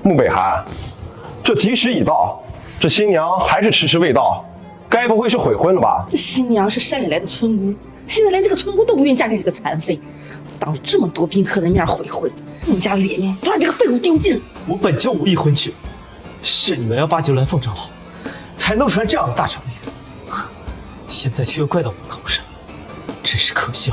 穆北寒，这吉时已到，这新娘还是迟迟未到，该不会是悔婚了吧？这新娘是山里来的村姑，现在连这个村姑都不愿意嫁给这个残废，当着这么多宾客的面悔婚，穆家的脸面都让这个废物丢尽。我本就无意婚娶，是你们要把酒拦凤长老，才弄出来这样的大场面，现在却又怪到我头上，真是可笑。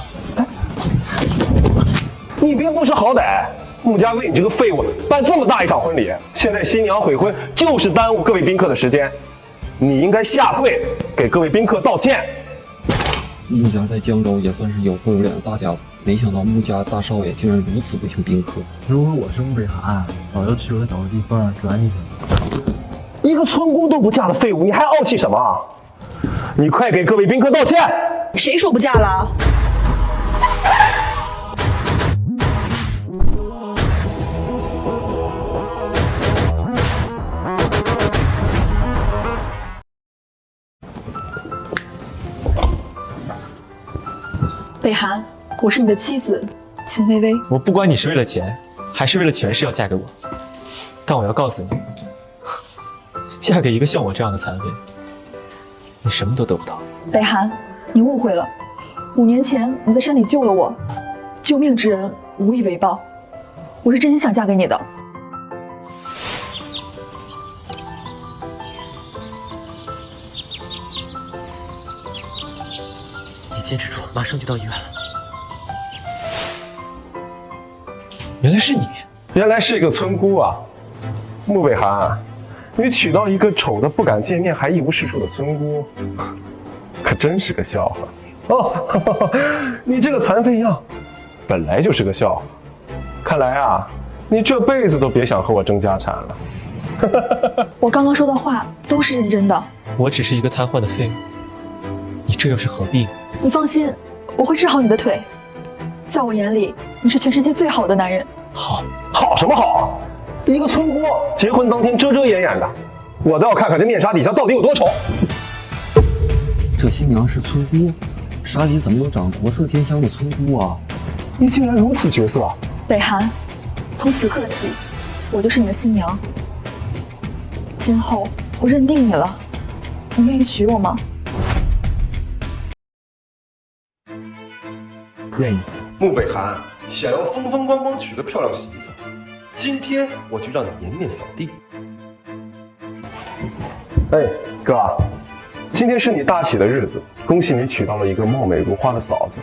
你别不识好歹，穆家为你这个废物办这么大一场婚礼，现在新娘悔婚就是耽误各位宾客的时间，你应该下跪给各位宾客道歉。穆家在江州也算是有头有脸的大家族，没想到穆家大少爷竟然如此不听宾客。如果我是穆北寒，早就去了找个地方转你去了。一个村姑都不嫁的废物，你还傲气什么？你快给各位宾客道歉！谁说不嫁了？北寒，我是你的妻子秦薇薇。我不管你是为了钱，还是为了权势要嫁给我，但我要告诉你，嫁给一个像我这样的残废，你什么都得不到。北寒，你误会了，5年前你在山里救了我，救命之恩无以为报，我是真心想嫁给你的。你坚持住，马上就到医院了。原来是你，原来是一个村姑啊，穆北寒，你娶到一个丑的不敢见面还一无是处的村姑，可真是个笑话哦！你这个残废样，本来就是个笑话，看来啊，你这辈子都别想和我争家产了。我刚刚说的话都是认真的。我只是一个瘫痪的废物，你这又是何必？你放心，我会治好你的腿。在我眼里，你是全世界最好的男人。好，好什么好？一个村姑结婚当天遮遮掩掩的，我倒要看看这面纱底下到底有多丑。这新娘是村姑，沙里怎么能长国色天香的村姑啊？你竟然如此绝色！北寒，从此刻起，我就是你的新娘。今后我认定你了，你愿意娶我吗？愿意。穆北寒想要风风光光娶个漂亮媳妇，今天我就让你颜面扫地。哎，哥，今天是你大喜的日子，恭喜你娶到了一个貌美如花的嫂子，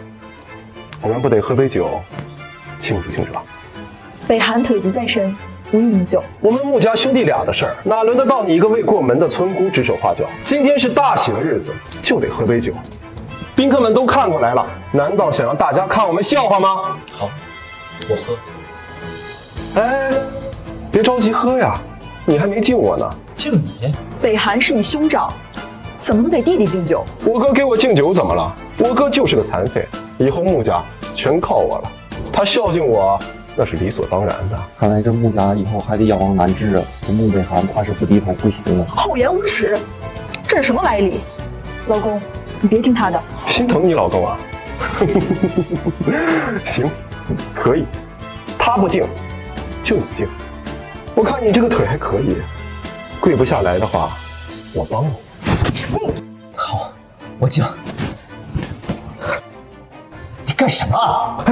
我们不得喝杯酒庆祝庆祝啊？北寒腿疾在身，无意饮酒。我们穆家兄弟俩的事儿，哪轮得到你一个未过门的村姑指手画脚？今天是大喜的日子，就得喝杯酒。宾客们都看过来了，难道想让大家看我们笑话吗？好，我喝。哎，别着急喝呀，你还没敬我呢。敬你？北寒是你兄长，怎么能给弟弟敬酒？我哥给我敬酒怎么了？我哥就是个残废，以后穆家全靠我了。他孝敬我，那是理所当然的。看来这穆家以后还得仰望难治啊！这穆北寒怕是不低头不行了。厚颜无耻，这是什么来历？老公，你别听他的。心疼你老公啊？行，可以。他不敬，就你敬。我看你这个腿还可以，跪不下来的话，我帮你。好，我敬。你干什么啊？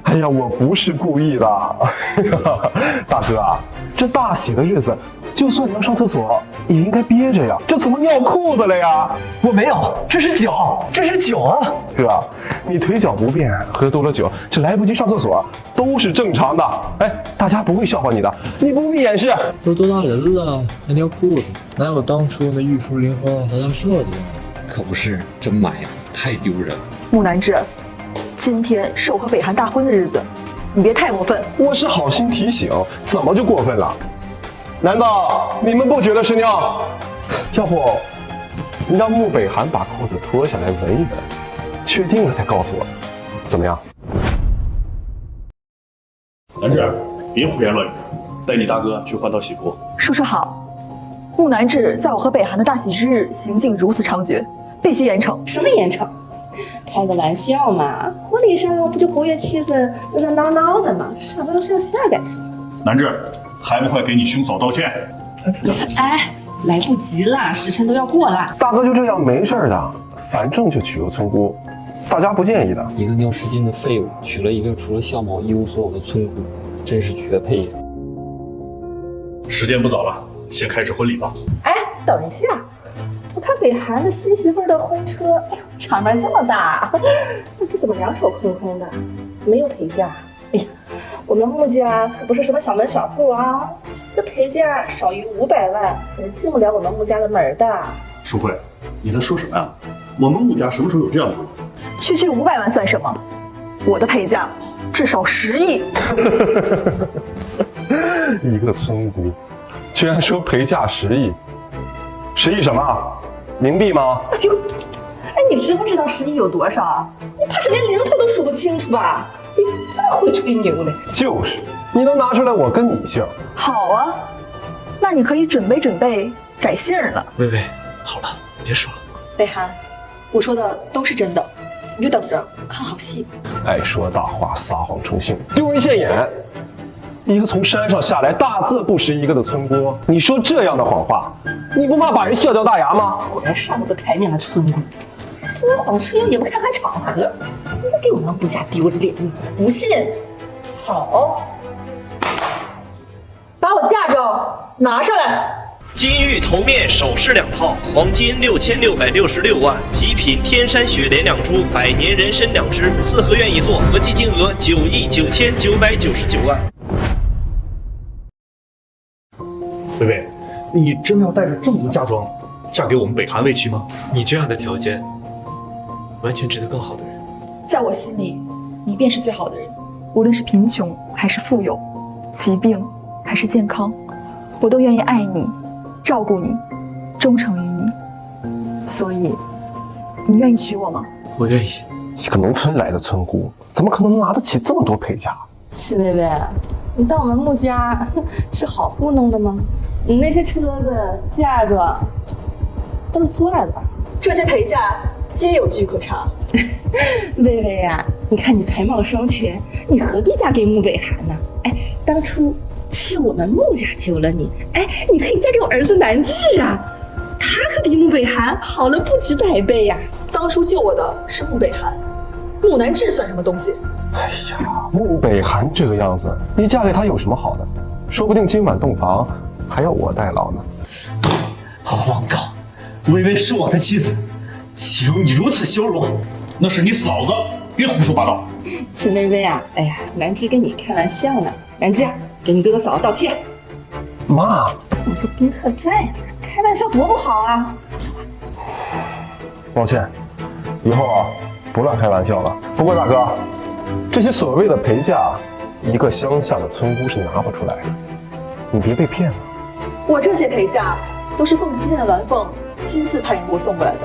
哎呀，我不是故意的。大哥啊，这大喜的日子，就算你要上厕所，也应该憋着呀。这怎么尿裤子了呀？我没有，这是酒，这是酒啊！哥，你腿脚不便，喝多了酒，这来不及上厕所都是正常的。哎，大家不会笑话你的，你不必掩饰。都多大人了，还尿裤子，哪有当初那玉树临风大家设计的？可不是，真埋汰，太丢人了。木南志，今天是我和北寒大婚的日子，你别太过分。我是好心提醒，怎么就过分了？难道你们不觉得是尿？要不你让穆北寒把裤子脱下来闻一闻，确定了再告诉我，怎么样？南志，别胡言乱语，带你大哥去换套喜服。叔叔好，木南志在我和北寒的大喜之日行径如此猖獗，必须严惩。什么严惩？开个玩笑嘛，婚礼上不就活跃气氛、热热闹闹的吗？上纲上线干什么？南志，还不快给你兄嫂道歉？哎，来不及了，时辰都要过了。大哥就这样没事的，反正就娶个村姑，大家不介意的。一个尿失禁的废物娶了一个除了相貌一无所有的村姑，真是绝配呀！时间不早了，先开始婚礼吧。哎，等一下，我看北韩的新媳妇的婚车，哎呦，场面这么大，这怎么两手空空的，没有陪嫁？哎呀，我们穆家可不是什么小门小户啊，这陪嫁少于500万，可是进不了我们穆家的门的。淑慧，你在说什么呀？我们穆家什么时候有这样的规矩？区区500万算什么？我的陪嫁至少10亿。一个村姑，居然说陪嫁10亿，10亿什么？冥币吗？哎呦，哎，你知不知道10亿有多少啊？你怕是连零头都数不清楚吧？你这么会吹牛嘞？就是，你能拿出来，我跟你姓。好啊，那你可以准备准备改姓了。薇薇，好了，别说了。北韩，我说的都是真的，你就等着看好戏。爱说大话，撒谎成性，丢人现眼。一个从山上下来大字不识一个的村姑，你说这样的谎话，你不怕把人笑掉大牙吗？果然上不得台面的村姑，说谎吹牛也不看看场合，真是给我们穆家丢脸！不信？好，把我嫁妆拿上来。金玉头面首饰2套，黄金6666万，极品天山雪莲2株，100年人参2支，4合院一座，合计金额9亿9999万。薇薇，你真的要带着这么多嫁妆嫁给我们北韩为妻吗？你这样的条件，完全值得更好的人。在我心里，你便是最好的人。无论是贫穷还是富有，疾病还是健康，我都愿意爱你，照顾你，忠诚于你。所以，你愿意娶我吗？我愿意。一个农村来的村姑，怎么可能拿得起这么多陪嫁？亲薇薇，你当我们穆家是好糊弄的吗？你那些车子、嫁妆都是租来的吧？这些陪嫁皆有据可查。薇薇呀，你看你才貌双全，你何必嫁给穆北韩呢？哎，当初是我们穆家救了你，哎，你可以嫁给我儿子南志啊，他可比穆北韩好了不止100倍呀。当初救我的是穆北韩，穆南志算什么东西？哎呀，穆北韩这个样子，你嫁给他有什么好的？说不定今晚洞房还要我代劳呢。荒唐！薇薇是我的妻子，岂容你如此羞辱？那是你嫂子，别胡说八道。亲薇薇啊，哎呀，南志跟你开玩笑呢。南志，给你哥哥嫂子道歉。妈，我这宾客在呢，开玩笑多不好啊。抱歉，以后啊不乱开玩笑了。不过大哥，这些所谓的陪嫁，一个乡下的村姑是拿不出来的，你别被骗了。我这些陪嫁都是奉西县的栾凤亲自派人给我送过来的，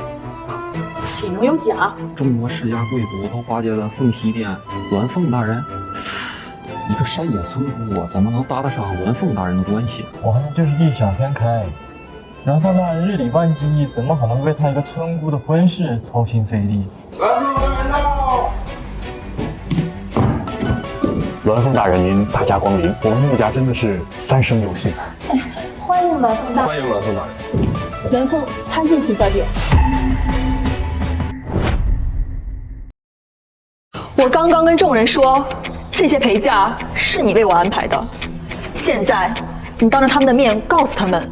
岂能有假？中国世家贵族都巴结了凤西店栾凤大人，一个山野村姑怎么能搭得上栾凤大人的关系？我看就是异想天开。然后那日理万机，怎么可能为他一个村姑的婚事操心费力？栾凤大人，您大驾光临，我们穆家真的是3生有幸。欢迎栾凤大人。欢迎栾凤大人。栾凤参见秦小姐。我刚刚跟众人说，这些陪嫁是你为我安排的，现在你当着他们的面告诉他们，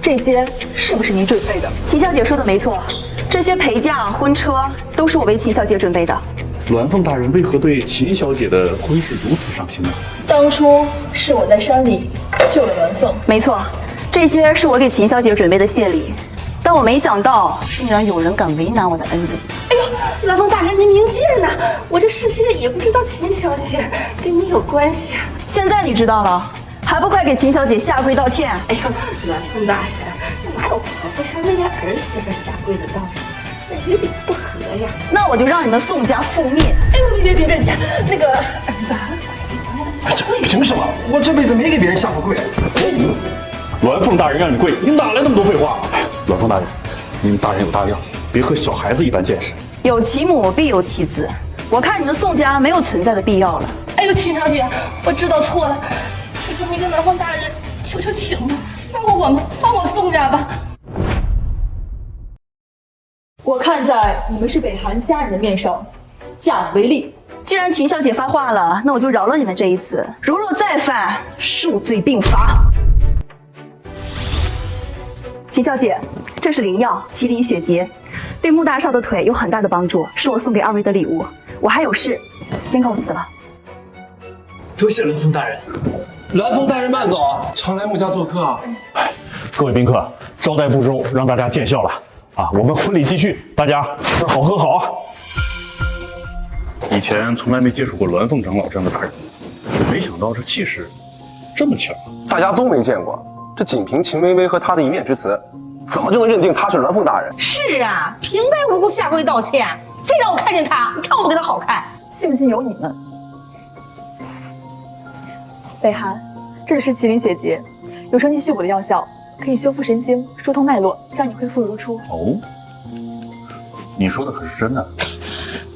这些是不是你准备的？秦小姐说的没错，这些陪嫁、婚车都是我为秦小姐准备的。栾凤大人为何对秦小姐的婚事如此上心呢？当初是我在山里救了栾凤，没错，这些是我给秦小姐准备的谢礼，但我没想到竟然有人敢为难我的恩人。哎呦，栾凤大人您明鉴呐！我这事先也不知道秦小姐跟你有关系啊。现在你知道了，还不快给秦小姐下跪道歉？哎呦，栾凤大人，哪有婆婆向人家儿媳妇下跪的道理？那与理不合呀。那我就让你们宋家覆灭！哎呦，别，那个儿子哎，这凭什么？我这辈子没给别人下过跪。栾凤大人让你跪，你哪来那么多废话？栾凤大人，你们大人有大量，别和小孩子一般见识。有其母必有其子，我看你们宋家没有存在的必要了。哎呦，秦小姐，我知道错了。求求你跟元皇大人，求求请吧，放过我们，放过宋家吧。我看在你们是北韩家人的面上，下为例。既然秦小姐发话了，那我就饶了你们这一次。如若再犯，数罪并罚。秦小姐，这是灵药麒麟血结，对穆大少的腿有很大的帮助，是我送给二位的礼物。我还有事，先告辞了。多谢鸾峰大人。鸾峰大人慢走，常来穆家做客啊。各位宾客，招待不周，让大家见笑了啊！我们婚礼继续，大家吃好喝好啊！以前从来没接触过鸾凤长老这样的大人物，没想到这气势这么强。大家都没见过，这仅凭秦薇薇和他的一面之词，怎么就能认定他是鸾凤大人？是啊，平白无故下跪道歉，非让我看见他，你看我不给他好看？信不信由你们。北韩，这是麒麟血结，有生气续补的药效，可以修复神经，疏通脉络，让你恢复如初。哦，你说的可是真的？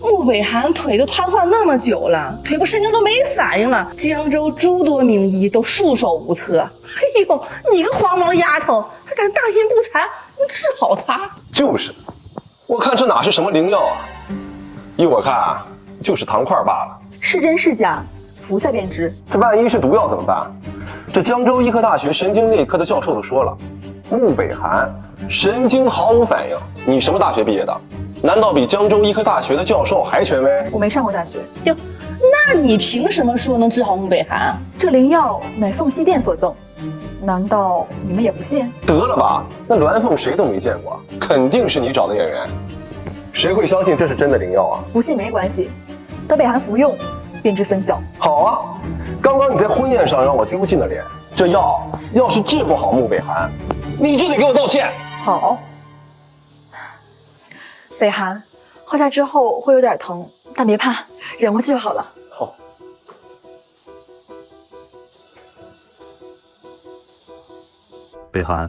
穆北韩腿都瘫痪那么久了，腿部神经都没反应了，江州诸多名医都束手无策。哎呦，你个黄毛丫头，还敢大言不惭，能治好他？就是，我看这哪是什么灵药啊？依我看啊，就是糖块罢了。是真是假，服下便知。这万一是毒药怎么办？这江州医科大学神经内科的教授都说了，穆北韩神经毫无反应。你什么大学毕业的？难道比江州医科大学的教授还权威？我没上过大学。哟，那你凭什么说能治好穆北韩啊？这灵药乃凤栖殿所赠，难道你们也不信？得了吧，那鸾凤谁都没见过，肯定是你找的演员。谁会相信这是真的灵药啊？不信没关系，等北韩服用，便知分晓。好啊，刚刚你在婚宴上让我丢尽了脸，这药要是治不好穆北韩，你就得给我道歉。好。北韩，喝下之后会有点疼，但别怕，忍过去就好了。好。北韩，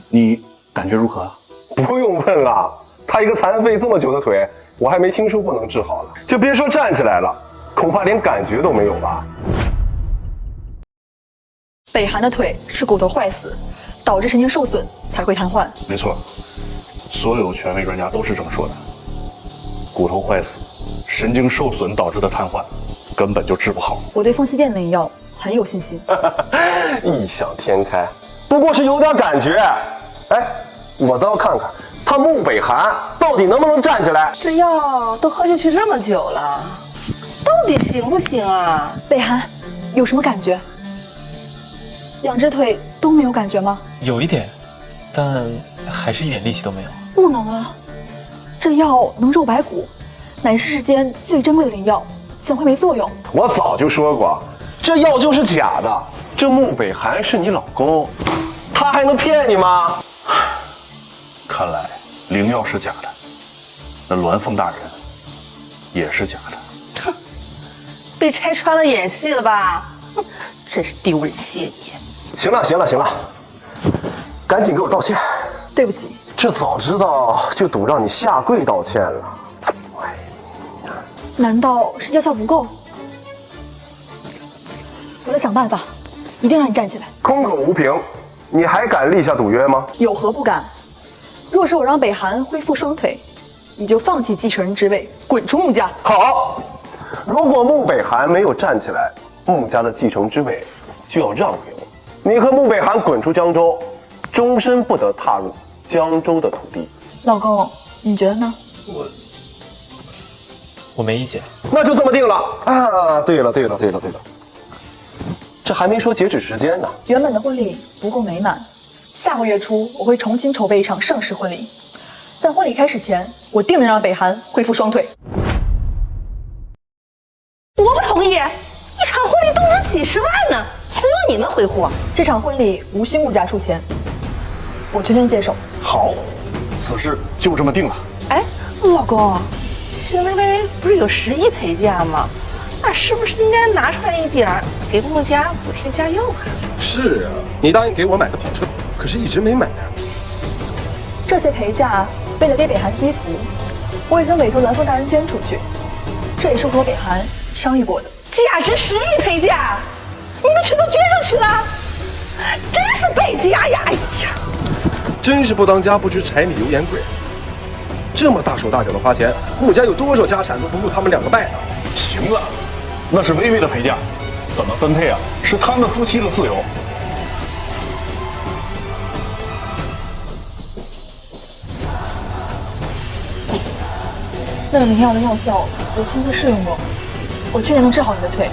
你感觉如何？不用问了，他一个残废这么久的腿，我还没听说过能治好了。就别说站起来了，恐怕连感觉都没有吧。北韩的腿是骨头坏死，导致神经受损才会瘫痪。没错，所有权威专家都是这么说的。骨头坏死、神经受损导致的瘫痪，根本就治不好。我对凤栖殿的灵药很有信心。异想天开，不过是有点感觉。哎，我倒要看看他穆北韩到底能不能站起来。这药都喝下去这么久了，到底行不行啊？北韩，有什么感觉？两只腿都没有感觉吗？有一点，但还是一点力气都没有。不能啊，这药能肉白骨，乃是世间最珍贵的灵药，怎会没作用？我早就说过，这药就是假的。这穆北韩是你老公，他还能骗你吗？看来灵药是假的，那鸾凤大人也是假的。哼，被拆穿了演戏了吧？哼，真是丢人现眼。行了行了行了，赶紧给我道歉。对不起，这早知道就赌让你下跪道歉了。难道是药效不够？我得想办法，一定让你站起来。空口无凭，你还敢立下赌约吗？有何不敢？若是我让北韩恢复双腿，你就放弃继承人之位，滚出穆家。好，如果穆北韩没有站起来，穆家的继承之位就要让给我。你和穆北韩滚出江州，终身不得踏入江州的土地。老公，你觉得呢？我没意见。那就这么定了啊！对了，这还没说截止时间呢。原本的婚礼不够美满，下个月初我会重新筹备一场盛世婚礼。在婚礼开始前，我定能让北韩恢复双腿。我不同意，一场婚礼动辄几十万呢，怎有你们挥霍？这场婚礼无需穆家出钱，我全权接手。好，此事就这么定了。哎，老公，秦薇薇不是有10亿陪嫁吗？那是不是应该拿出来一点给穆家补贴家用啊？是啊，你答应给我买个跑车，可是一直没买啊。这些陪嫁为了给北韩积福，我已经委托鸾凤大人捐出去，这也是我和北韩商议过的。价值10亿陪嫁，你们全都捐出去了？家呀！哎呀，真是不当家不知柴米油盐贵。这么大手大脚的花钱，穆家有多少家产都不够他们两个败的。行了，那是微微的陪嫁，怎么分配啊？是他们夫妻的自由。那个灵药的药效，我亲自试用过，我确定能治好你的腿。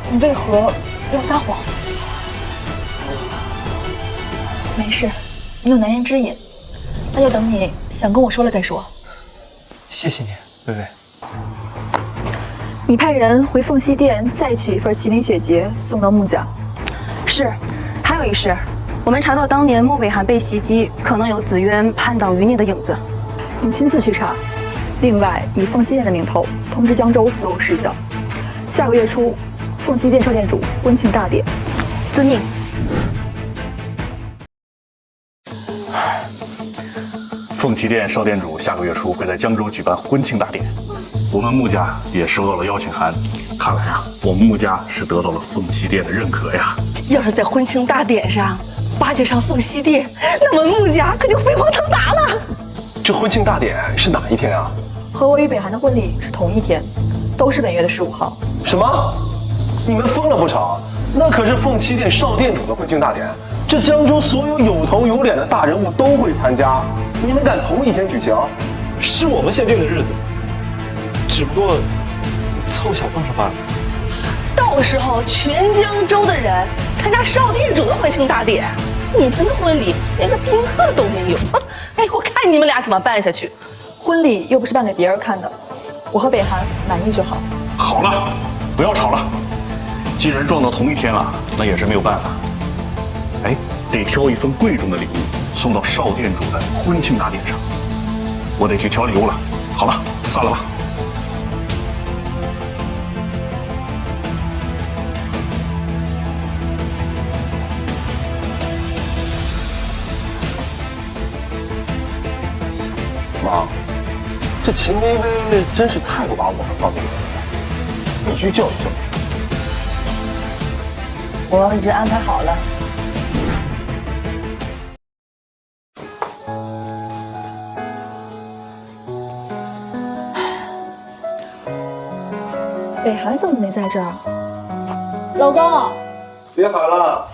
你为何要撒谎？没事，你有难言之隐，那就等你想跟我说了再说。谢谢你，薇薇。你派人回凤溪店再取一份麒麟血节送到穆家。是，还有一事，我们查到当年穆北寒被袭击，可能有紫渊叛党余孽的影子，你亲自去查。另外，以凤溪店的名头通知江州所有世教，下个月初，凤溪店少店主婚庆大典，遵命。凤岐店少店主下个月初会在江州举办婚庆大典，我们穆家也收到了邀请函。看来啊，我们穆家是得到了凤岐店的认可呀。要是在婚庆大典上巴结上凤溪店，那么穆家可就飞黄腾达了。这婚庆大典是哪一天啊？和我与北寒的婚礼是同一天，都是本月的15号。什么？你们疯了不成？那可是凤岐店少店主的婚庆大典，这江州所有有头有脸的大人物都会参加，你们敢同一天举行？是我们限定的日子，只不过凑巧碰上罢了。到时候全江州的人参加少店主的婚庆大典，你们的婚礼连个宾客都没有。哎，我看你们俩怎么办下去？婚礼又不是办给别人看的，我和北寒满意就好。好了，不要吵了。既然撞到同一天了，那也是没有办法。哎，得挑一份贵重的礼物送到少店主的婚庆大典上。我得去挑礼物了。好了，散了吧。妈，这秦薇薇真是太不把我们放在眼里了，必须教育教育。我已经安排好了。北寒怎么没在这儿？老公，别喊了，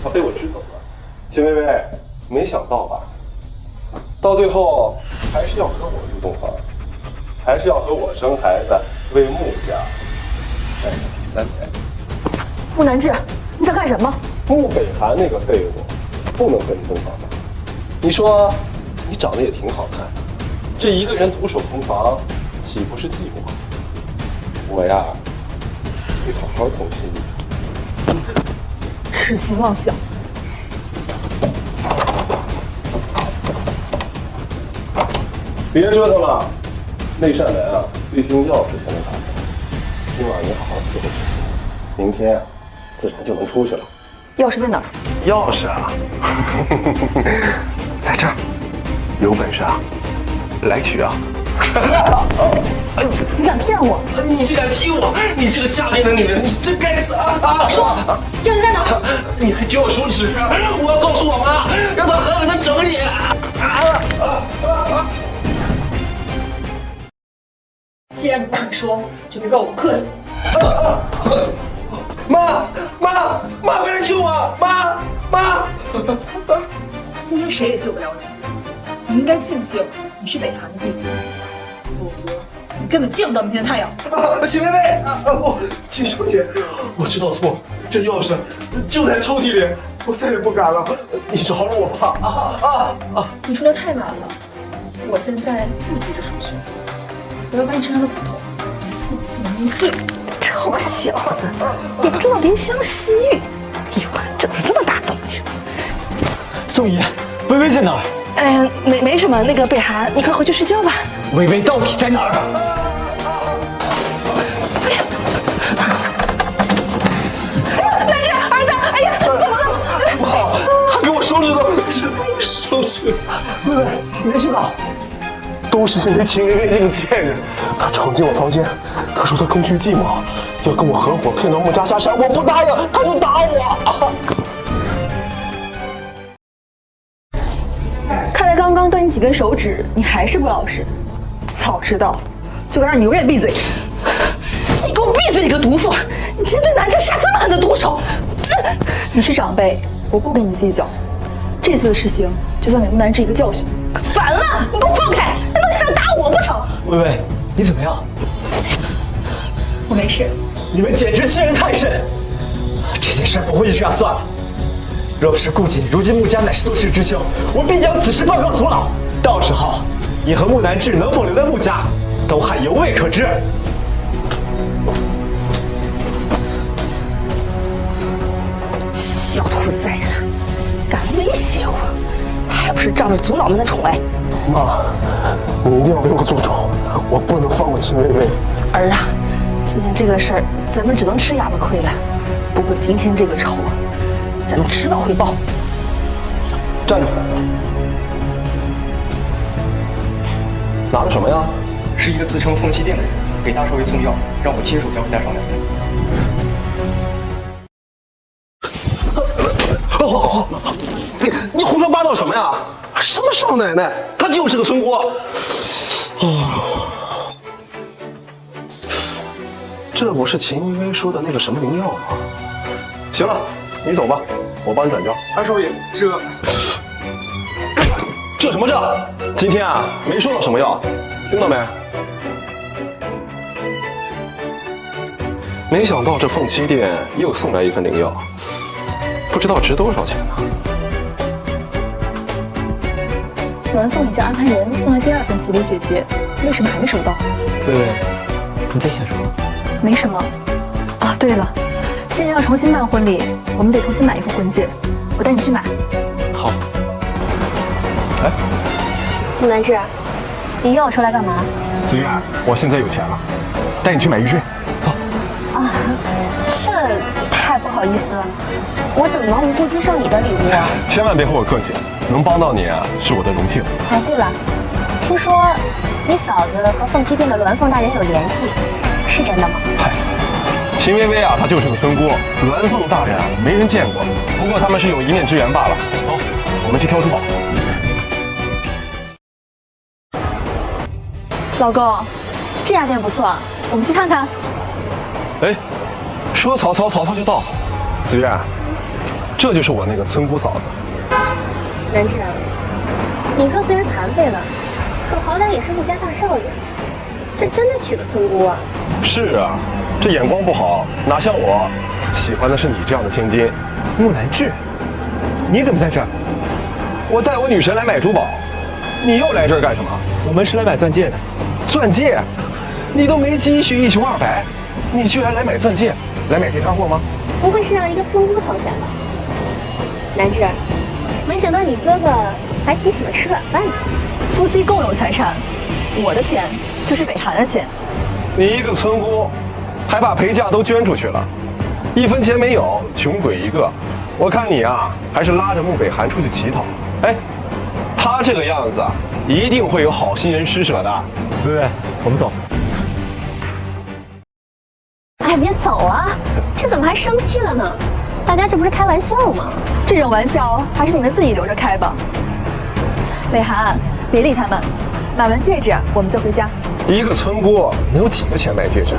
他被我支走了。秦薇薇，没想到吧？到最后还是要和我入洞房，还是要和我生孩子，为穆家带上第3代。穆南志，你想干什么？穆北寒那个废物，不能和你洞房吧？你说，你长得也挺好看的，这一个人独守空房，岂不是寂寞？我呀，会好好疼惜你。痴心妄想！别折腾了，那扇门啊，必须用钥匙才能打开。今晚你好好伺候着，明天自然就能出去了。钥匙在哪儿？钥匙啊，在这儿，有本事啊，来取啊！你敢骗我？你竟敢踢我！你这个下贱的女人，你真该死啊！说，钥匙在哪儿？你还举我手指？我要告诉我妈，让她狠狠地整你！既然你不肯说，就别怪我不客气。妈，快来救我！妈！今天谁也救不了你，你应该庆幸你是北寒的弟弟，否则你根本见不到明天的太阳。秦薇薇，不，秦小姐，我知道错，这钥匙就在抽屉里，我再也不敢了，你饶了我吧！你说的太晚了，我现在不急着出去，我要把你身上的骨头一寸一寸捏碎。臭小子，也不知道怜香惜玉，一晚整出这么大动静。宋姨，薇薇在哪儿？没什么，那个北寒，你快回去睡觉吧。薇薇到底在哪儿？南志，儿子，哎呀，怎么了？不好，他给我手指头，手指，薇薇，没事吧？都是因为秦薇薇这个贱人，她闯进我房间，她说她空虚寂寞，要跟我合伙骗到穆家下山，我不答应，她就打我。几根手指，你还是不老实。早知道就该让你永远闭嘴。你给我闭嘴，你个毒妇！你竟然对南志下这么狠的毒手！你是长辈，我不跟你计较。这次的事情就算给木南志一个教训。烦了，你给我放开！难道你还想打我不成？薇薇，你怎么样？我没事。你们简直欺人太甚！这件事不会就这样算了。若不是顾忌如今穆家乃是多事之秋，我必将此事报告族老。到时候，你和穆南志能否留在穆家，都还犹未可知。小兔崽子，敢威胁我，还不是仗着族老们的宠爱？妈，你一定要为我做主，我不能放过秦薇薇。儿啊，今天这个事儿咱们只能吃哑巴亏了。不过今天这个仇啊，咱们迟早会报。站住！拿的什么呀？是一个自称凤栖店的人给大少爷送药，让我亲手交给大少奶奶。你胡说八道什么呀？什么少奶奶？她就是个村姑。这不是秦薇薇说的那个什么灵药吗？行了，你走吧，我帮你转交。二少爷，这什么这？今天啊，没收到什么药，听到没？没想到这凤栖店又送来一份灵药，不知道值多少钱呢。栾凤已经安排人送来第二份麒麟绝诀，为什么还没收到？薇薇，你在想什么？没什么。啊，对了，今年要重新办婚礼，我们得重新买一副婚戒，我带你去买。好。哎，木南志，你约我出来干嘛？子玉，我现在有钱了，带你去买玉坠，走。啊，这太不好意思了，我怎么能无故接受你的礼物啊？千万别和我客气，能帮到你啊，是我的荣幸。哎，对了，听说你嫂子和凤栖店的栾凤大人有联系，是真的吗？嗨，秦薇薇啊，她就是个村姑，栾凤大人啊，没人见过，不过他们是有一面之缘罢了。走，我们去挑珠宝。老公，这家店不错，我们去看看。哎，说曹操，曹操就到。子月，这就是我那个村姑嫂子。南志，你哥虽然残废了，可好歹也是穆家大少爷，这真的娶了村姑啊？是啊，这眼光不好，哪像我，喜欢的是你这样的千金。穆南志，你怎么在这儿？我带我女神来买珠宝，你又来这儿干什么？我们是来买钻戒的。钻戒？你都没积蓄1穷2白，你居然来买钻戒，来买地摊货吗？不会是让一个村姑掏钱吧？南志，没想到你哥哥还挺喜欢吃软饭的。夫妻共有财产，我的钱就是北韩的钱。你一个村姑，还把陪嫁都捐出去了，1分钱没有，穷鬼一个。我看你啊，还是拉着穆北韩出去乞讨。哎，他这个样子，一定会有好心人施舍的。薇薇，我们走。哎，别走啊！这怎么还生气了呢？大家这不是开玩笑吗？这种玩笑还是你们自己留着开吧。北韩，别理他们，买完戒指我们就回家。一个村姑能有几个钱买戒指？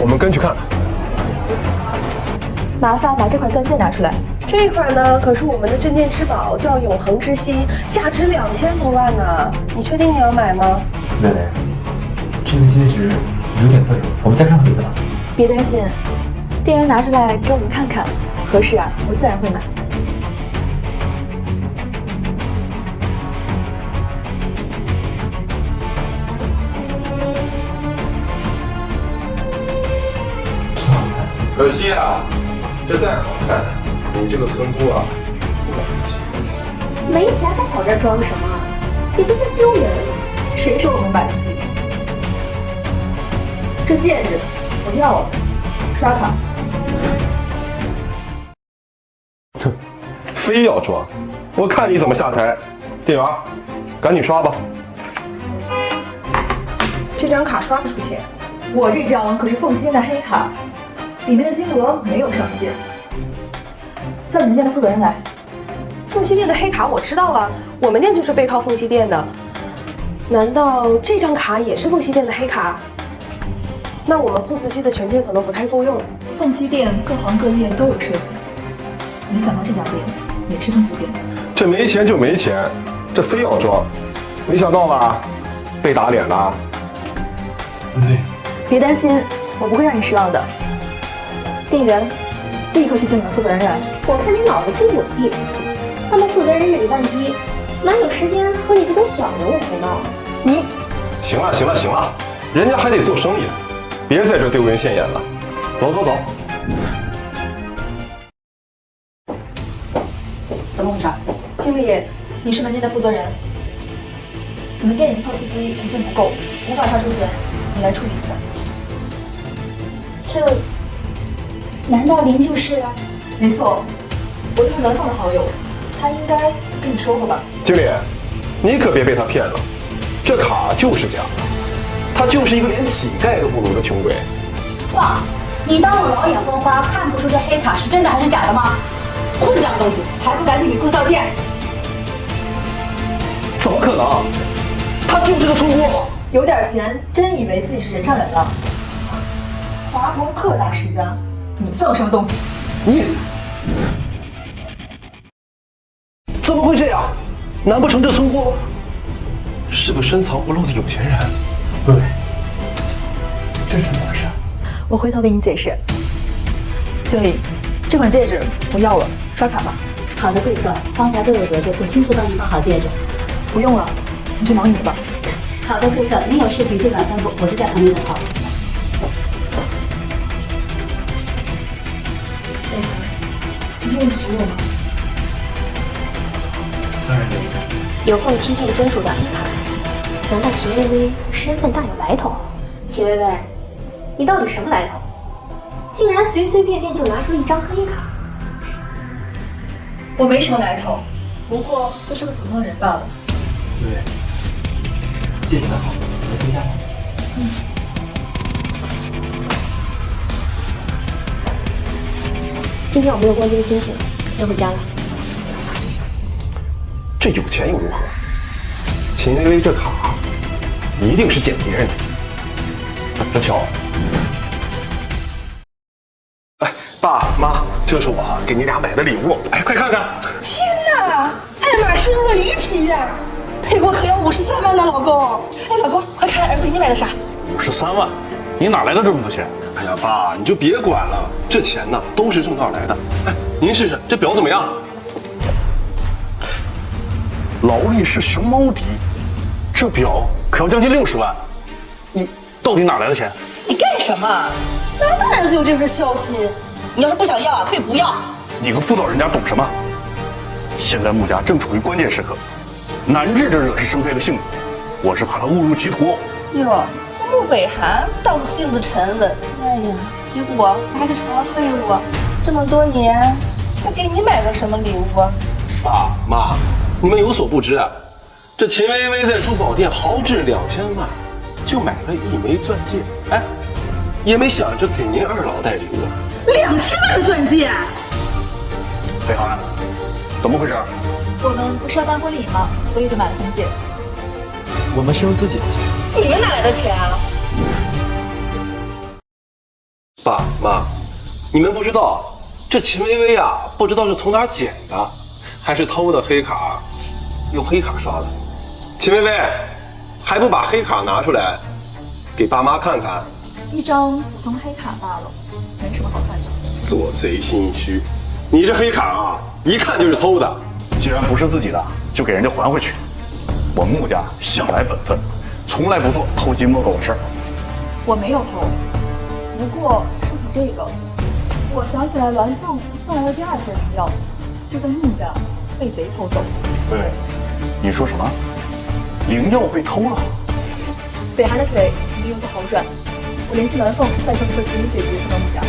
我们跟去看看。麻烦把这款钻戒拿出来。这款呢，可是我们的镇店之宝，叫永恒之心，价值2000多万呢。你确定你要买吗？薇薇，这个戒指有点贵，我们再看看别的吧。别担心，店员拿出来给我们看看，合适啊，我自然会买。真好看。可惜啊，这再好看，你这个村姑啊，不买不起。没钱还跑这儿装什么？也不嫌丢人。谁说我们买不起？这戒指我要了，刷卡。哼，非要装，我看你怎么下台。店员，赶紧刷吧。这张卡刷不出钱。我这张可是凤栖店的黑卡，里面的金额没有上限。叫你们店的负责人来。凤栖店的黑卡我知道啊，我们店就是背靠凤栖店的。难道这张卡也是凤西店的黑卡？那我们 POS 机的权限可能不太够用。凤西店各行各业都有设计，没想到这家店也是凤西店。这没钱就没钱，这非要装，没想到吧？被打脸了。别担心，我不会让你失望的。店员，立刻去请你们负责人来。我看你脑子真有病，他们负责人日理万机，哪有时间和你这种小人物陪闹？你，行了行了行了，人家还得做生意呢，别在这丢人现眼了。走走走。怎么回事？经理，你是门店的负责人，你们店里的 POS 机权限不够，无法发出钱，你来处理一下。这难道您就是？没错，我就是栾凤的好友，他应该跟你说过吧？经理，你可别被他骗了，这卡就是假的，他就是一个连乞丐都不如的穷鬼。放肆！你当我老眼昏花，看不出这黑卡是真的还是假的吗？混账东西，还不赶紧给跪道歉！怎么可能？他就是个村姑。有点钱，真以为自己是人上人了？华国各大世家，你算个什么东西？你怎么会这样？难不成这村姑是个深藏不露的有钱人？对，这是怎么回事？我回头给你解释。经理，这款戒指我要了，刷卡吧。好的，贵客，方才都有得罪，我亲自帮您绑好戒指。不用了，你去忙你的吧。好的，贵客，您有事情尽管吩咐，我就在旁边等候。你愿意娶我吗？当然愿意。有凤七店专属的黑卡，难道秦薇薇身份大有来头？秦薇薇，你到底什么来头？竟然随随便便就拿出了一张黑卡。我没什么来头，不过就是个普通人罢了。对，戒指戴好，我回家吧。今天我没有逛街的心情，先回家了。这有钱又如何？秦薇薇这卡一定是捡别人的。等着瞧。哎，爸妈，这是我给你俩买的礼物，哎，快看看。天哪，爱马仕鳄鱼皮呀，配我可要53万呢，老公。哎，老公，快看儿子给你买的啥？53万，你哪来的这么多钱？哎呀，爸，你就别管了，这钱呢都是正道来的。哎，您试试这表怎么样？劳力士熊猫底，这表可要将近60万，你到底哪来的钱？你干什么？哪大儿子有这份孝心？你要是不想要啊，可以不要。你个妇道人家懂什么？现在穆家正处于关键时刻，难治这惹是生非的性子，我是怕他误入歧途。哟，穆北寒倒是性子沉稳，哎呀，结果他还是成了废物。这么多年，他给你买的什么礼物啊？爸妈，你们有所不知啊，这秦薇薇在珠宝店豪掷2000万，就买了1枚钻戒，哎，也没想着给您二老带礼物。2000万的钻戒？北寒，怎么回事？我们不是要办婚礼吗？所以就买了婚戒。我们是用自己的钱。你们哪来的钱啊？爸妈，你们不知道，这秦薇薇啊，不知道是从哪儿捡的，还是偷的黑卡，用黑卡刷的。秦薇薇，还不把黑卡拿出来，给爸妈看看？一张普通黑卡罢了，没什么好看的。做贼心虚，你这黑卡啊，一看就是偷的。既然不是自己的，就给人家还回去。我们穆家向来本分，从来不做偷鸡摸狗的事儿。我没有偷，不过说起这个，我想起来栾凤送来了第2份灵药，就在穆家被贼偷走。喂，你说什么？灵药被偷了？北寒的腿已经有所好转，我联系栾凤，再说这个紧急解决他们穆家。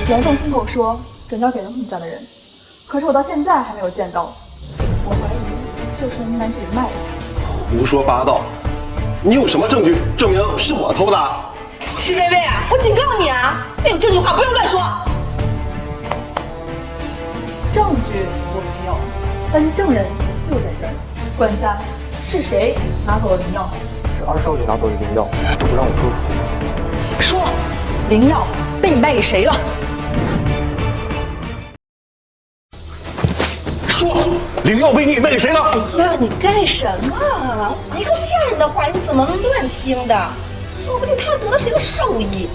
栾凤亲口说转交给了穆家的人，可是我到现在还没有见到。我怀疑就是那男子卖的。胡说八道！你有什么证据证明是我偷的？秦薇薇啊，我警告你啊，没有证据话不要乱说。证据我没有，但是证人就在这儿。管家是谁拿走了灵药？说二少爷拿走的灵药，不让我说出。说，灵药被你卖给谁了？说，灵药被你卖给谁了？哎呀，你干什么？一个下人的话，你怎么能乱听的？说不定他得了谁的寿衣，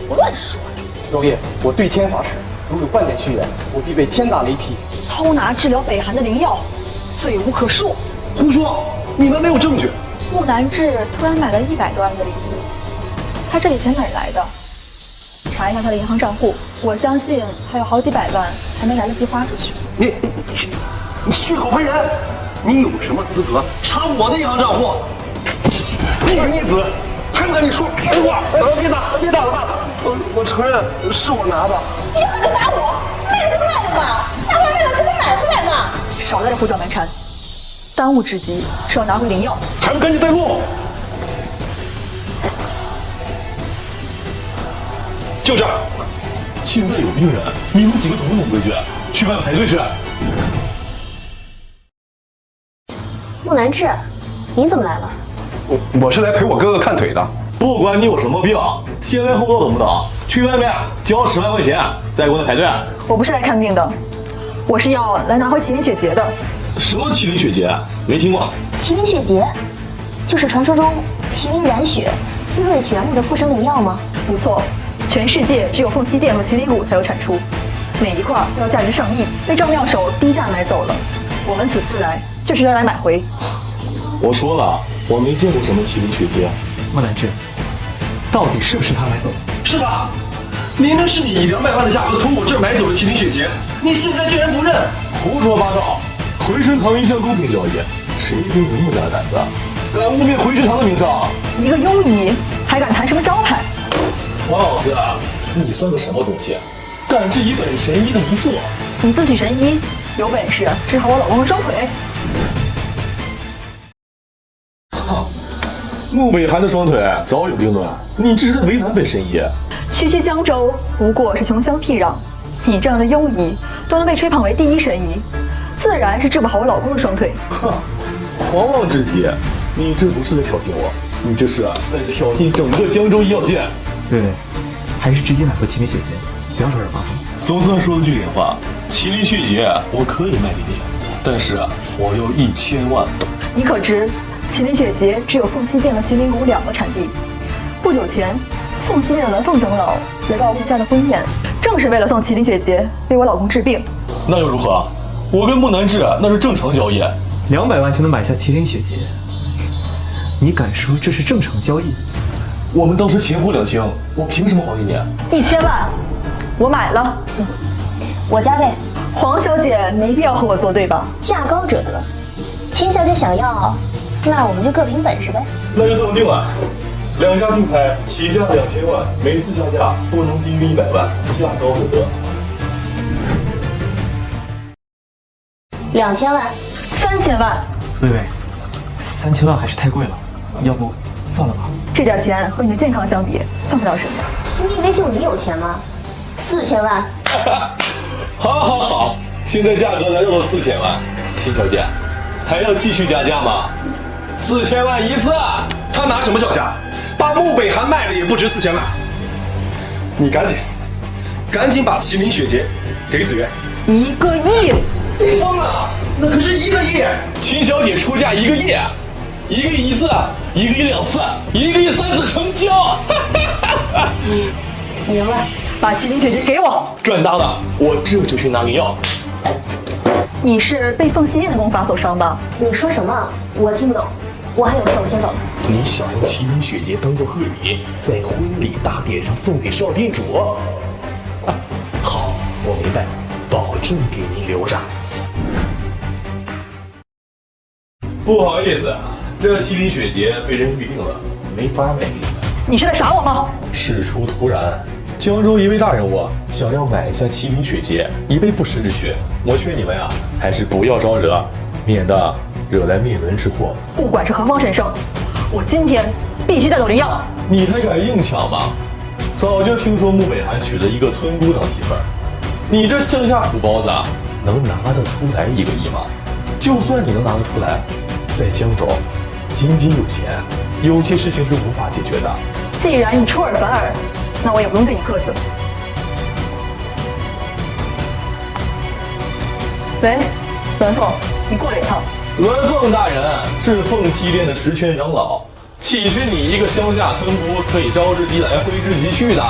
胡乱说。少爷，我对天发誓，如有半点虚言，我必被天打雷劈。偷拿治疗北韩的灵药，罪无可恕。胡说！你们没有证据。木南志突然买了100多万的礼物，他这笔钱哪儿来的？查一下他的银行账户，我相信还有好几百万还没来得及花出去。你血口喷人！你有什么资格查我的银行账户？你个逆子，还不赶紧说实话！别打了吧！我承认是我拿的。你怎么打我？卖就卖了嘛，大不了卖了钱买回来嘛。少在这胡搅蛮缠，当务之急是要拿回灵药，还不赶紧带路！就这儿，现在有病人，你们几个懂不懂规矩？去外面排队去。木南志，你怎么来了？我是来陪我哥哥看腿的。不管你有什么病，先来后到懂不懂？去外面交10万块钱，再给我那排队。我不是来看病的，我是要来拿回麒麟雪结的。什么麒麟雪结？没听过。麒麟雪结，就是传说中麒麟染血、滋润血木的附生灵药吗？不错，全世界只有凤栖殿和麒麟谷才有产出，每一块都要价值上亿，被赵妙手低价买走了。我们此次来就是要来买回。我说了，我没见过什么麒麟雪结。莫南志，到底是不是他买走的？是他，明明是你以200万的价格从我这儿买走了麒麟雪结，你现在竟然不认！胡说八道！回春堂一向公平交易，谁给你那么大胆子，敢污蔑回春堂的名声？一个庸医还敢谈什么招牌？王老师，你算个什么东西？敢质疑本神医的医术？你自诩神医，有本事治好我老公的双腿。穆北韩的双腿早有定论，你这是在为难本神医。区区江州不过是穷乡僻壤，你这样的庸医都能被吹捧为第一神医，自然是治不好我老公的双腿。哼，狂妄至极！你这不是在挑衅我，你这是在挑衅整个江州医药界。对，还是直接买回麒麟雪结，不要说惹麻烦。总算说了句脸话，麒麟血结我可以卖给你，但是我要1000万。你可知麒麟雪结只有凤栖殿和麒麟谷2个产地？不久前，凤栖殿的鸾凤长老来到陆家的婚宴，正是为了送麒麟雪结为我老公治病。那又如何？我跟木南志那是正常交易，200万就能买下麒麟雪结，你敢说这是正常交易？我们当时钱货两清，我凭什么还给你？1000万，我买了。我加倍。黄小姐没必要和我作对吧？价高者得，秦小姐想要，那我们就各凭本事呗。那就这么定了，2家竞拍，起价2000万，每次加价不能低于100万，价高者得。2000万，3000万。薇薇，3000万还是太贵了，要不算了吧？这点钱和你的健康相比，算不了什么。你以为就你有钱吗？4000万。好，现在价格来到了4000万，秦小姐，还要继续加价吗？4000万一次。他拿什么叫价？把穆北韩卖了也不值4000万。你赶紧把麒麟雪结给子渊。1个亿！你疯了？那可是1个亿！秦小姐出价1个亿，1个亿1次，1个亿2次，1个亿3次成交。赢了，把麒麟雪结给我。赚大了，我这就去拿灵药。你是被凤栖殿的功法所伤吧？你说什么？我听不懂。我还有事，我先走了。你想用麒麟雪结当做贺礼，在婚礼大典上送给少店主？好，我明白，保证给您留着。不好意思，这麒麟雪结被人预定了，没法卖给你们。你是在耍我吗？事出突然，江州一位大人物想要买下麒麟雪结，以备不时之需。我劝你们呀，还是不要招惹，免得惹来灭门之祸。不管是何方神圣，我今天必须带走灵药。你还敢硬抢吗？早就听说穆北韩娶了一个村姑当媳妇儿，你这乡下土包子能拿得出来1个亿吗？就算你能拿得出来，在江州，仅仅有限，有些事情是无法解决的。既然你出尔反尔，那我也不用对你客气了。喂，栾凤，你过来一趟。栾凤大人是凤栖殿的实权长老，岂是你一个乡下村姑可以招之即来挥之即去的？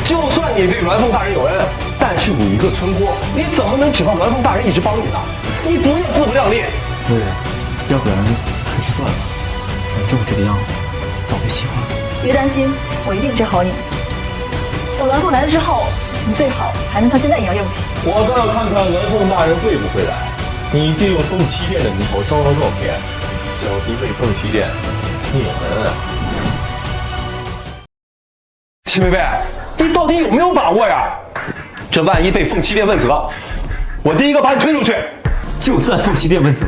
就算你对栾凤大人有恩，但是你一个村姑，你怎么能指望栾凤大人一直帮你呢？你不要自不量力。夫人，要不然还是算了，反正我这个样子早被习惯了。别担心，我一定治好你。等栾凤来了之后，你最好还能像现在一样硬气。我倒要看看栾凤大人会不会来。你借用凤栖殿的名头招摇撞骗，小心被凤栖殿灭门。秦薇薇，你到底有没有把握呀？这万一被凤栖殿问责，我第一个把你推出去。就算凤栖殿问责，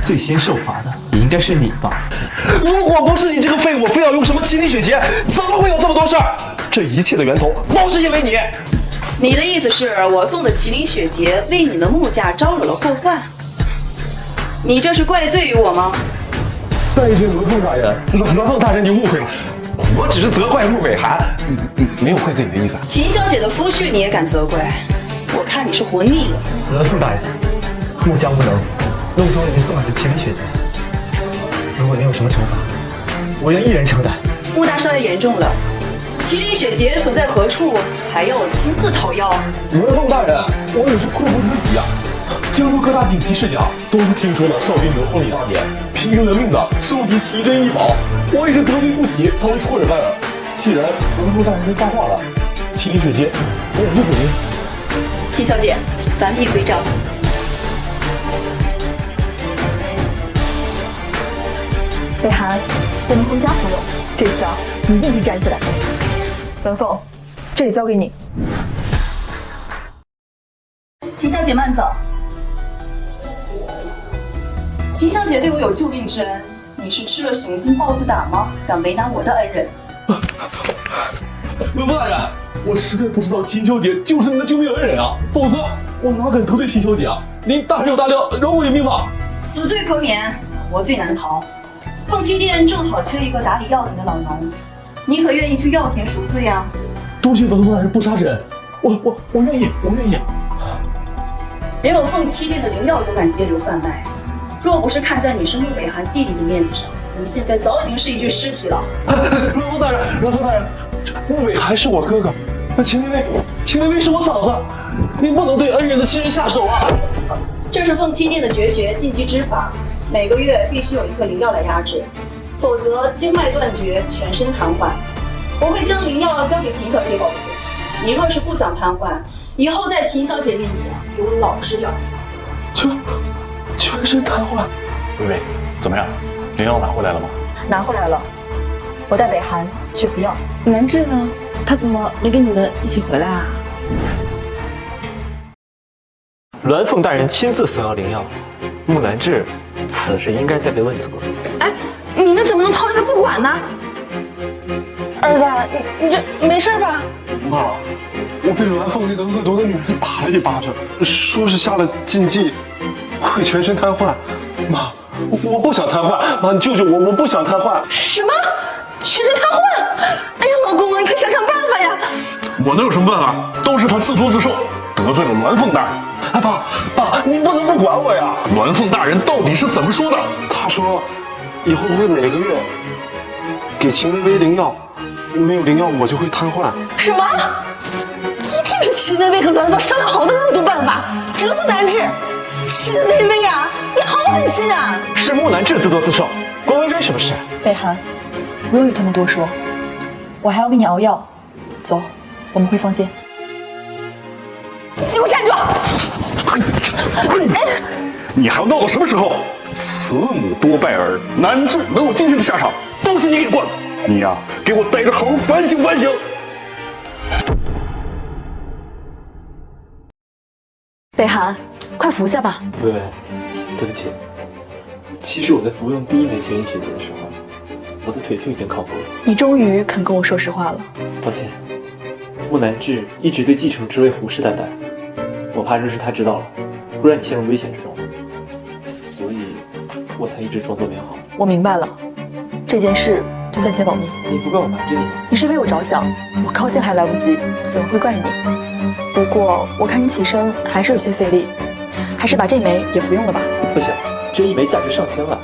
最先受罚的也应该是你吧？如果不是你这个废物非要用什么麒麟血劫，怎么会有这么多事儿？这一切的源头都是因为你。你的意思是我送的麒麟血劫为你的木架招惹了祸患？你这是怪罪于我吗？但是栾凤大人，栾凤大人，你误会了，我只是责怪穆北寒，没有怪罪你的意思。秦小姐的夫婿你也敢责怪？我看你是活腻了。栾凤大人，穆家无能，弄丢了您送来的麒麟血劫。如果您有什么惩罚，我愿一人承担。穆大少爷严重了，麒麟血劫所在何处，还要我亲自讨要？栾凤大人，我也是迫不得已啊。江州各大顶级世家都听说了少君的婚礼大典，拼了命的收集奇珍异宝，我也是得罪不起，才会出尔反尔。既然栾凤大人发话了，麒麟血劫我就给您。秦小姐，完璧归赵。北寒，我们回家服用，这次啊，你一定会站起来。栾凤，这里交给你。秦小姐慢走。秦小姐对我有救命之恩，你是吃了雄心豹子胆吗？敢为难我的恩人？栾凤大人，我实在不知道秦小姐就是您的救命恩人啊，否则我哪敢得罪秦小姐啊？您大人有大量，饶我一命吧！死罪可免，活罪难逃。凤栖殿正好缺一个打理药田的老农，你可愿意去药田赎罪啊？多谢栾凤大人不杀之恩，我愿意，我愿意。连我凤栖殿的灵药都敢接流贩卖，若不是看在你是穆北寒弟弟的面子上，你现在早已经是一具尸体了。栾凤大人，栾凤大人，穆北寒是我哥哥，那秦薇薇是我嫂子，你不能对恩人的亲人下手啊！这是凤栖殿的绝学禁忌之法，每个月必须有一颗灵药来压制，否则经脉断绝，全身瘫痪。我会将灵药交给秦小姐保存，你若是不想瘫痪，以后在秦小姐面前给我老实点。全身瘫痪。薇薇，怎么样？灵药拿回来了吗？拿回来了，我带北寒去服药。南志呢？他怎么没跟你们一起回来啊？栾凤大人亲自索要灵药，穆南志此事应该再被问责。哎，你们怎么能抛下他不管呢？儿子，你这没事吧？妈，我被栾凤那个恶毒的女人打了一巴掌，说是下了禁忌，会全身瘫痪。妈，我不想瘫痪，妈你救救我，我不想瘫痪。什么？全身瘫痪？哎呀，老公，你快想想办法呀！我能有什么办法？都是他自作自受，得罪了栾凤大人。哎，爸，你不能不管我呀！栾凤大人到底是怎么说的？他说，以后会每个月给秦薇薇灵药，没有灵药我就会瘫痪。什么？一定是秦薇薇和栾凤商量好的恶毒办法，折磨南志。秦薇薇呀，你好狠心啊！是穆南志自作自受，关薇薇什么事？北寒，不用与他们多说，我还要给你熬药。走，我们回房间。你给我站住！你还要闹到什么时候？慈母多败儿，南志能有今天的下场，都是你给惯的。你呀，给我待着好好反省反省。北寒，快服下吧。薇薇，对不起。其实我在服用第一枚麒麟血劫的时候，我的腿就已经康复了。你终于肯跟我说实话了。抱歉，穆南志一直对继承之位虎视眈眈，我怕若是他知道了，会让你陷入危险之中，所以我才一直装作没有好。我明白了，这件事就暂且保密。你不怪我瞒着你吗？你是为我着想，我高兴还来不及，怎么会怪你？不过我看你起身还是有些费力，还是把这枚也服用了吧。不行，这一枚价值上千万，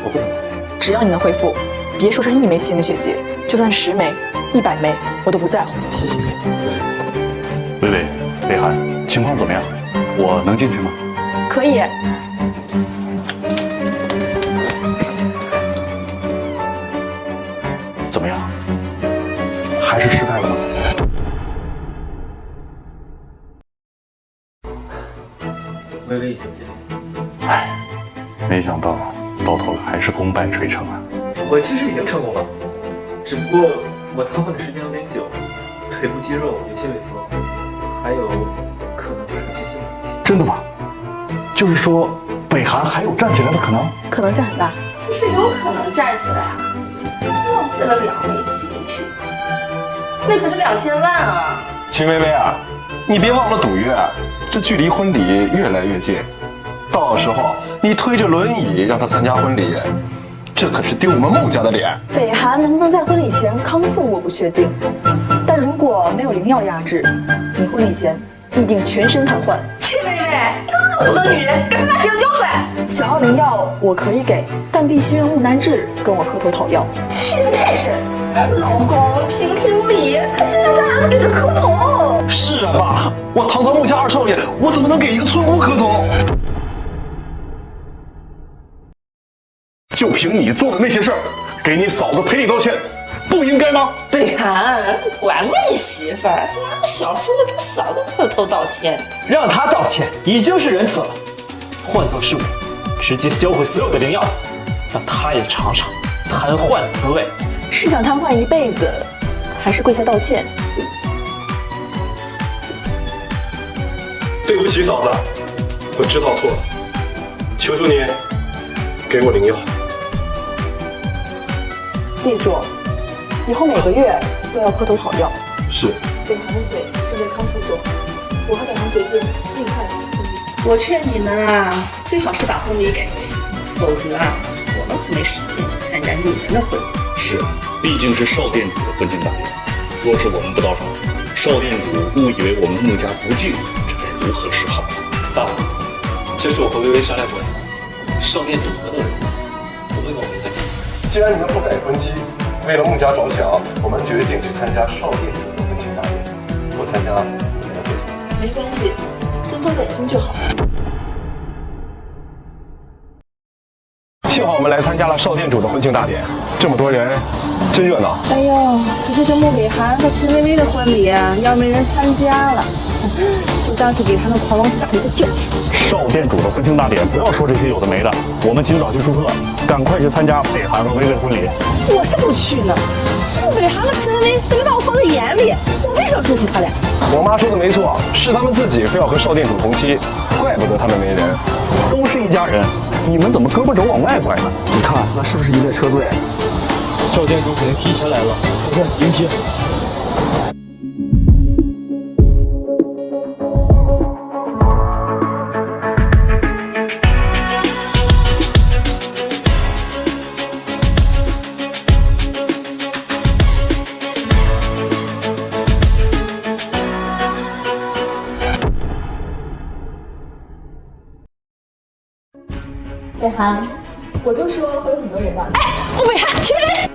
我不能浪费。只要你能恢复，别说是1枚新的血液，就算10枚、100枚，我都不在乎。谢谢你。薇薇、北涵，情况怎么样？我能进去吗？可以。怎么样？还是失败了吗？微微姐姐，唉，没想到到头来还是功败垂成啊！我其实已经成功了，只不过我瘫痪的时间有点久，腿部肌肉有些萎缩，还有可能就是记性问题。真的吗？就是说，北韩还有站起来的可能？可能性很大。是有可能站起来啊！浪费了2枚麒麟血姬，那可是2000万啊！秦薇薇啊，你别忘了赌约啊，这距离婚礼越来越近，到时候你推着轮椅让他参加婚礼，这可是丢我们穆家的脸。北韩能不能在婚礼前康复我不确定，但如果没有灵药压制，你婚礼前必定全身瘫痪。秦薇薇，你个恶毒的女人，赶快把钱交出来！想要灵药我可以给，但必须让木南志跟我磕头讨要。心太深，老公评评理，还是让咱儿子给他磕头。是啊，爸，我堂堂穆家2少爷，我怎么能给一个村姑磕头？就凭你做的那些事儿，给你嫂子赔礼道歉，不应该吗？北韩，管管你媳妇儿，那么小时候跟嫂子磕头道歉，让他道歉已经是仁慈了，换作是我，直接销毁所有的灵药，让他也尝尝瘫痪的滋味。是想瘫痪一辈子，还是跪下道歉？对不起，嫂子，我知道错了，求求你给我灵药。记住，以后每个月都要磕头讨要。是。北韩的腿正在康复中，我和北韩决定尽快举行婚礼。我劝你们啊，最好是把婚礼改期，否则啊，我们可没时间去参加你们的婚礼。是，毕竟是少店主的婚庆大典，若是我们不到场，少店主误以为我们穆家不敬，这该如何是好？爸，这是我和微微商量过的，少店主何等人物，不会忘我们的情。既然你们不改婚期，为了穆家着想，我们决定去参加少店主的婚庆大典，不参加你们的婚礼。没关系，遵从本心就好。幸好我们来参加了少店主的婚庆大典，这么多人，真热闹。哎呦，可是这穆北韩和秦薇薇的婚礼啊，要没人参加了，就当是给他们狂龙打了一个教训。少店主的婚庆大典，不要说这些有的没的，我们今早就祝贺，赶快去参加北韩和薇薇的婚礼。我才不去呢！穆北韩和秦薇薇都没把我放在眼里，我为什么祝福他俩？我妈说的没错，是他们自己非要和少店主同期，怪不得他们没人。都是一家人，你们怎么胳膊肘往外拐呢？你看那是不是一列车队？少店主肯定提前来了，快点迎接。北韩，我就说会有很多人吧。穆北韩，秦薇薇，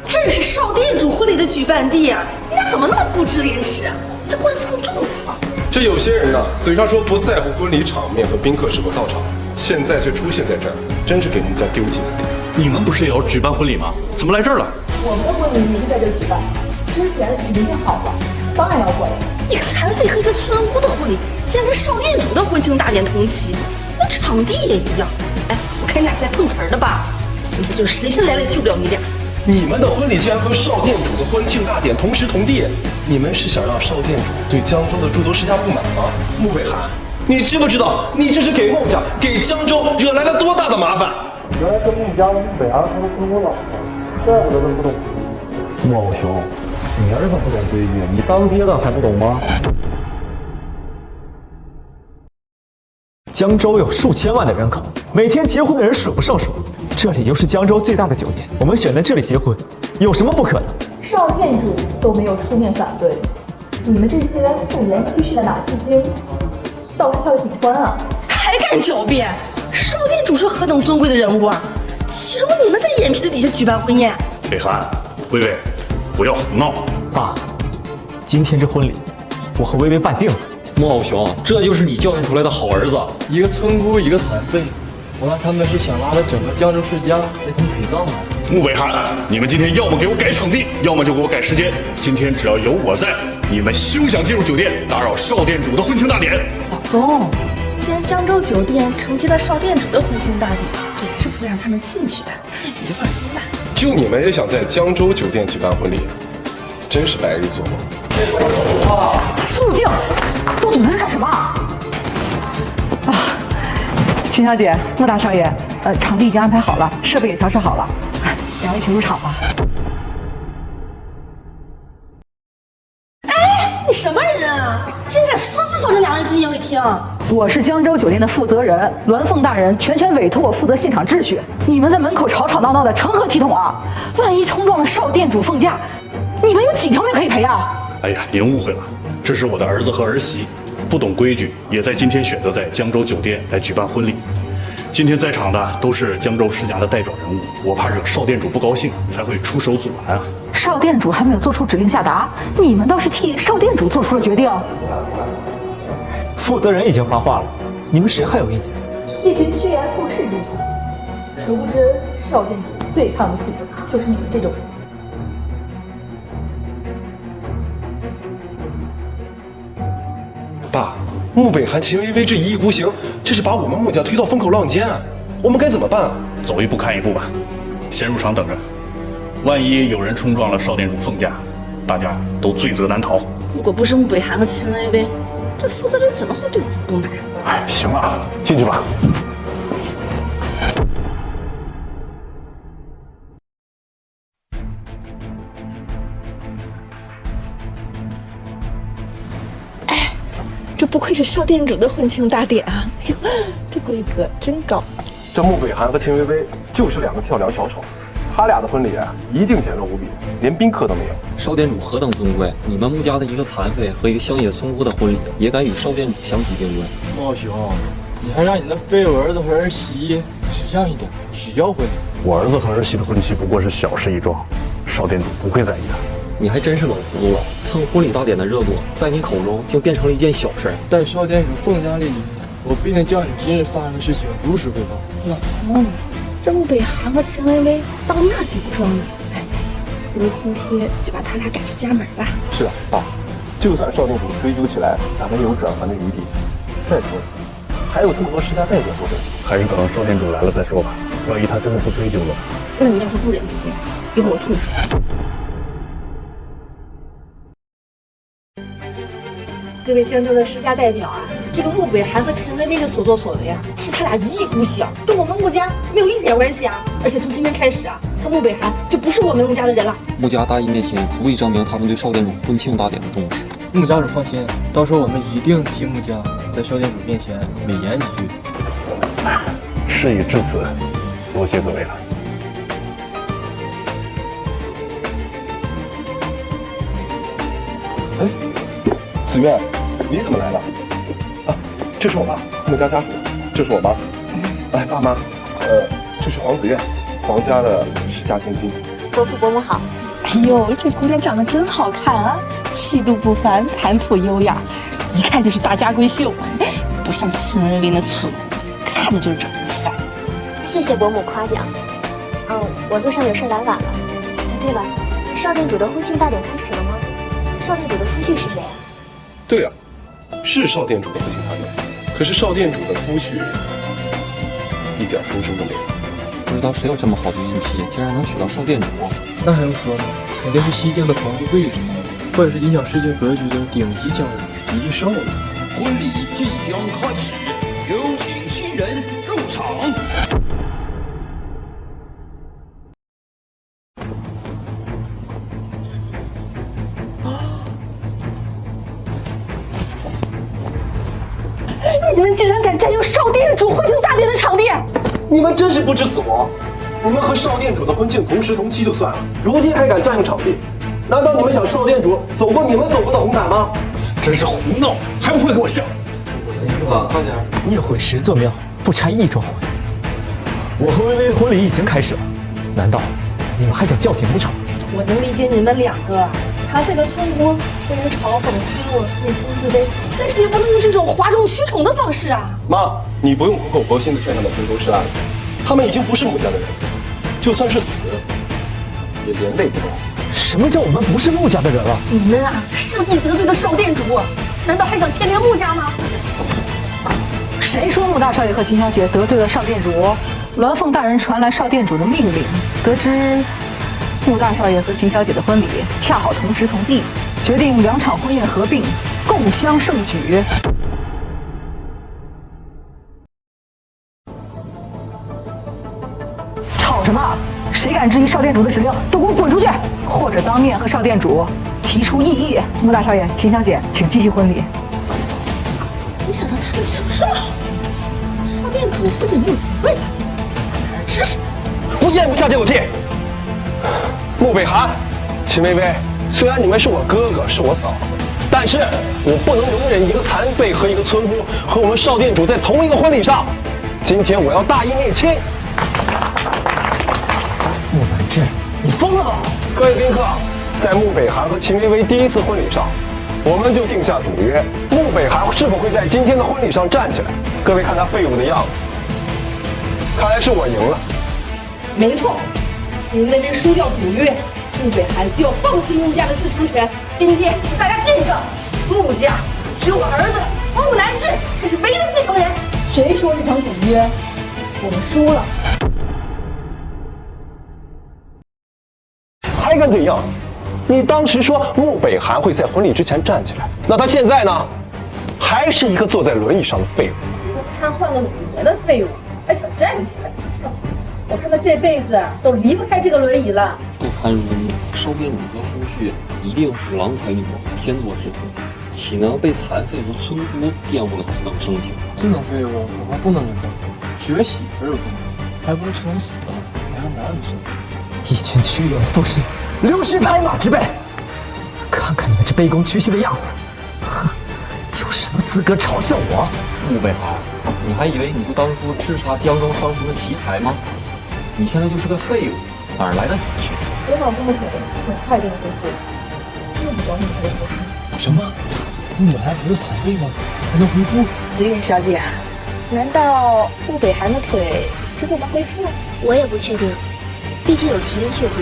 这是少店主婚礼的举办地啊，你俩怎么那么不知廉耻啊？还过来蹭祝福啊？这有些人啊，嘴上说不在乎婚礼场面和宾客是否到场，现在却出现在这儿，真是给穆家丢尽了脸。你们不是也要举办婚礼吗？怎么来这儿了？我们的婚礼也是在这举办，之前已经定好了，当然要过来。一个残废和一个村姑的婚礼，竟然跟少店主的婚庆大典同期，连场地也一样。哎，我看你俩是来碰瓷儿的吧？现在就是谁先来了也救不了你俩。你们的婚礼竟然和少店主的婚庆大典同时同地，你们是想让少店主对江州的诸多施加不满吗？穆北韩，你知不知道你这是给穆家、给江州惹来了多大的麻烦？原来跟穆家北韩还是村姑老婆，怪不得这么不懂。穆老兄，你儿子不懂规矩，你当爹的还不懂吗？江州有数千万的人口，每天结婚的人数不胜数。这里又是江州最大的酒店，我们选在这里结婚，有什么不可能？少店主都没有出面反对，你们这些妇言居士的脑子精，倒是跳得挺欢啊！还敢狡辩？少店主是何等尊贵的人物啊，岂容你们在眼皮子底下举办婚宴？北涵，薇薇，不要胡闹！爸，今天这婚礼，我和薇薇办定了。穆傲雄，这就是你教育出来的好儿子。一个村姑，一个残废，我看他们是想拉着整个江州世家来他们陪葬吗？穆北涵，你们今天要么给我改场地，要么就给我改时间。今天只要有我在，你们休想进入酒店打扰少店主的婚庆大典。老公，既然江州酒店承接了少店主的婚庆大典，自然是不会让他们进去的，你就放心吧。就你们也想在江州酒店举办婚礼，真是白日做梦。肃静，都组织干什么啊？秦小姐，穆大少爷，场地已经安排好了，设备也调试好了，两位请入场吧。你什么人啊？竟敢私自送这两人进宴会厅！我是江州酒店的负责人，鸾凤大人全权委托我负责现场秩序。你们在门口吵吵闹闹的，成何体统啊？万一冲撞了少店主凤驾，你们有几条命可以赔啊？哎呀，您误会了，这是我的儿子和儿媳，不懂规矩，也在今天选择在江州酒店来举办婚礼。今天在场的都是江州世家的代表人物，我怕惹少店主不高兴，才会出手阻拦啊。少店主还没有做出指令下达，你们倒是替少店主做出了决定。负责人已经发话了，你们谁还有意见？一群趋炎附势之徒，殊不知少店主最看不起的就是你们这种人。爸，穆北涵、秦薇薇这一意孤行，这是把我们穆家推到风口浪尖啊！我们该怎么办啊？走一步看一步吧，先入场等着。万一有人冲撞了少店主凤驾，大家都罪责难逃。如果不是穆北涵和秦薇薇，这负责人怎么会对我们不满？哎，行了，进去吧。这不愧是少店主的婚庆大典啊！哎呦，这规格真高。这穆北涵和秦薇薇就是两个跳梁小丑，他俩的婚礼啊，一定简陋无比，连宾客都没有。少店主何等尊贵，你们穆家的一个残废和一个乡野村姑的婚礼，也敢与少店主相提并论？茂雄，你还让你那废物儿子和儿媳识相一点，取消婚礼。我儿子和儿媳的婚期不过是小事一桩，少店主不会在意的。你还真是冷糊涂了，蹭婚礼大典的热度，在你口中竟变成了一件小事。但少店主凤家里，我必定将你今日发生的事情如实汇报。老公，这穆北涵和秦薇薇到那地步了，哎，不如今天就把他俩赶出家门吧。是啊，爸，就算少店主追究起来，咱们也有转圜的余地。再说了，还有这么多世家代表坐镇，还是等少店主来了再说吧。万一他真的不追究了，那你要是不忍心，一会儿我替你说。各位江州的世家代表啊，这个穆北涵和秦薇薇的所作所为啊，是他俩一意孤行，跟我们穆家没有一点关系啊！而且从今天开始啊，他穆北涵就不是我们穆家的人了。穆家大义灭亲，足以证明他们对少店主婚庆大典的重视。穆家主放心，到时候我们一定替穆家在少店主面前美言几句。事已至此，无kế可为了。哎，子越，你怎么来了？啊，这是我爸，穆家家属，这是我妈。哎，爸妈，这是黄子越，黄家的世家千金。伯父伯母好。哎呦，这姑娘长得真好看啊，气度不凡，谈吐优雅，一看就是大家闺秀，不像秦薇薇那粗鲁，看着就是招人烦。谢谢伯母夸奖。我路上有事来晚了。对了，少店主的婚庆大典开始了吗？少店主的夫婿是谁啊？对啊，是少店主的婚庆大典，可是少店主的夫婿一点风声都没有。不知道谁有这么好的运气，竟然能娶到少店主。那还用说吗？肯定是西京的皇族贵族，或者是影响世界格局的顶级将领一级少爷。婚礼即将开始，有请新人入场。你们竟然敢站占用少店主婚庆大典的场地。你们真是不知死活！你们和少店主的婚庆同时同期就算了，如今还敢占用场地，难道你们想少店主走过你们走过的红毯吗？真是胡闹，还不会给我笑！快点！夜会10座庙，不拆一桩婚。我和薇薇的婚礼已经开始了，难道你们还想叫停不成？我能理解你们两个残废的村姑被人嘲讽奚落，内心自卑，但是也不能用这种哗众取宠的方式啊！妈，你不用苦口婆心的劝他们回头是岸，他们已经不是穆家的人，就算是死，也连累不了。什么叫我们不是穆家的人了？你们啊，弑父得罪的少店主，难道还想牵连穆家吗？谁说穆大少爷和秦小姐得罪了少店主？鸾凤大人传来少店主的命令，得知穆大少爷和秦小姐的婚礼恰好同时同地，决定2场婚宴合并，共襄盛举。吵什么？谁敢质疑少店主的指令，都给我滚出去！或者当面和少店主提出异议。穆大少爷、秦小姐，请继续婚礼。没想到他们竟然有这么好的运气，少店主不仅没有责备他，反而支持他。我咽不下这口气。穆北寒、秦薇薇，虽然你们是我哥哥，是我嫂子，但是我不能容忍一个残废和一个村姑和我们少店主在同一个婚礼上。今天我要大义灭亲。穆南志，你疯了吗？各位宾客，在穆北寒和秦薇薇第1次婚礼上，我们就定下赌约，穆北寒是否会在今天的婚礼上站起来？各位看他废物的样子，看来是我赢了。没错，秦薇薇输掉赌约，穆北寒就要放弃穆家的继承权。今天请大家见证，穆家只有我儿子穆南志才是唯一的继承人。谁说这场赌约我们输了？还敢怎样？你当时说穆北寒会在婚礼之前站起来，那他现在呢？还是一个坐在轮椅上的废物。一个瘫痪了5年的废物，还想站起来？我看他这辈子都离不开这个轮椅了。不堪如少店主和夫婿一定是郎才女貌，天作之合，岂能被残废和村姑玷污了此等盛情？这种废物可不能跟他娶个媳妇儿不能，还不如吃成死了，还让男人生。一群趋炎附势、溜须拍马之辈，看看你们这卑躬屈膝的样子，哼，有什么资格嘲笑我？穆北寒，你还以为你是当初叱咤江州商城的奇才吗？你现在就是个废物，哪儿来的勇气？别往这么狠，很快就能恢复了。用不着你太多说。什么？穆南不是残废吗？还能恢复？紫月小姐，难道穆北寒的腿真的能恢复？我也不确定。毕竟有麒麟血结，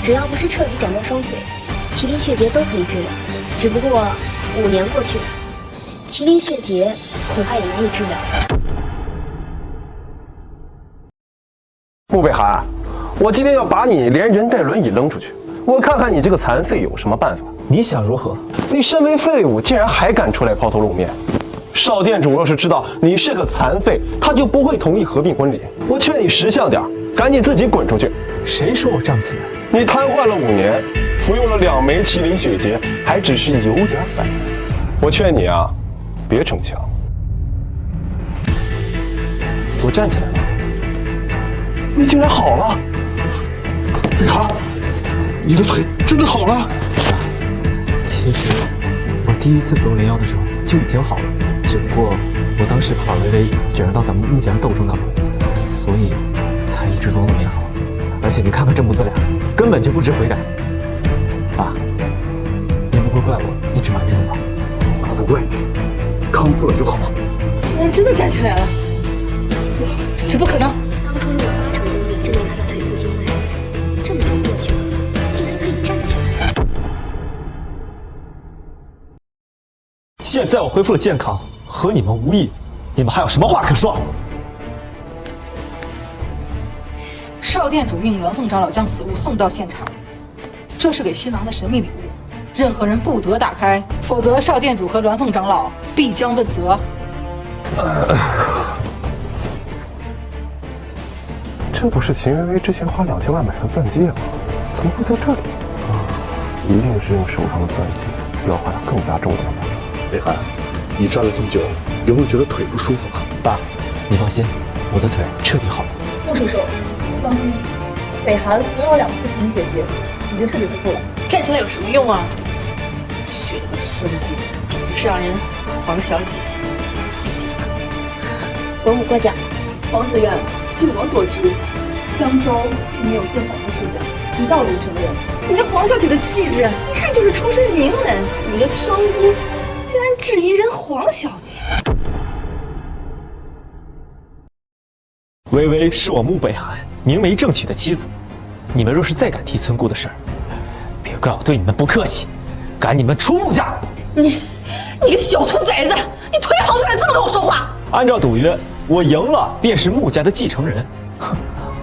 只要不是彻底斩掉双腿，麒麟血结都可以治疗。只不过5年过去了，麒麟血结恐怕也难以治疗。穆北寒，我今天要把你连人带轮椅扔出去，我看看你这个残废有什么办法。你想如何？你身为废物，竟然还敢出来抛头露面！少店主若是知道你是个残废，他就不会同意合并婚礼。我劝你识相点，赶紧自己滚出去！谁说我站不起来？你瘫痪了5年，服用了2枚麒麟血结，还只是有点反应。我劝你啊，别逞强。我站起来了。你竟然好了！北寒，你的腿真的好了？其实我第1次服用连药的时候就已经好了，只不过我当时怕薇薇卷入到咱们穆家斗争当中，所以才一直装作没好。而且你看看这母子俩，根本就不知悔改。爸，你不会怪我一直瞒着你吧？妈不怪你，康复了就好。竟然真的站起来了！这不可能！当初用我成功地治疗他的腿部经脉，这么久过去了，竟然可以站起来。现在我恢复了健康，和你们无异，你们还有什么话可说？少店主命鸾凤长老将此物送到现场，这是给新郎的神秘礼物，任何人不得打开，否则少店主和鸾凤长老必将问责。这不是秦薇薇之前花2000万买的钻戒吗？怎么会在这里？一定是用手上的钻戒雕花了更加重要的。北寒，你站了这么久，有没有觉得腿不舒服啊？爸，你放心，我的腿彻底好了。穆叔叔，放心，北韩不用2次麒麟血节，已经彻底恢复了。站起来有什么用啊？血的孙子，凭是让人黄小姐。伯母过奖。黄子苑，据我所知，江州是没有见访的事的，一道人承认。你这黄小姐的气质，一看就是出身名门。你个村姑，竟然质疑人黄小姐。微微是我穆北韩明媒正娶的妻子，你们若是再敢提村姑的事儿，别怪我对你们不客气，赶你们出穆家！你个小兔崽子，你腿好都敢这么跟我说话！按照赌约，我赢了便是穆家的继承人。哼，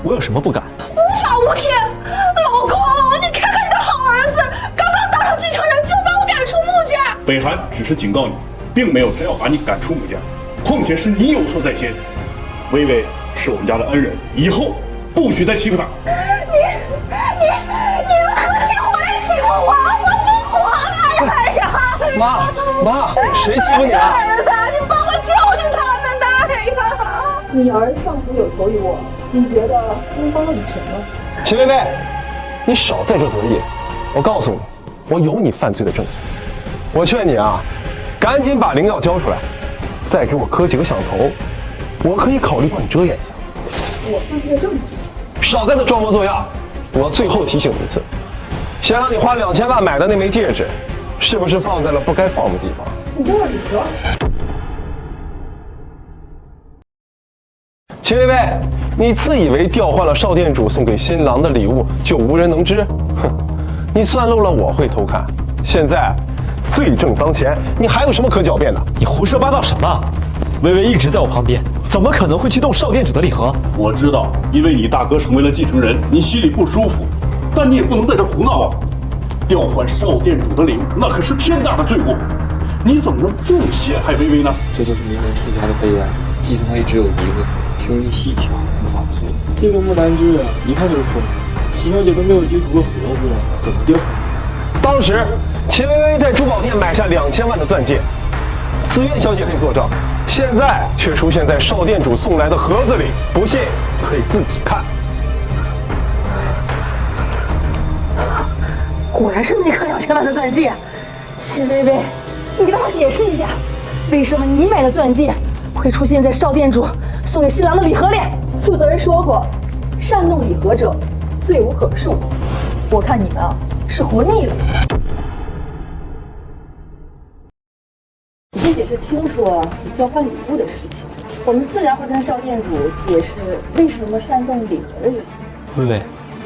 我有什么不敢？无法无天，老公，你看看你的好儿子，刚刚当上继承人就把我赶出穆家。北韩只是警告你，并没有真要把你赶出穆家，况且是你有错在先。微微是我们家的恩人，以后不许再欺负她。你们合起伙来欺负我，我不活了！哎呀，妈，谁欺负你了？儿子，你帮我教训他们的！哎呀，你儿上府有求于我，你觉得应帮了你什么？秦薇薇，你少在这得意。我告诉你，我有你犯罪的证据。我劝你啊，赶紧把灵药交出来，再给我磕几个响头，我可以考虑帮你遮掩一下。我犯罪的证据？少在这装模作样！我最后提醒你一次，先让你花2000万买的那枚戒指，是不是放在了不该放的地方？你这个礼盒。秦薇薇，你自以为调换了少店主送给新郎的礼物就无人能知？哼，你算漏了我会偷看。现在罪证当前，你还有什么可狡辩的？你胡说八道什么？微微一直在我旁边，怎么可能会去动少店主的礼盒？我知道，因为你大哥成为了继承人，你心里不舒服，但你也不能在这胡闹啊！调换少店主的礼物，那可是天大的罪过，你怎么能这么陷害微微呢？这就是名门出家的悲哀，继承位只有一个，兄弟戏强，无法比拟。这个木兰枝啊，一看就是疯，秦小姐都没有接触过盒子，怎么调？当时秦薇薇在珠宝店买下2000万的钻戒，紫苑小姐可以作证。现在却出现在少店主送来的盒子里，不信可以自己看。果然是那颗2000万的钻戒。秦薇薇，你给大家解释一下，为什么你买的钻戒会出现在少店主送给新郎的礼盒里？负责人说过，擅弄礼盒者罪无可恕。我看你们啊是活腻了。你先解释清楚你交换礼物的事情，我们自然会跟少店主解释为什么煽动礼盒的原因。微微，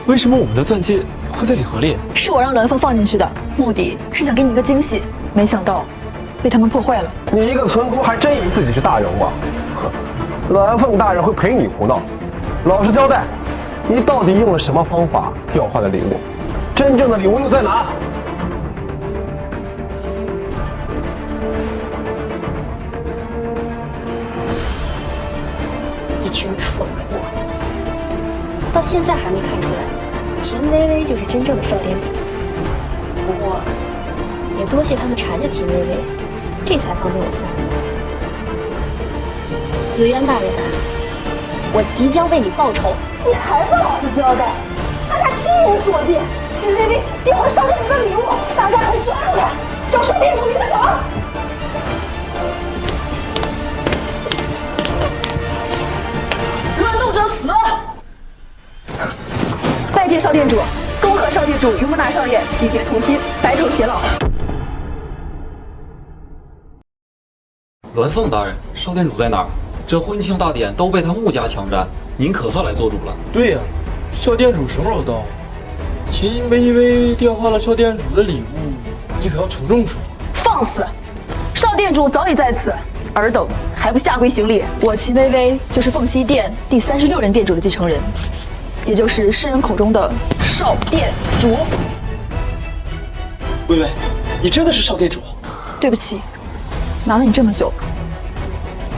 为什么我们的钻戒会在礼盒里？是我让栾凤放进去的，目的是想给你一个惊喜，没想到被他们破坏了。你一个村姑还真以为自己是大人物啊？栾凤大人会陪你胡闹？老实交代，你到底用了什么方法调换了礼物？真正的礼物又在哪？一群蠢货，到现在还没看出来，秦薇薇就是真正的少店主。不过，也多谢他们缠着秦薇薇，这才方便我下来。紫渊大人，我即将为你报仇。你还不老实交代？大家亲眼所见，秦薇薇调换少店主的礼物，大家快抓住他，找少店主一个手。乱动者死！拜见少店主，恭贺少店主与穆大少爷喜结同心，白头偕老。栾凤大人，少店主在哪儿？这婚庆大典都被他穆家抢占，您可算来做主了。对呀，少店主什么时候到？秦薇薇调换了少店主的礼物，你可要从重处罚。放肆！少店主早已在此，尔等还不下跪行礼？我秦薇薇就是凤溪店第36任店主的继承人，也就是世人口中的少店主。薇薇，你真的是少店主？对不起，瞒了你这么久。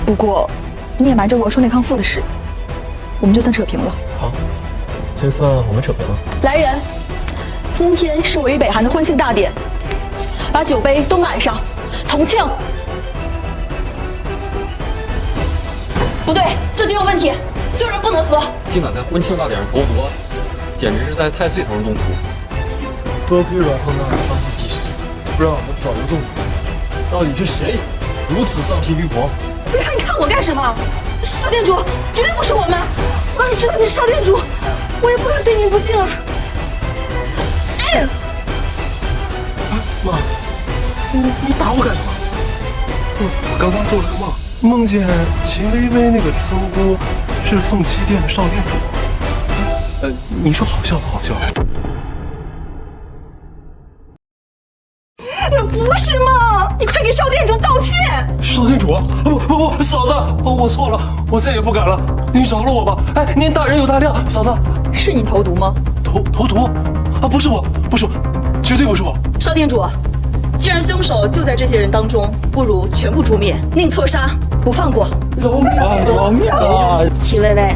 不过，你也瞒着我说那康复的事，我们就算扯平了。好，就算我们扯平了。来人，今天是我与北韩的婚庆大典，把酒杯都满上，同庆。不对，这就有问题，所有人不能喝。竟敢在婚庆大典上投毒，简直是在太岁头上动土。多亏阮凤那儿发现及时，不然我们早就中毒。到底是谁如此丧心病狂？你看我干什么？少店主，绝对不是我们！我要是知道你是少店主，我也不敢对你不敬啊！哎，妈，你打我干什么？我刚刚做了个梦，梦见秦薇薇那个村姑是凤栖店的少店主。你说好笑不好笑？那不是梦，你快给少店主道歉！少店主，不，嫂子，我错了，我再也不敢了，您饶了我吧！哎，您大人有大量，嫂子，是你投毒吗？投毒？啊，不是我，绝对不是我。少店主，既然凶手就在这些人当中，不如全部诛灭，宁错杀，不放过。饶命啊！秦薇薇，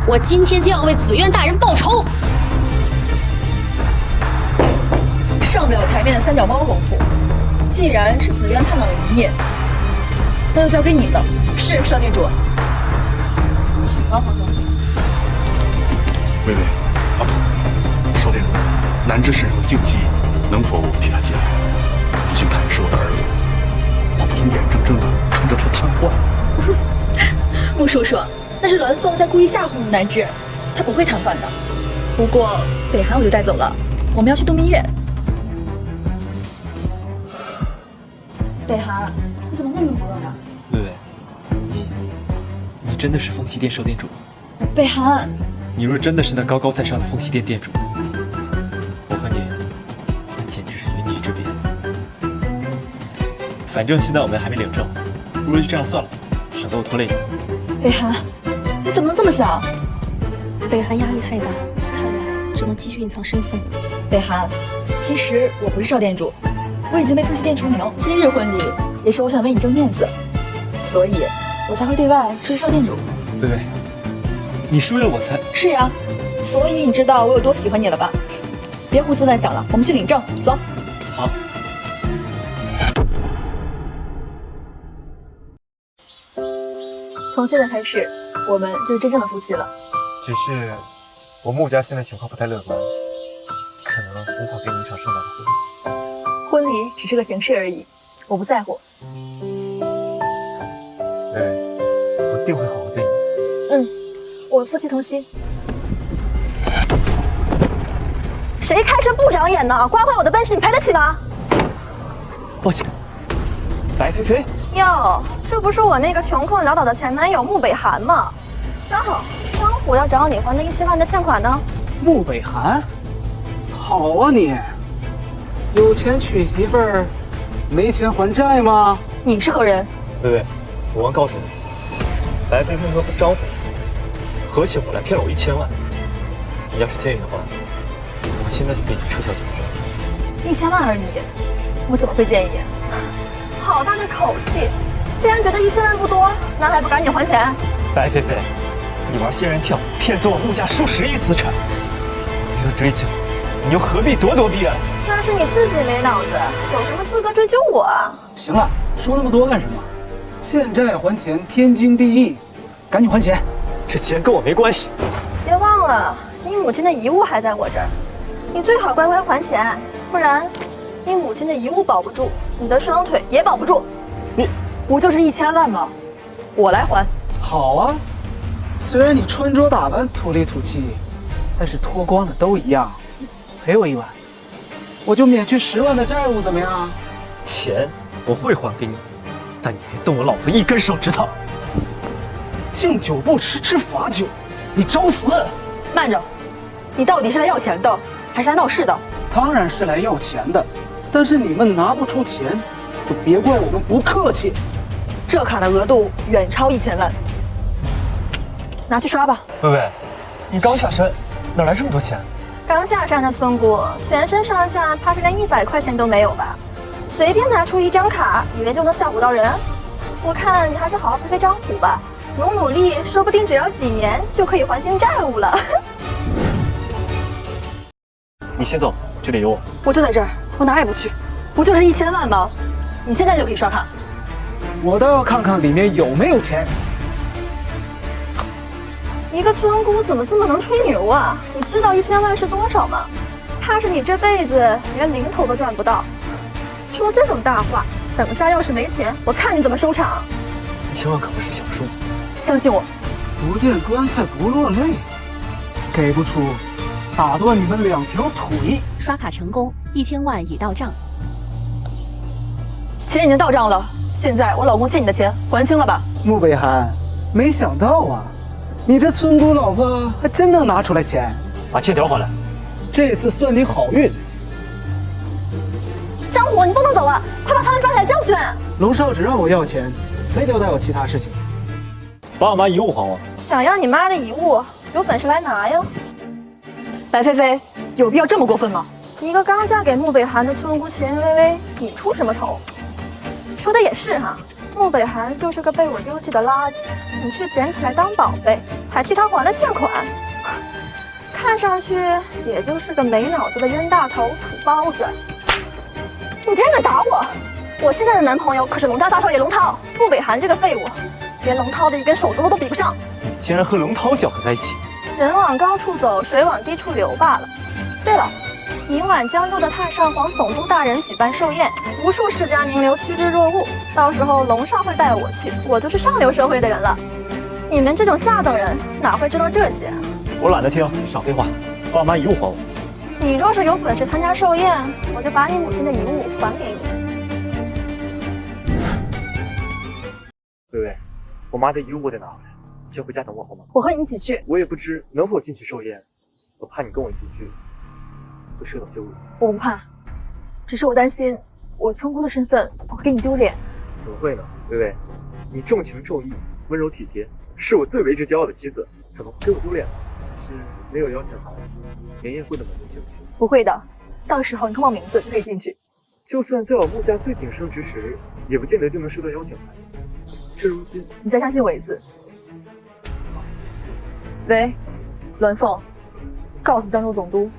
我今天就要为紫苑大人报仇。上不了台面的三脚猫功夫，既然是紫苑看到了一面，那就交给你了。是少店主，请帮黄总。薇薇，啊不，少店主，南芝身上的劲气能否替他解？毕竟他也是我的儿子，我不能眼睁睁的看着他瘫痪。穆叔叔，那是栾凤在故意吓唬穆南芝，他不会瘫痪的。不过北韩我就带走了，我们要去度蜜月。北韩，你怎么闷闷不乐呢？薇薇，你真的是凤栖店少店主？北韩，你若真的是那高高在上的凤栖店店主，我和你那简直是云泥之别。反正现在我们还没领证，不如就这样算了，省得我拖累你。北韩，你怎么能这么想？北韩压力太大，看来只能继续隐藏身份了。北韩，其实我不是少店主，我已经被凤栖店除名。今日婚礼也是我想为你争面子，所以我才会对外说是少店主。薇薇，你是为了我才……是呀，所以你知道我有多喜欢你了吧？别胡思乱想了，我们去领证，走。好。从现在开始，我们就是真正的夫妻了。只是我穆家现在情况不太乐观，可能无法给你一场盛大的婚礼。婚礼只是个形式而已，我不在乎。薇薇，我定会好好对你。我们夫妻同心。谁开车不长眼呢？刮坏我的奔驰，你赔得起吗？抱歉，白菲菲。哟，这不是我那个穷困潦倒的前男友穆北韩吗？刚好江湖要找你还那1000万的欠款呢。穆北韩，好啊你，有钱娶媳妇儿，没钱还债吗？你是何人？薇薇，我忘告诉你，白菲菲和张虎合起伙来骗了我1000万。你要是介意的话，我现在就给你撤销结婚证。1000万而已，我怎么会介意？好大的口气！既然觉得1000万不多，那还不赶紧还钱？白菲菲，你玩仙人跳，骗走我穆家数10亿资产，没有追究，你又何必咄咄逼人？那是你自己没脑子，有什么资格追究我啊？行了，说那么多干什么？欠债还钱，天经地义，赶紧还钱。这钱跟我没关系。别忘了，你母亲的遗物还在我这儿，你最好乖乖还钱，不然你母亲的遗物保不住，你的双腿也保不住。你不就是1000万吗？我来还。好啊，虽然你穿着打扮土里土气，但是脱光了都一样。赔我1万，我就免去10万的债务，怎么样？钱我会还给你，但你别动我老婆一根手指头。敬酒不吃吃罚酒，你找死！慢着，你到底是来要钱的，还是来闹事的？当然是来要钱的，但是你们拿不出钱，就别怪我们不客气。这卡的额度远超1000万，拿去刷吧。薇薇，你刚下山，哪来这么多钱？刚下山的村姑，全身上下怕是连100块钱都没有吧？随便拿出一张卡，以为就能吓唬到人？我看你还是好好陪陪张虎吧，努力，说不定只要几年就可以还清债务了。你先走，这里有我。我就在这儿，我哪儿也不去。不就是1000万吗？你现在就可以刷卡。我倒要看看里面有没有钱。一个村姑怎么这么能吹牛啊？你知道1000万是多少吗？怕是你这辈子连零头都赚不到。说这种大话，等下要是没钱，我看你怎么收场。1000万可不是小数，相信我。不见棺材不落泪，给不出，打断你们2条腿。刷卡成功，1000万已到账。钱已经到账了，现在我老公欠你的钱还清了吧？穆北涵，没想到啊，你这村姑老婆还真能拿出来钱，把欠条还来。这次算你好运。张虎，你不能走了，快把他们抓起来教训。龙少只让我要钱，没交代我其他事情。把我妈遗物还我。想要你妈的遗物，有本事来拿呀！白菲菲，有必要这么过分吗？一个刚嫁给穆北涵的村姑秦薇薇，你出什么头？说的也是哈，穆北涵就是个被我丢弃的垃圾，你却捡起来当宝贝，还替他还了欠款。看上去也就是个没脑子的冤大头土包子。你竟然敢打我！我现在的男朋友可是龙家大少爷龙涛，穆北涵这个废物，连龙涛的一根手指头都比不上。你竟然和龙涛搅和在一起！人往高处走，水往低处流罢了。对了，明晚江州的太上皇总督大人举办寿宴，无数世家名流趋之若鹜，到时候龙少会带我去，我就是上流社会的人了。你们这种下等人哪会知道这些？我懒得听，少废话，把我妈遗物还我。你若是有本事参加寿宴，我就把你母亲的遗物还给你。薇薇，我妈的遗物我得拿回来，你先回家等我好吗？我和你一起去。我也不知能否进去寿宴，我怕你跟我一起去会受到羞辱。我不怕，只是我担心我村姑的身份会给你丢脸。怎么会呢，薇薇，你重情重义，温柔体贴，是我最为之骄傲的妻子，怎么会给我丢脸呢？只是没有邀请函，连宴会都没能进去。不会的，到时候你通报名字就可以进去。就算在我穆家最鼎盛之时，也不见得就能收到邀请函。这如今，你再相信我一次。喂，栾凤，告诉江州总督，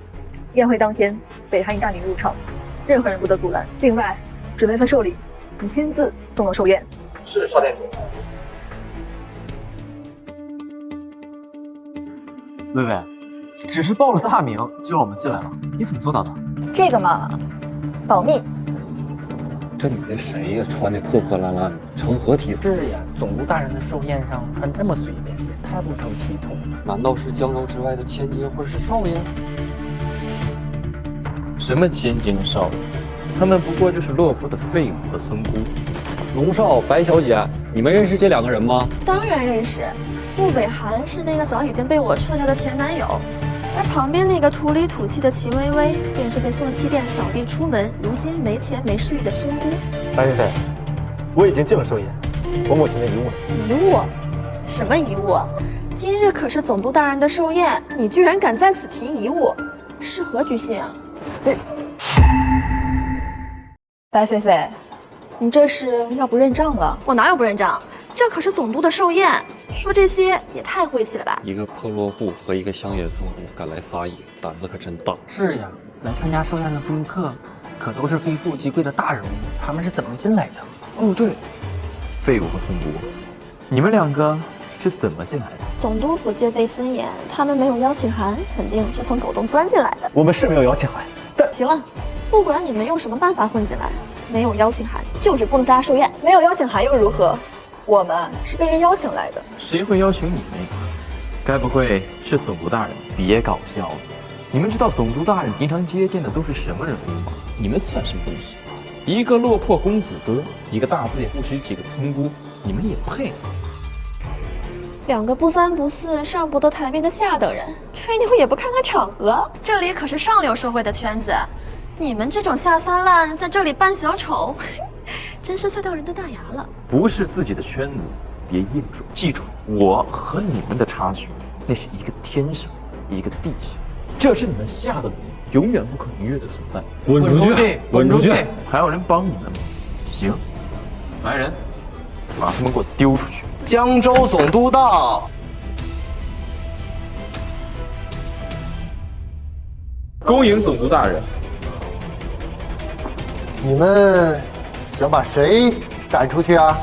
宴会当天北涵一大礼入场，任何人不得阻拦。另外，准备份寿礼，你亲自送到寿宴。是少店主。薇薇，只是报了大名就让我们进来了，你怎么做到的？这个嘛，保密。这女的谁呀？穿的破破烂烂的，成何体统？是呀，总督大人的寿宴上穿这么随便，也太不成体统了。难道是江州之外的千金或者是少爷？什么千金少爷？他们不过就是落魄的废物和村姑。龙少、白小姐，你们认识这2个人吗？当然认识，穆北涵是那个早已经被我撤掉的前男友，而旁边那个土里土气的秦薇薇，便是被凤栖店扫地出门，如今没钱没势力的村姑。白菲菲，我已经进了寿宴，我母亲的遗物。遗物？什么遗物？今日可是总督大人的寿宴，你居然敢在此提遗物，是何居心啊？白菲菲，你这是要不认账了？我哪有不认账？这可是总督的寿宴，说这些也太晦气了吧！一个破落户和一个乡野村姑敢来撒野，胆子可真大。是呀，来参加寿宴的宾客可都是非富即贵的大人物，他们是怎么进来的？哦对，废物和村姑，你们2个是怎么进来的？总督府戒备森严，他们没有邀请函，肯定是从狗洞钻进来的。我们是没有邀请函，但行了，不管你们用什么办法混进来，没有邀请函就是不能参加寿宴。没有邀请函又如何？我们是被人邀请来的。谁会邀请你们？该不会是总督大人？别搞笑了！你们知道总督大人平常接见的都是什么人物吗？你们算什么东西？一个落魄公子哥，一个大字也不识几个村姑，你们也配？2个不三不四、上不得台面的下等人，吹牛也不看看场合。这里可是上流社会的圈子，你们这种下三滥在这里扮小丑，真是赛掉人的大牙了。不是自己的圈子，别硬说。记住，我和你们的差距，那是一个天上，一个地下，这是你们下的人永远不可逾越的存在。滚出去！滚出去！还有人帮你们吗？行，来人，把他们给我丢出去！江州总督到。恭迎总督大人。你们想把谁赶出去啊？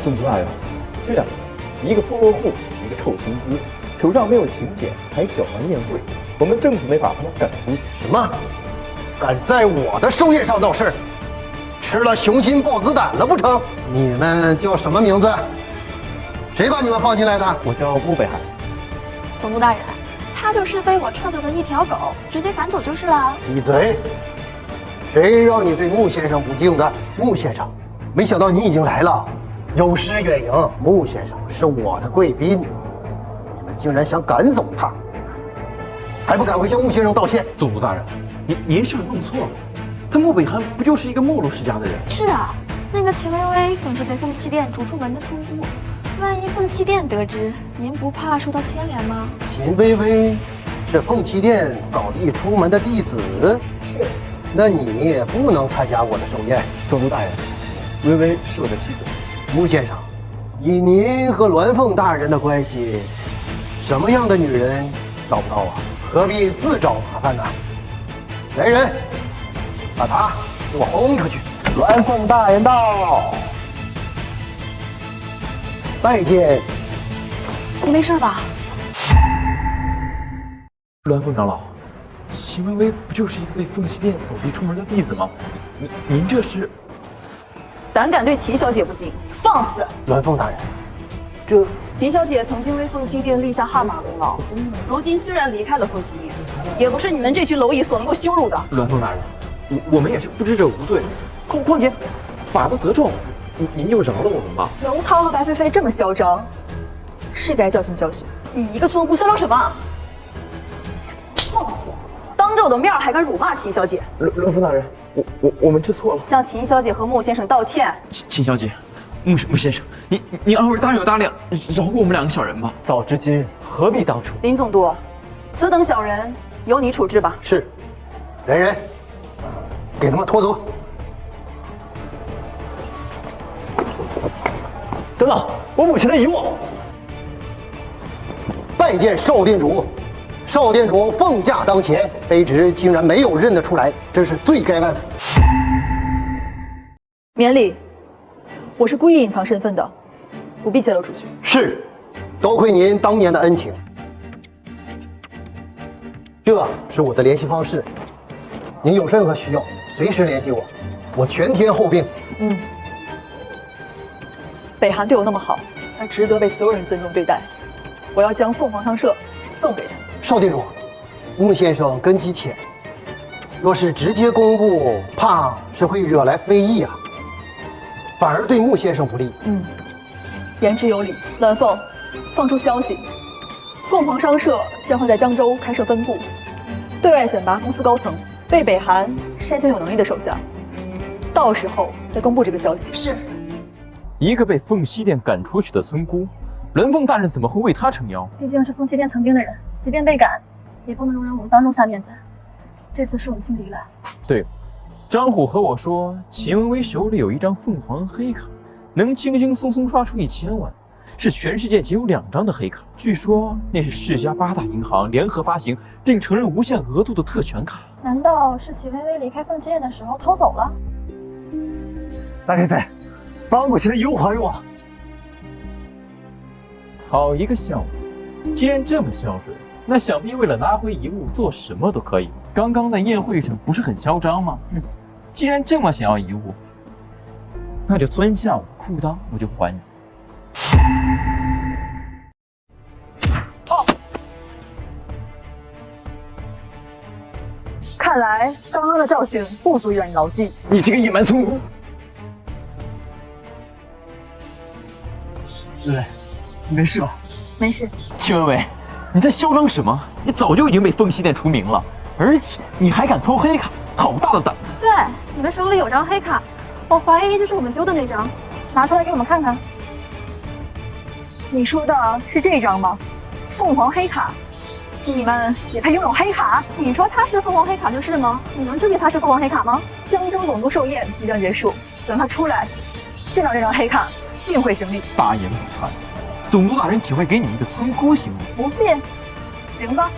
总督大人，这样，一个破落户，一个臭村姑，手上没有请柬，还搅乱宴会，我们正准备把他们赶出去。什么？敢在我的寿宴上闹事？吃了雄心豹子胆了不成？你们叫什么名字？谁把你们放进来的？我叫穆北寒。总督大人，他就是被我撤走的一条狗，直接赶走就是了。闭嘴！谁让你对穆先生不敬的？穆先生，没想到你已经来了，有失远迎。穆先生是我的贵宾，你们竟然想赶走他，还不赶快向穆先生道歉？总督大人，您是不是弄错了？他穆北寒不就是一个没落世家的人？是啊，那个秦薇薇更是被凤栖店逐出门的村姑。万一凤栖店得知，您不怕受到牵连吗？秦薇薇是凤栖店扫地出门的弟子，是。那你不能参加我的寿宴。总督大人，薇薇是我的妻子。穆先生，以您和鸾凤大人的关系，什么样的女人找不到啊？何必自找麻烦呢？来人，把他给我轰出去！鸾凤大人到，拜见。你没事吧？鸾凤长老，秦薇薇不就是一个被凤栖店扫地出门的弟子吗？您这是……胆敢对秦小姐不敬，放肆！鸾凤大人，这秦小姐曾经为凤栖店立下汗马功劳，如今虽然离开了凤栖店，也不是你们这群蝼蚁所能够羞辱的。鸾凤大人，我们也是不知者无罪，况且法不责众，您就饶了我们吧。龙涛和白菲菲这么嚣张，是该教训教训。你一个村姑嚣张什么？放肆！当着我的面还敢辱骂秦小姐！鸾凤大人，我们知错了，向秦小姐和穆先生道歉。秦小姐，穆先生，您二位大人有大量，饶过我们两个小人吧。早知今日，何必当初？林总督，此等小人由你处置吧。是。来人，给他们拖走。等等，我母亲的遗物。拜见少店主。少店主奉驾当前，卑职竟然没有认得出来，真是罪该万死。免礼，我是故意隐藏身份的，不必泄露出去。是，多亏您当年的恩情。这是我的联系方式，您有任何需要，随时联系我，我全天候命。北寒对我那么好，他值得被所有人尊重对待。我要将凤凰商社送给他。少店主，穆先生根基浅，若是直接公布，怕是会惹来非议啊，反而对穆先生不利。言之有理。鸾凤，放出消息，凤凰商社将会在江州开设分部，对外选拔公司高层，为北寒筛选有能力的手下，到时候再公布这个消息。是。一个被凤栖店赶出去的村姑，鸾凤大人怎么会为他撑腰？毕竟是凤栖店曾经的人，即便被赶，也不能容忍我们当众下面子。这次是我们轻敌了。对，张虎和我说，秦薇薇手里有一张凤凰黑卡，能轻轻松松刷出1000万，是全世界仅有2张的黑卡。据说那是世家8大银行联合发行，并承认无限额度的特权卡。难道是齐薇薇离开凤栖店的时候偷走了？大菲菲，把我母亲的遗物还给我。好一个孝子！既然这么孝顺，那想必为了拿回遗物，做什么都可以。刚刚在宴会上不是很嚣张吗？既然这么想要遗物，那就钻下我的裤裆，我就还你。看来刚刚的教训不足以让你牢记。你这个野蛮村姑！对，你没事吧？没事。秦薇薇，你在嚣张什么？你早就已经被凤栖店除名了，而且你还敢偷黑卡，好大的胆子！对，你们手里有张黑卡，我怀疑就是我们丢的那张，拿出来给我们看看。你说的是这张吗？凤凰黑卡，你们也配拥有黑卡？你说它是凤凰黑卡就是吗？你能证明它是凤凰黑卡吗？江州总督寿宴即将结束，等他出来，见到这张黑卡，定会行礼。大言不惭，总督大人只会给你一个村姑行礼。不信？行吧，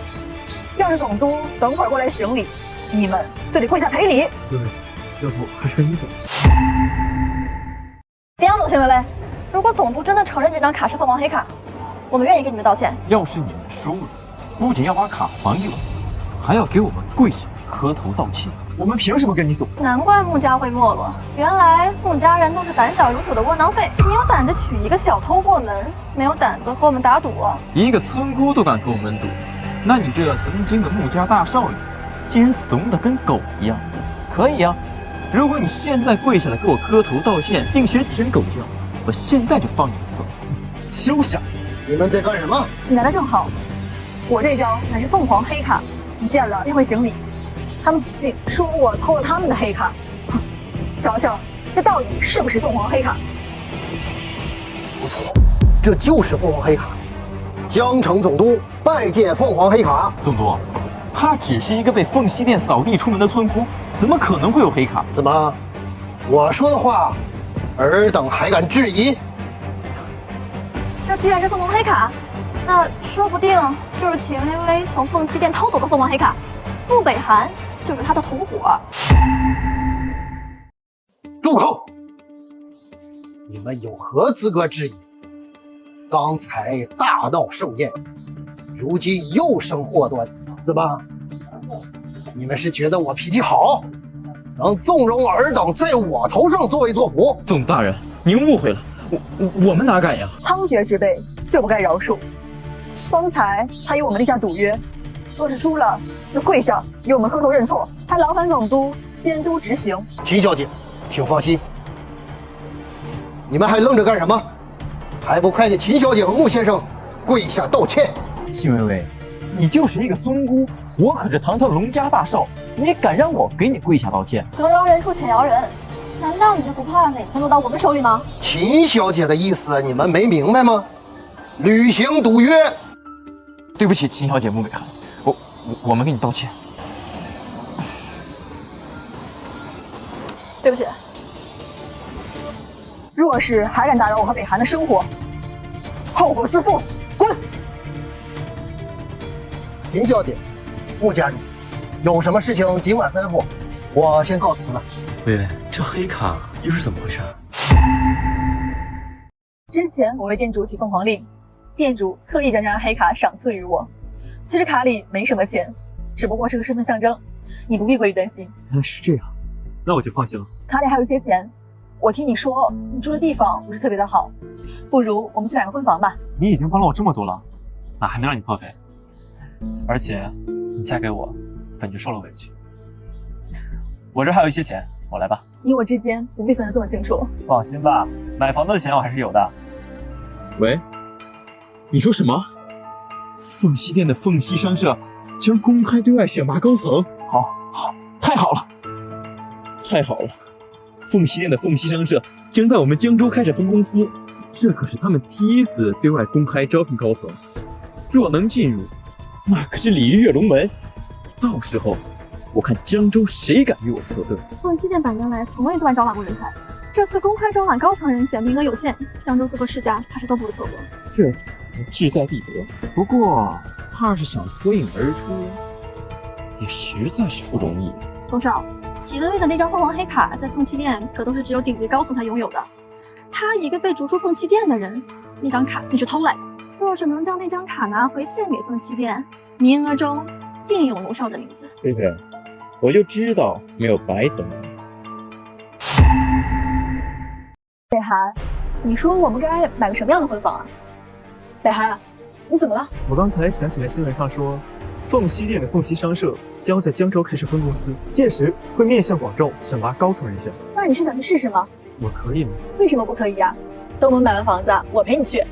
要是总督等会儿过来行礼，你们就得跪下赔礼。对，要不还是跟你走。别让走，秦薇薇。如如果总督真的承认这张卡是凤凰黑卡，我们愿意给你们道歉。要是你们输了，不仅要把卡还给我们，还要给我们跪下磕头道歉。我们凭什么跟你赌？难怪穆家会没落，原来穆家人都是胆小如鼠的窝囊废。你有胆子娶一个小偷过门，没有胆子和我们打赌。一个村姑都敢跟我们赌，那你这曾经的穆家大少爷，竟然怂得跟狗一样。可以啊，如果你现在跪下来给我磕头道歉，并学几声狗叫，我现在就放你们走。休想！你们在干什么？你来的正好，我这张乃是凤凰黑卡，你见了便会行礼。他们不信，说我偷了他们的黑卡。瞧瞧，这到底是不是凤凰黑卡？不错，这就是凤凰黑卡。江城总督拜见凤凰黑卡。总督，他只是一个被凤西店扫地出门的村姑，怎么可能会有黑卡？怎么，我说的话，尔等还敢质疑？这既然是凤凰黑卡，那说不定就是秦薇薇从凤栖店偷走的凤凰黑卡。穆北寒就是他的同伙。住口！你们有何资格质疑？刚才大闹寿宴，如今又生祸端，怎么？你们是觉得我脾气好，能纵容尔等在我头上作威作福？总督大人，您误会了，我们哪敢呀？汤爵之辈就不该饶恕。方才他与我们立下赌约，若是输了就跪下与我们磕头认错，还劳烦总督监督执行。秦小姐，请放心，你们还愣着干什么？还不快给秦小姐和穆先生跪下道歉！秦薇薇，你就是一个村姑，我可是堂堂龙家大少，你敢让我给你跪下道歉？得饶人处且饶人，难道你就不怕哪天落到我们手里吗？秦小姐的意思你们没明白吗？履行赌约。对不起，秦小姐穆北寒，我们给你道歉。对不起。若是还敢打扰我和北寒的生活，后果自负，滚！秦小姐，穆家人，有什么事情尽管吩咐，我先告辞了。薇薇，这黑卡又是怎么回事？之前我为店主起凤凰令，店主特意将这张黑卡赏赐于我。其实卡里没什么钱，只不过是个身份象征，你不必过于担心。原来是这样，那我就放心了。卡里还有一些钱，我听你说你住的地方不是特别的好，不如我们去买个婚房吧。你已经帮了我这么多了，哪还能让你破费？而且你嫁给我，本就受了委屈。我这还有一些钱，我来吧。你我之间不必分得这么清楚。放心吧，买房子的钱我还是有的。喂，你说什么？凤西店的凤西商社将公开对外选拔高层？好，太好了，太好了！凤西店的凤西商社将在我们江州开设分公司，这可是他们第一次对外公开招聘高层。若能进入，那可是鲤鱼跃龙门。到时候，我看江州谁敢与我作对。凤西店百年来从未对外招揽过人才，这次公开招揽高层人选，名额有限，江州各个世家怕是都不会错过。这志在必得，不过怕是想脱颖而出，也实在是不容易。董少，齐薇薇的那张凤凰黑卡在凤栖店可都是只有顶级高层才拥有的，她一个被逐出凤栖店的人，那张卡那是偷来的。若是能将那张卡拿回献给凤栖店，名额中定有龙少的名字。菲菲，我就知道没有白等你。北寒，你说我们该买个什么样的婚房啊？北寒，你怎么了？我刚才想起来新闻上说，凤西店的凤西商社将在江州开设分公司，届时会面向广众选拔高层人选。那你是想去试试吗？我可以吗？为什么不可以呀？等我们买完房子，我陪你去。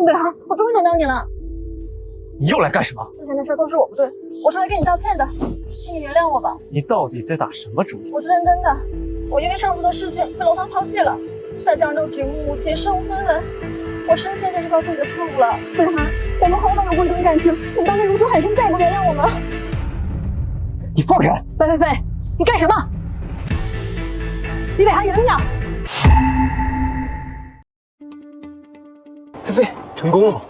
北寒，我终于等到你了。你又来干什么？之前的事都是我不对，我是来跟你道歉的，请你原谅我吧。你到底在打什么主意？我是认真的，我因为上次的事情被楼堂抛弃了，在江州举目无亲，身无分文，我深切认识到自己的错误了。北寒，我们好歹有过一段感情，你当真如此狠心，再也不原谅我吗？你放开！贝菲菲，你干什么？李北寒原谅。菲菲，成功了吗？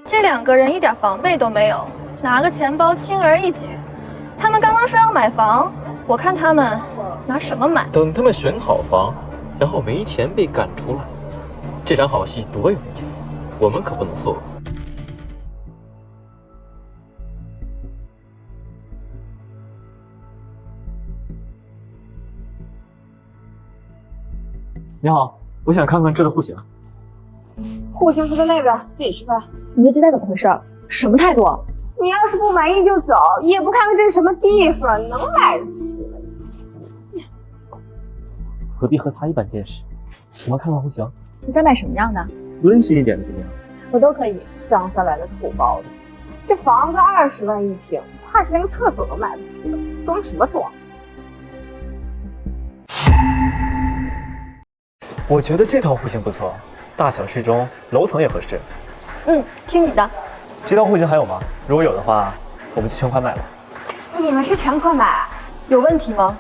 这两个人一点防备都没有，拿个钱包轻而易举。他们刚刚说要买房，我看他们拿什么买？等他们选好房，然后没钱被赶出来。这场好戏多有意思，我们可不能错过。你好，我想看看这的户型。户型图在那边，自己去翻。你这接待怎么回事？什么态度？你要是不满意就走，也不看看这是什么地方，能买得起？何必和他一般见识？我们看看户型。你在买什么样的？温馨一点的怎么样？我都可以。乡下来的土包子，这房子20万一平，怕是连个厕所都买不起了，装什么装？我觉得这套户型不错，大小适中，楼层也合适。听你的。这套户型还有吗？如果有的话，我们就全款买了。你们是全款买，有问题吗？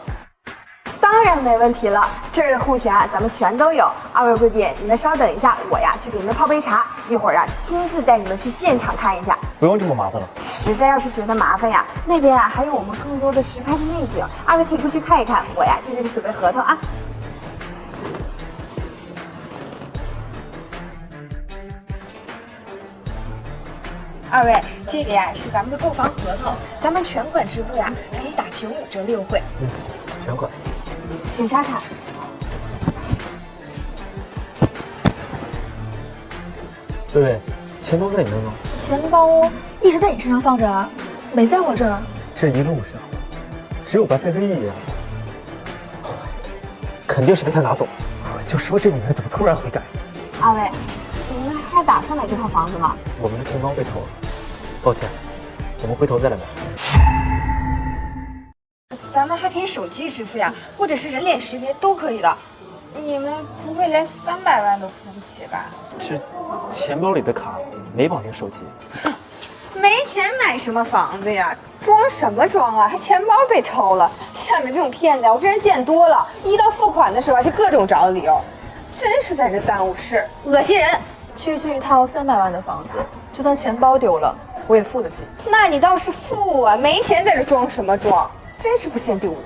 当然没问题了，这儿的户型咱们全都有。2位贵宾，你们稍等一下，我给你们泡杯茶，一会儿亲自带你们去现场看一下。不用这么麻烦了。实在要是觉得麻烦呀，那边还有我们更多的实拍的内景，2位可以出去看一看。我在这里准备合同啊。2位，这个是咱们的购房合同，咱们全款支付可以打95折的优惠。全款。请刷卡。对，钱包在你那吗？钱包一直在你身上放着，没在我这儿。这一路上，只有白菲菲一人，肯定是被他拿走。我就说这女人怎么突然悔改。 2位，你们还打算买这套房子吗？我们的钱包被偷了，抱歉，我们回头再来买。咱们还可以手机支付或者是人脸识别都可以的。你们不会连300万都付不起吧？这钱包里的卡没绑定手机。没钱买什么房子呀？装什么装啊？还钱包被偷了？像你们这种骗子我真是见多了，一到付款的时候就各种找理由。 真是在这耽误事，恶心人！区区一套300万的房子，就算钱包丢了，我也付得起。那你倒是付啊！没钱在这装什么装？真是不嫌丢人。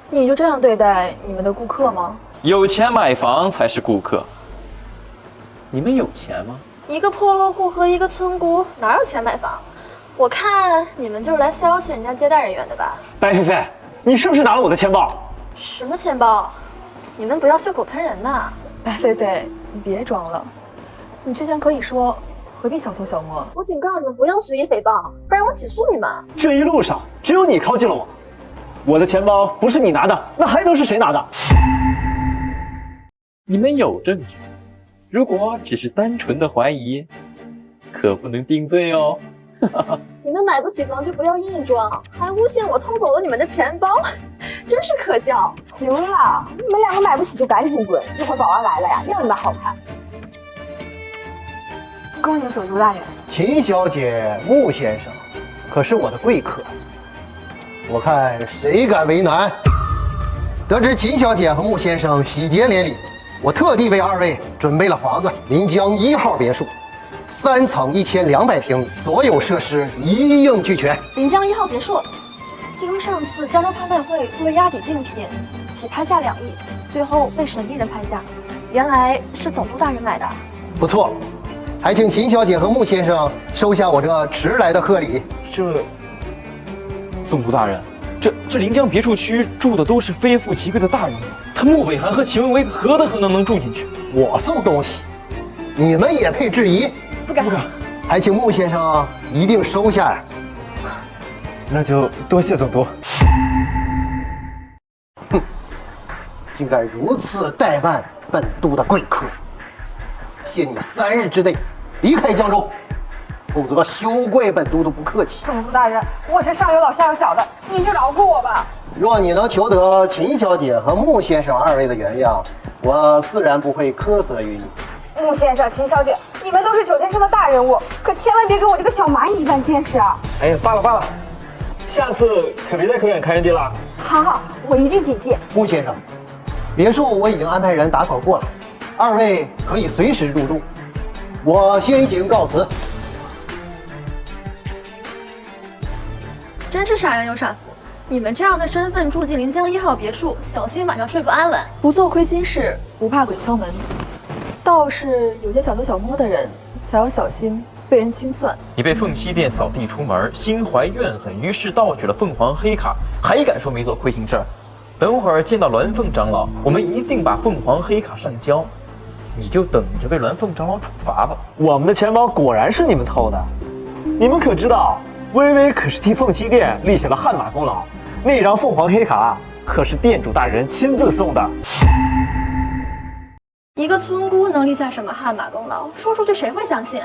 你就这样对待你们的顾客吗？有钱买房才是顾客。你们有钱吗？一个破落户和一个村姑，哪有钱买房？我看你们就是来消遣人家接待人员的吧？白菲菲，你是不是拿了我的钱包？什么钱包？ 你们不要血口喷人呐！白菲菲，你别装了，你缺钱可以说，何必小偷小摸？我警告你们不要随意诽谤，不然我起诉你们。这一路上只有你靠近了我，我的钱包不是你拿的，那还能是谁拿的？你们有证据，如果只是单纯的怀疑，可不能定罪哦。你们买不起房就不要硬装，还诬陷我偷走了你们的钱包，真是可笑。行了，你们2个买不起就赶紧滚，一会儿保安来了让你们好看。恭迎总督大人。秦小姐、穆先生，可是我的贵客，我看谁敢为难。得知秦小姐和穆先生喜结连理，我特地为2位准备了房子——临江1号别墅。 3层1200平米，所有设施一应俱全。临江1号别墅，据说上次江州拍卖会作为押底竞品，起拍价2亿，最后被审批人拍下，原来是总督大人买的。不错，还请秦小姐和穆先生收下我这迟来的贺礼。总督大人，这临江别墅区住的都是非富即贵的大人物，他穆北涵和秦薇薇何德何能住进去？我送东西，你们也配质疑？ 不敢，还请穆先生一定收下呀。那就多谢总督。哼，竟敢如此怠慢本都的贵客！限你3日之内离开江州，否则休怪本都的不客气。总督大人，我这上有老下有小的，您就饶过我吧。若你能求得秦小姐和穆先生2位的原谅，我自然不会苛责于你。 穆先生、秦小姐，你们都是9天上的大人物，可千万别跟我这个小蚂蚁一般见识啊！哎呀，罢了，下次可别再可远看人低了。好，我一定谨记。穆先生，别墅我已经安排人打扫过了，2位可以随时入住。我先行告辞。真是傻人有傻福，你们这样的身份住进临江1号别墅，小心晚上睡不安稳。不做亏心事，不怕鬼敲门。倒是有些小偷小摸的人，才要小心被人清算。你被凤栖店扫地出门，心怀怨恨，于是盗取了凤凰黑卡，还敢说没做亏心事儿？等会儿见到鸾凤长老，我们一定把凤凰黑卡上交，你就等着被鸾凤长老处罚吧。我们的钱包果然是你们偷的，你们可知道，微微可是替凤栖店立下了汗马功劳。那张凤凰黑卡可是店主大人亲自送的。一个村姑能立下什么汗马功劳？说出去谁会相信？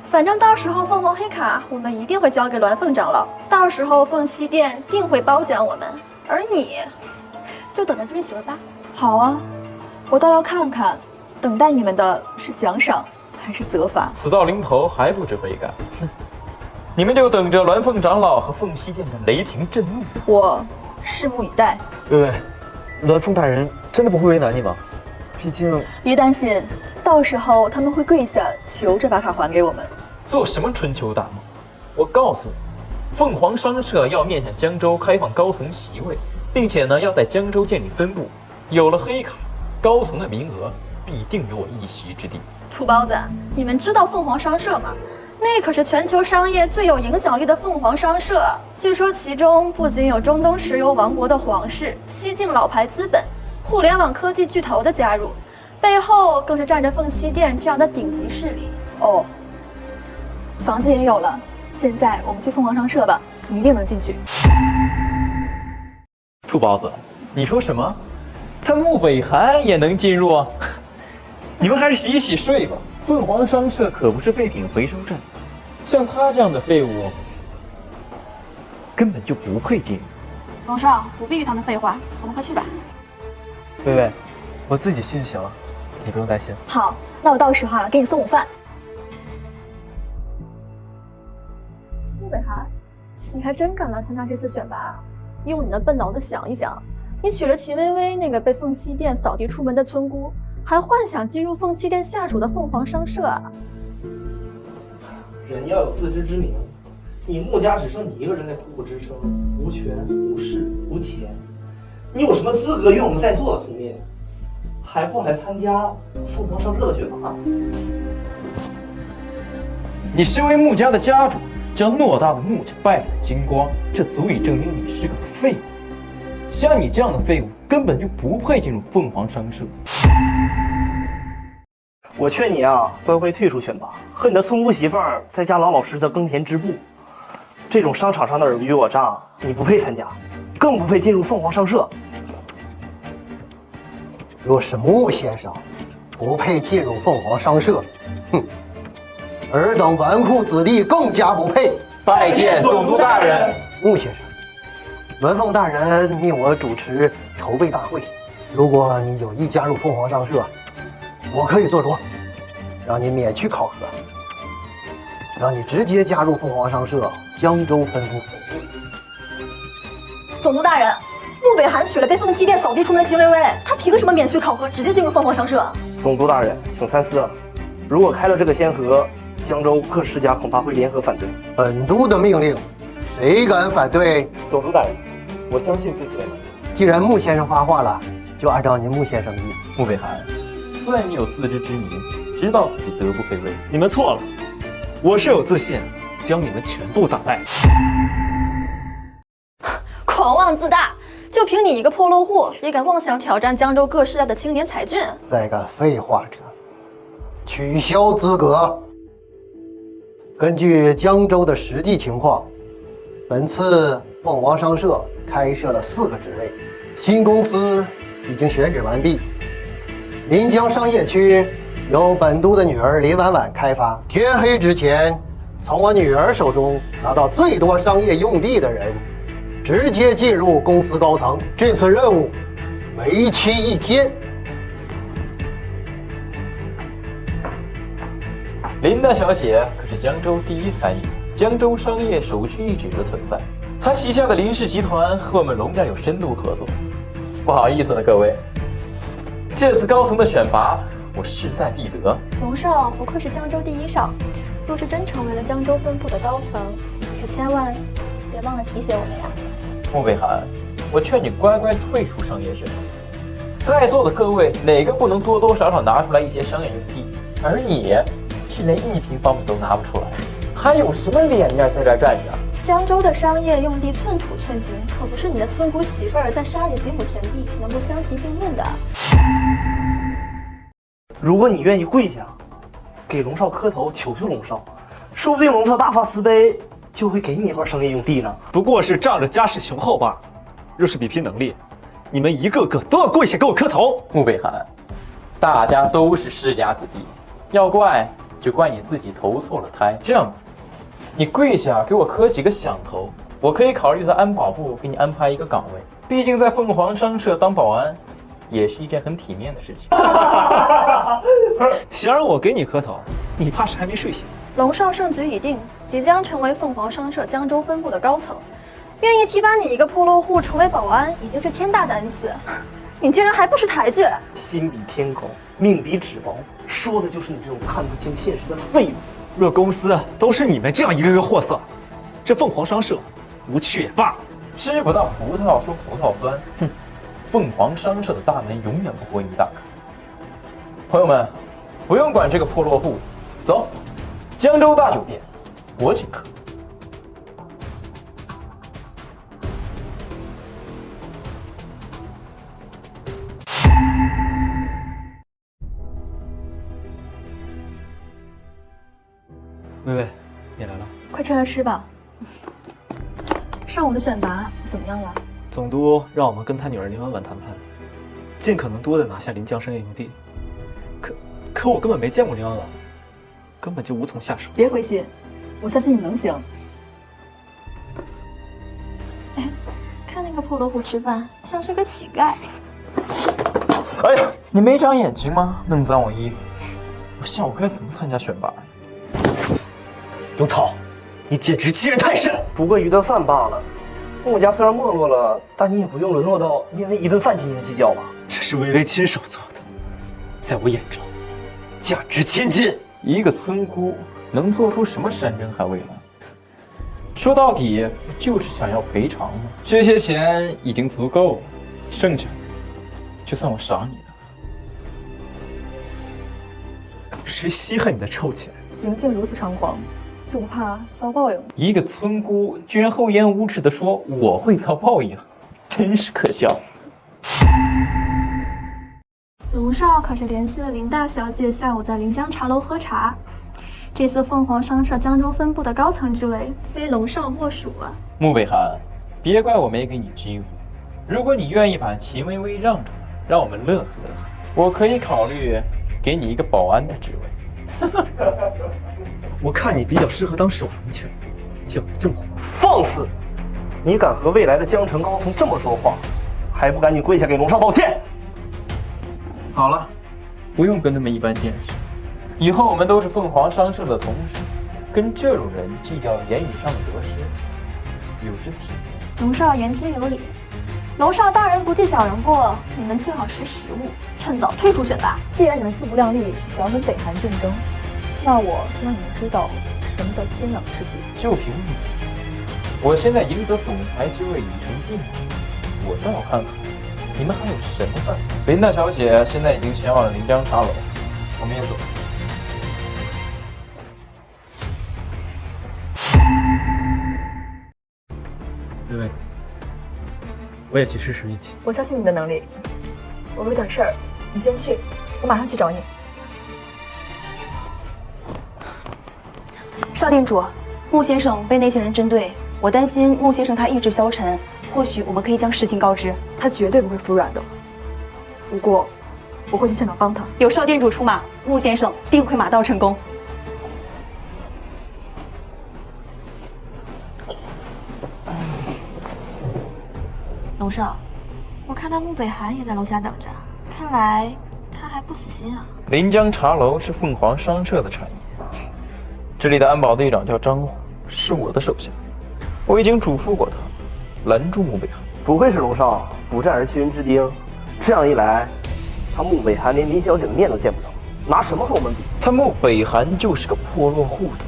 反正到时候凤凰黑卡我们一定会交给鸾凤长老，到时候凤栖店定会褒奖我们，而你就等着追责吧。好啊，我倒要看看，等待你们的是奖赏还是责罚。死到临头还不知悔改，哼！你们就等着鸾凤长老和凤栖店的雷霆震怒。我拭目以待。微微，鸾凤大人真的不会为难你吗？毕竟别担心，到时候他们会跪下求着把卡还给我们。做什么春秋大梦？我告诉你，凤凰商社要面向江州开放高层席位，并且呢要在江州建立分部。有了黑卡，高层的名额必定有我一席之地。土包子，你们知道凤凰商社吗？那可是全球商业最有影响力的凤凰商社，据说其中不仅有中东石油王国的皇室、西境老牌资本、互联网科技巨头的加入，背后更是站着凤栖店这样的顶级势力。哦，房子也有了，现在我们去凤凰商社吧，你一定能进去。兔包子，你说什么？他穆北寒也能进入？你们还是洗一洗睡吧。凤凰商社可不是废品回收站，像他这样的废物，根本就不配进入。龙少，不必与他们废话，我们快去吧。微微，我自己去就行了，你不用担心。好，那我到时候给你送午饭。穆北寒，你还真敢来参加这次选拔？用你的笨脑子想一想，你娶了秦薇薇那个被凤栖店扫地出门的村姑，还幻想进入凤栖店下属的凤凰商社啊！人要有自知之明，你穆家只剩你一个人在苦苦支撑，无权无势无钱，你有什么资格与我们在座的同列？还不来参加凤凰商社的选拔？你身为穆家的家主，将偌大的穆家败了精光，这足以证明你是个废物。像你这样的废物，根本就不配进入凤凰商社。我劝你啊，乖乖退出选拔，和你的村姑媳妇儿在家老老实实的耕田织布。这种商场上的尔虞我诈，你不配参加，更不配进入凤凰商社。若是穆先生不配进入凤凰商社，哼，尔等纨绔子弟更加不配。拜见总督大人。穆先生，鸾凤大人命我主持筹备大会，如果你有意加入凤凰商社，我可以做主，让你免去考核，让你直接加入凤凰商社江州分部。总督大人，穆北寒娶了被凤栖店扫地出门的秦薇薇，他凭什么免去考核，直接进入凤凰商社？总督大人，请三思啊！如果开了这个先河，江州各世家恐怕会联合反对。本督的命令，谁敢反对？总督大人，我相信自己的能力。既然穆先生发话了，就按照您穆先生的意思。穆北寒，算你有自知之明，知道自己德不配位。你们错了，我是有自信将你们全部打败。狂妄自大，就凭你一个破落户，也敢妄想挑战江州各世家的青年才俊？再敢废话者，取消资格。根据江州的实际情况，本次凤凰商社开设了4个职位，新公司已经选址完毕。临江商业区由本督的女儿林婉婉开发，天黑之前从我女儿手中拿到最多商业用地的人，直接进入公司高层。这次任务为期1天。林大小姐可是江州第一才女，江州商业首屈一指的存在。她旗下的林氏集团和我们龙家有深度合作。不好意思了，各位，这次高层的选拔，我势在必得。龙少不愧是江州第一少，若是真成为了江州分部的高层，可千万别忘了提携我们呀。穆北寒，我劝你乖乖退出商业选手。在座的各位，哪个不能多多少少拿出来一些商业用地？而你是连1平方米都拿不出来，还有什么脸面在这站着？江州的商业用地寸土寸金，可不是你的村姑媳妇儿在沙里几亩田地能够相提并论的。如果你愿意跪下，给龙少磕头，求求龙少，说不定龙少大发慈悲，就会给你一块商业用地呢。不过是仗着家世雄厚罢了。若是比拼能力，你们一个个都要跪下给我磕头。穆北寒，大家都是世家子弟，要怪就怪你自己投错了胎。这样吧，你跪下给我磕几个响头，我可以考虑在安保部给你安排一个岗位。毕竟在凤凰商社当保安，也是一件很体面的事情。想让我给你磕头，你怕是还没睡醒。龙少胜局已定，即将成为凤凰商社江州分部的高层，愿意提拔你一个破落户成为保安，已经是天大胆子。你竟然还不识抬举！心比天高，命比纸薄，说的就是你这种看不清现实的废物。若公司都是你们这样一个个货色，这凤凰商社无趣也罢。吃不到葡萄说葡萄酸，哼！凤凰商社的大门永远不会你打开。朋友们，不用管这个破落户，走，江州大酒店，我请客。薇薇，你来了。快趁热吃吧。上午的选拔怎么样了？总督让我们跟他女儿林婉婉谈判，尽可能多的拿下临江商业用地。可我根本没见过林婉婉，根本就无从下手。别灰心，我相信你能行。哎，看那个破落户吃饭，像是个乞丐。哎呀，你没长眼睛吗？弄脏我衣服，我下午该怎么参加选拔呀？永涛，你简直欺人太甚！不过一顿饭罢了。穆家虽然没落了，但你也不用沦落到因为一顿饭斤斤计较吧？这是薇薇亲手做的，在我眼中价值千金。一个村姑能做出什么山珍海味来？说到底不就是想要赔偿吗？这些钱已经足够了，剩下就算我赏你的。谁稀罕你的臭钱？行径如此猖狂，就不怕遭报应？一个村姑居然厚颜无耻地说我会遭报应，真是可笑。龙少可是联系了林大小姐，下午在临江茶楼喝茶。这次凤凰商社江州分部的高层之位，非龙少莫属啊！穆北寒，别怪我没给你机会。如果你愿意把秦薇薇让出来，让我们乐呵乐呵，我可以考虑给你一个保安的职位。我看你比较适合当守门犬，讲得这么滑。放肆！你敢和未来的江城高层这么说话，还不赶紧跪下给龙少道歉！好了，不用跟他们一般见识。以后我们都是凤凰商社的同事，跟这种人计较言语上的得失，有失体面。龙少言之有理，龙少大人不计小人过，你们最好识时务，趁早退出选拔。既然你们自不量力，想要跟北韩竞争，那我就让你们知道什么叫天壤之别。就凭你，我现在赢得总裁之位已成定局，我倒要看看你们还有什么办法。林大小姐现在已经前往了临江茶楼，我们也走。薇薇，我也去试试运气。我相信你的能力。我有点事儿，你先去，我马上去找你。邵店主，穆先生被那些人针对，我担心穆先生他意志消沉，或许我们可以将事情告知。他绝对不会服软的。不过，我会去现场帮他。有邵店主出马，穆先生定会马到成功。龙少，我看到穆北寒也在楼下等着，看来他还不死心啊。临江茶楼是凤凰商社的产业，这里的安保队长叫张虎，是我的手下，我已经嘱咐过他，拦住穆北寒。不愧是龙少，不战而屈人之兵。这样一来，他穆北寒连林小姐的面都见不着，拿什么和我们比？他穆北寒就是个破落户的，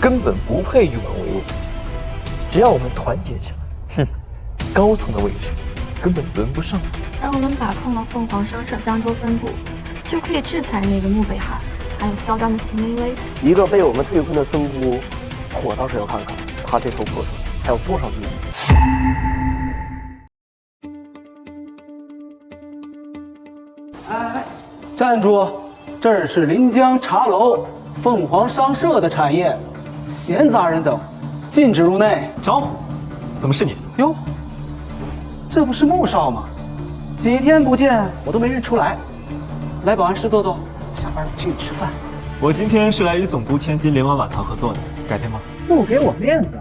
根本不配与我为伍。只要我们团结起来，哼，高层的位置，根本轮不上。当我们把控了凤凰商社江州分部，就可以制裁那个穆北寒，还有嚣张的秦微微。一个被我们退婚的村姑，我倒是要看看他这头破车还有多少利益。哎，站住！这儿是临江茶楼，凤凰商社的产业，闲杂人等禁止入内。张虎，怎么是你？哟，这不是穆少吗？几天不见，我都没认出来。来保安室坐坐，下班了请你吃饭。我今天是来与总督千金连碗碗堂合作的，改天吗？不给我面子，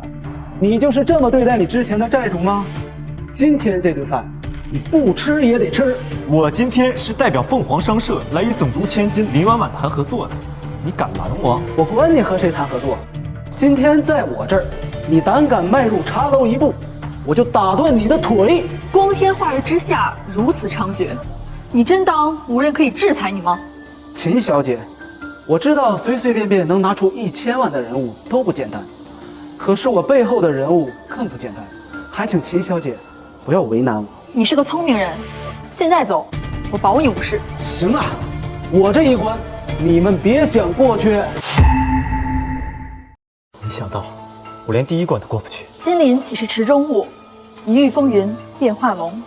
你就是这么对待你之前的债主吗？今天这顿饭，你不吃也得吃。我今天是代表凤凰商社来与总督千金连碗碗谈合作的，你敢瞒我？我管你和谁谈合作，今天在我这儿，你胆敢迈入茶楼一步，我就打断你的腿！光天化日之下如此猖獗，你真当无人可以制裁你吗？秦小姐，我知道随随便便能拿出1000万的人物都不简单，可是我背后的人物更不简单，还请秦小姐不要为难我。你是个聪明人，现在走，我保你无事。行啊，我这一关你们别想过去。没想到我连第一关都过不去。金鳞岂是池中物，一遇风云变化龙。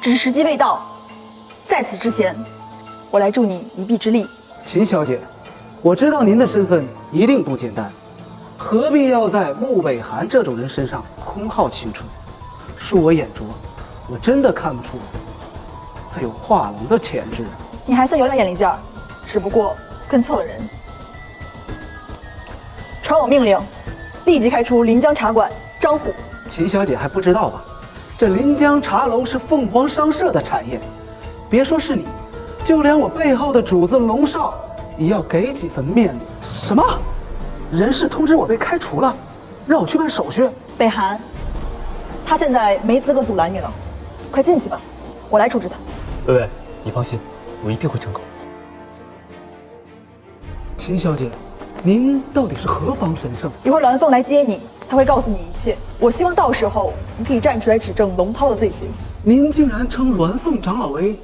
只是时机未到，在此之前，我来助你一臂之力。秦小姐，我知道您的身份一定不简单，何必要在穆北寒这种人身上空耗青春？恕我眼拙，我真的看不出他有画龙的潜质。你还算有点眼力劲儿，只不过跟错了人。传我命令，立即开除临江茶馆张虎。秦小姐还不知道吧？这临江茶楼是凤凰商社的产业，别说是你，就连我背后的主子龙少也要给几分面子。什么？人事通知我被开除了，让我去办手续。北寒，他现在没资格阻拦你了，快进去吧，我来处置他。薇薇，你放心，我一定会成功。秦小姐，您到底是何方神圣？一会儿栾凤来接你，他会告诉你一切。我希望到时候你可以站出来指证龙涛的罪行。您竟然称栾凤长老为……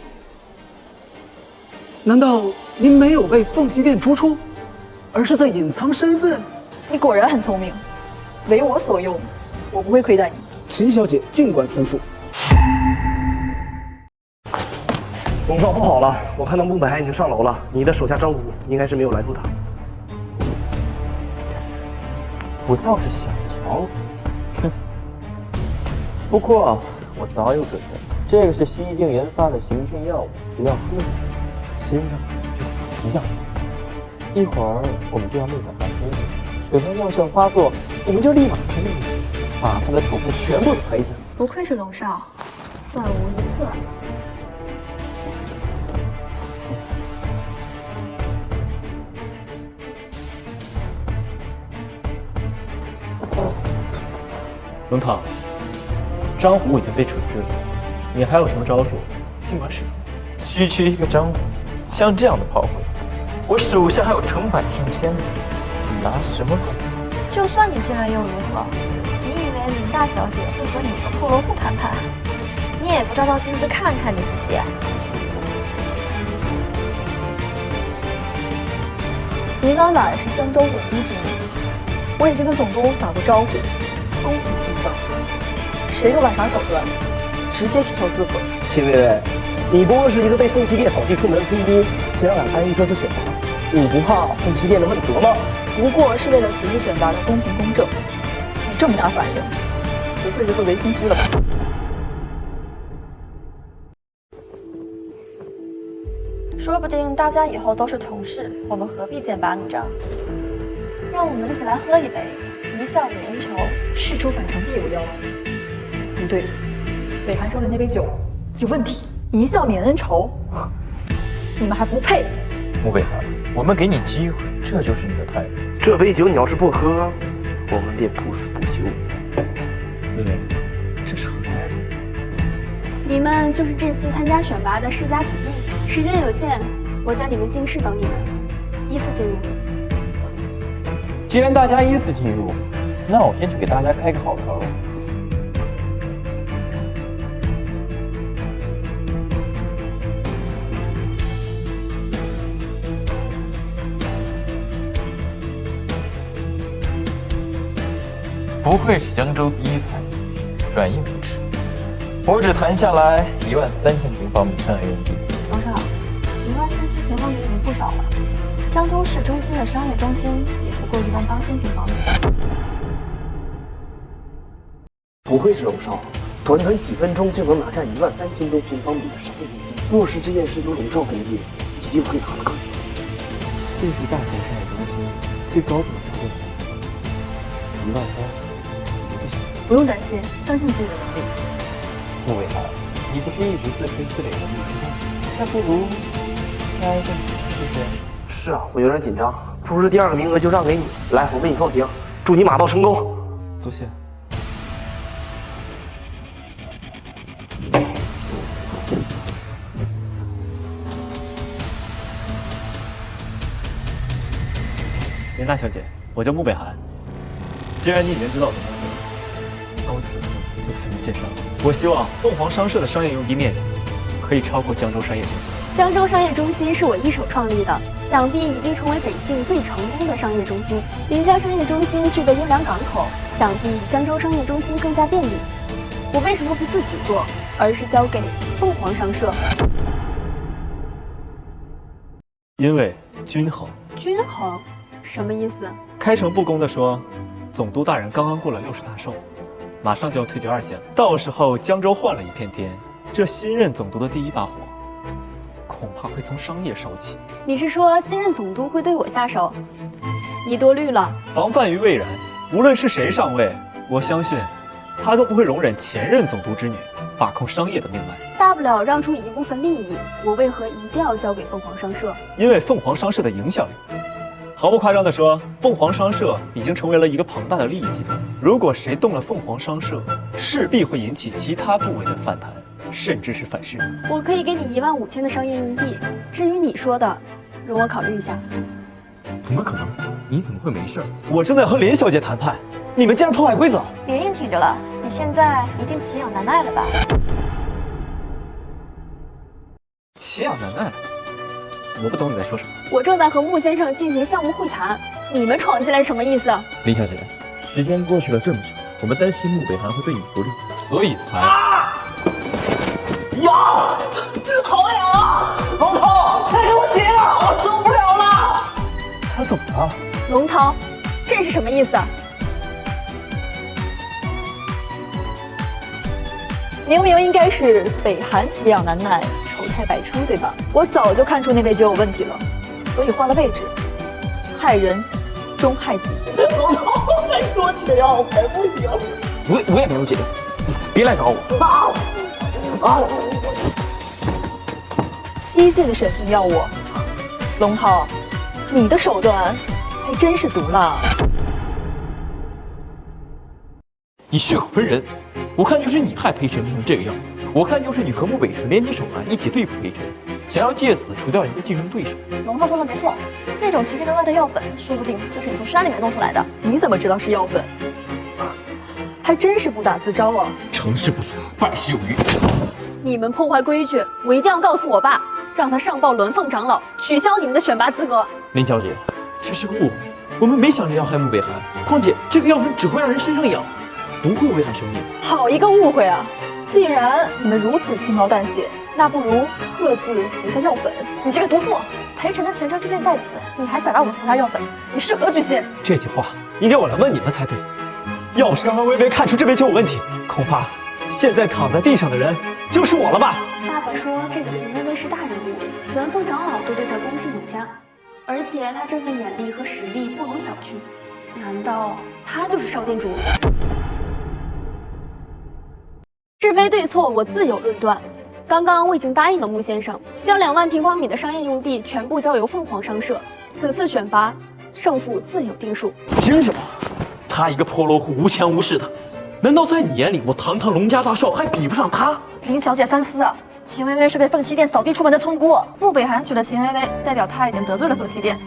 难道您没有被凤栖殿逐出，而是在隐藏身份？你果然很聪明，为我所用，我不会亏待你。秦小姐尽管吩咐。龙少不好了，我看到穆北寒已经上楼了，你的手下张虎应该是没有拦住他。我倒是想瞧，哼。不过我早有准备，这个是西境研发的行天药物，只要喝下，身上就奇药。一会儿我们就要内管发生，等他药效发作，我们就立马开内力，把他的仇富全部赔下。不愧是龙少，算无一策。龙堂，张虎已经被处置了，你还有什么招数，尽管使用。区区一个张虎，像这样的炮灰，我手下还有成百上千的，你拿什么管？就算你进来又如何？你以为林大小姐会和你一个破落户谈判？你也不照照镜子看看你自己。林婉婉是江州总督之女，我已经跟总督打过招呼，公平竞争，谁若敢耍手段，直接取消资格。秦薇薇，你不过是一个被凤栖殿扫地出门的村姑，竟然敢参与这次选拔，你不怕凤栖殿的问责吗？不过是为了此次选拔的公平公正。你这么大反应，不会是做贼心虚了吧？说不定大家以后都是同事，我们何必剑拔弩张？让我们一起来喝一杯，一笑泯恩仇。事出反常必有妖。不对，北寒说的那杯酒有问题。一笑泯恩仇，你们还不配。穆北寒，我们给你机会，这就是你的态度。这杯酒你要是不喝，我们便不死不休。薇薇，这是何来？你们就是这次参加选拔的世家子弟，时间有限，我在你们进室等你们，依次进入。既然大家依次进入，那我先去给大家开个好头。不愧是江州第一才，专一无耻。我只谈下来13000平方米商业用地。董事长，13000平方米已经不少了。江州市中心的商业中心也不过18000平方米。不愧是龙少，短短几分钟就能拿下13000多平方米的商业用地。若是这件事由龙少跟进，一定会拿得更多。这是大型商业中心最高等的条件，13000已经不行了。不用担心，相信自己的能力。穆伟涵，你不是一直自吹自擂的秘书吗？那不如猜个你试试。是啊，我有点紧张，不如第2个名额就让给你。来，我为你放行，祝你马到成功。多谢。林大小姐，我叫穆北涵。既然你已经知道我的目的，那我此次就开门见山了。我希望凤凰商社的商业用地面积可以超过江州商业中心。江州商业中心是我一手创立的，想必已经成为北境最成功的商业中心。临江商业中心具备优良港口，想必江州商业中心更加便利。我为什么不自己做，而是交给凤凰商社？因为均衡。均衡？什么意思？开诚布公地说，总督大人刚刚过了60大寿，马上就要退居2线了。到时候江州换了一片天，这新任总督的第一把火，恐怕会从商业烧起。你是说新任总督会对我下手？你多虑了。防范于未然，无论是谁上位，我相信他都不会容忍前任总督之女把控商业的命脉。大不了让出一部分利益，我为何一定要交给凤凰商社？因为凤凰商社的影响力。毫不夸张地说，凤凰商社已经成为了一个庞大的利益集团。如果谁动了凤凰商社，势必会引起其他部位的反弹，甚至是反噬。我可以给你15000的商业用地，至于你说的，容我考虑一下。怎么可能？你怎么会没事？我正在和林小姐谈判，你们竟然破坏规则！别硬挺着了，你现在一定奇痒难耐了吧？奇痒难耐？我不懂你在说什么。我正在和穆先生进行项目会谈，你们闯进来什么意思？林小姐，时间过去了这么久，我们担心穆北涵会对你不利，所以才……呀，好痒啊！龙头，快给我解啊！我受不了了。他怎么了？龙涛，这是什么意思？明明应该是北韩奇痒难耐，丑态百出，对吧？我早就看出那位就有问题了，所以换了位置，害人终害己。龙头，快给我解药，我还不行。我也没有解药，别来找我。激进的审讯要我，龙涛，你的手段还真是毒辣。你血口喷人，我看就是你害裴晨变成这个样子，我看就是你和穆北辰联起手来一起对付裴晨，想要借此除掉一个竞争对手。龙涛说的没错，那种奇奇怪怪的药粉，说不定就是你从山里面弄出来的。你怎么知道是药粉？还真是不打自招啊！成事不足，败事有余。你们破坏规矩，我一定要告诉我爸，让他上报鸾凤长老，取消你们的选拔资格。林小姐，这是个误会，我们没想着要害穆北涵，况且这个药粉只会让人身上痒，不会危害生命。好一个误会啊！既然你们如此轻描淡写，那不如各自服下药粉。你这个毒妇，裴晨的前车之鉴在此，你还想让我们服他药粉？你是何居心？这句话应该我来问你们才对。要是刚刚微微看出这边就有问题，恐怕现在躺在地上的人就是我了吧？爸爸说这个秦薇薇是大人物，鸾凤长老都对她恭敬有加，而且她这份眼力和实力不容小觑。难道她就是少店主？是非对错我自有论断。刚刚我已经答应了穆先生，将2万平方米的商业用地全部交由凤凰商社。此次选拔，胜负自有定数。凭什么？他一个破落户，无钱无势的，难道在你眼里我堂堂龙家大少还比不上他？林小姐三思啊！秦薇薇是被凤栖殿扫地出门的村姑，穆北涵娶了秦薇薇，代表他已经得罪了凤栖殿，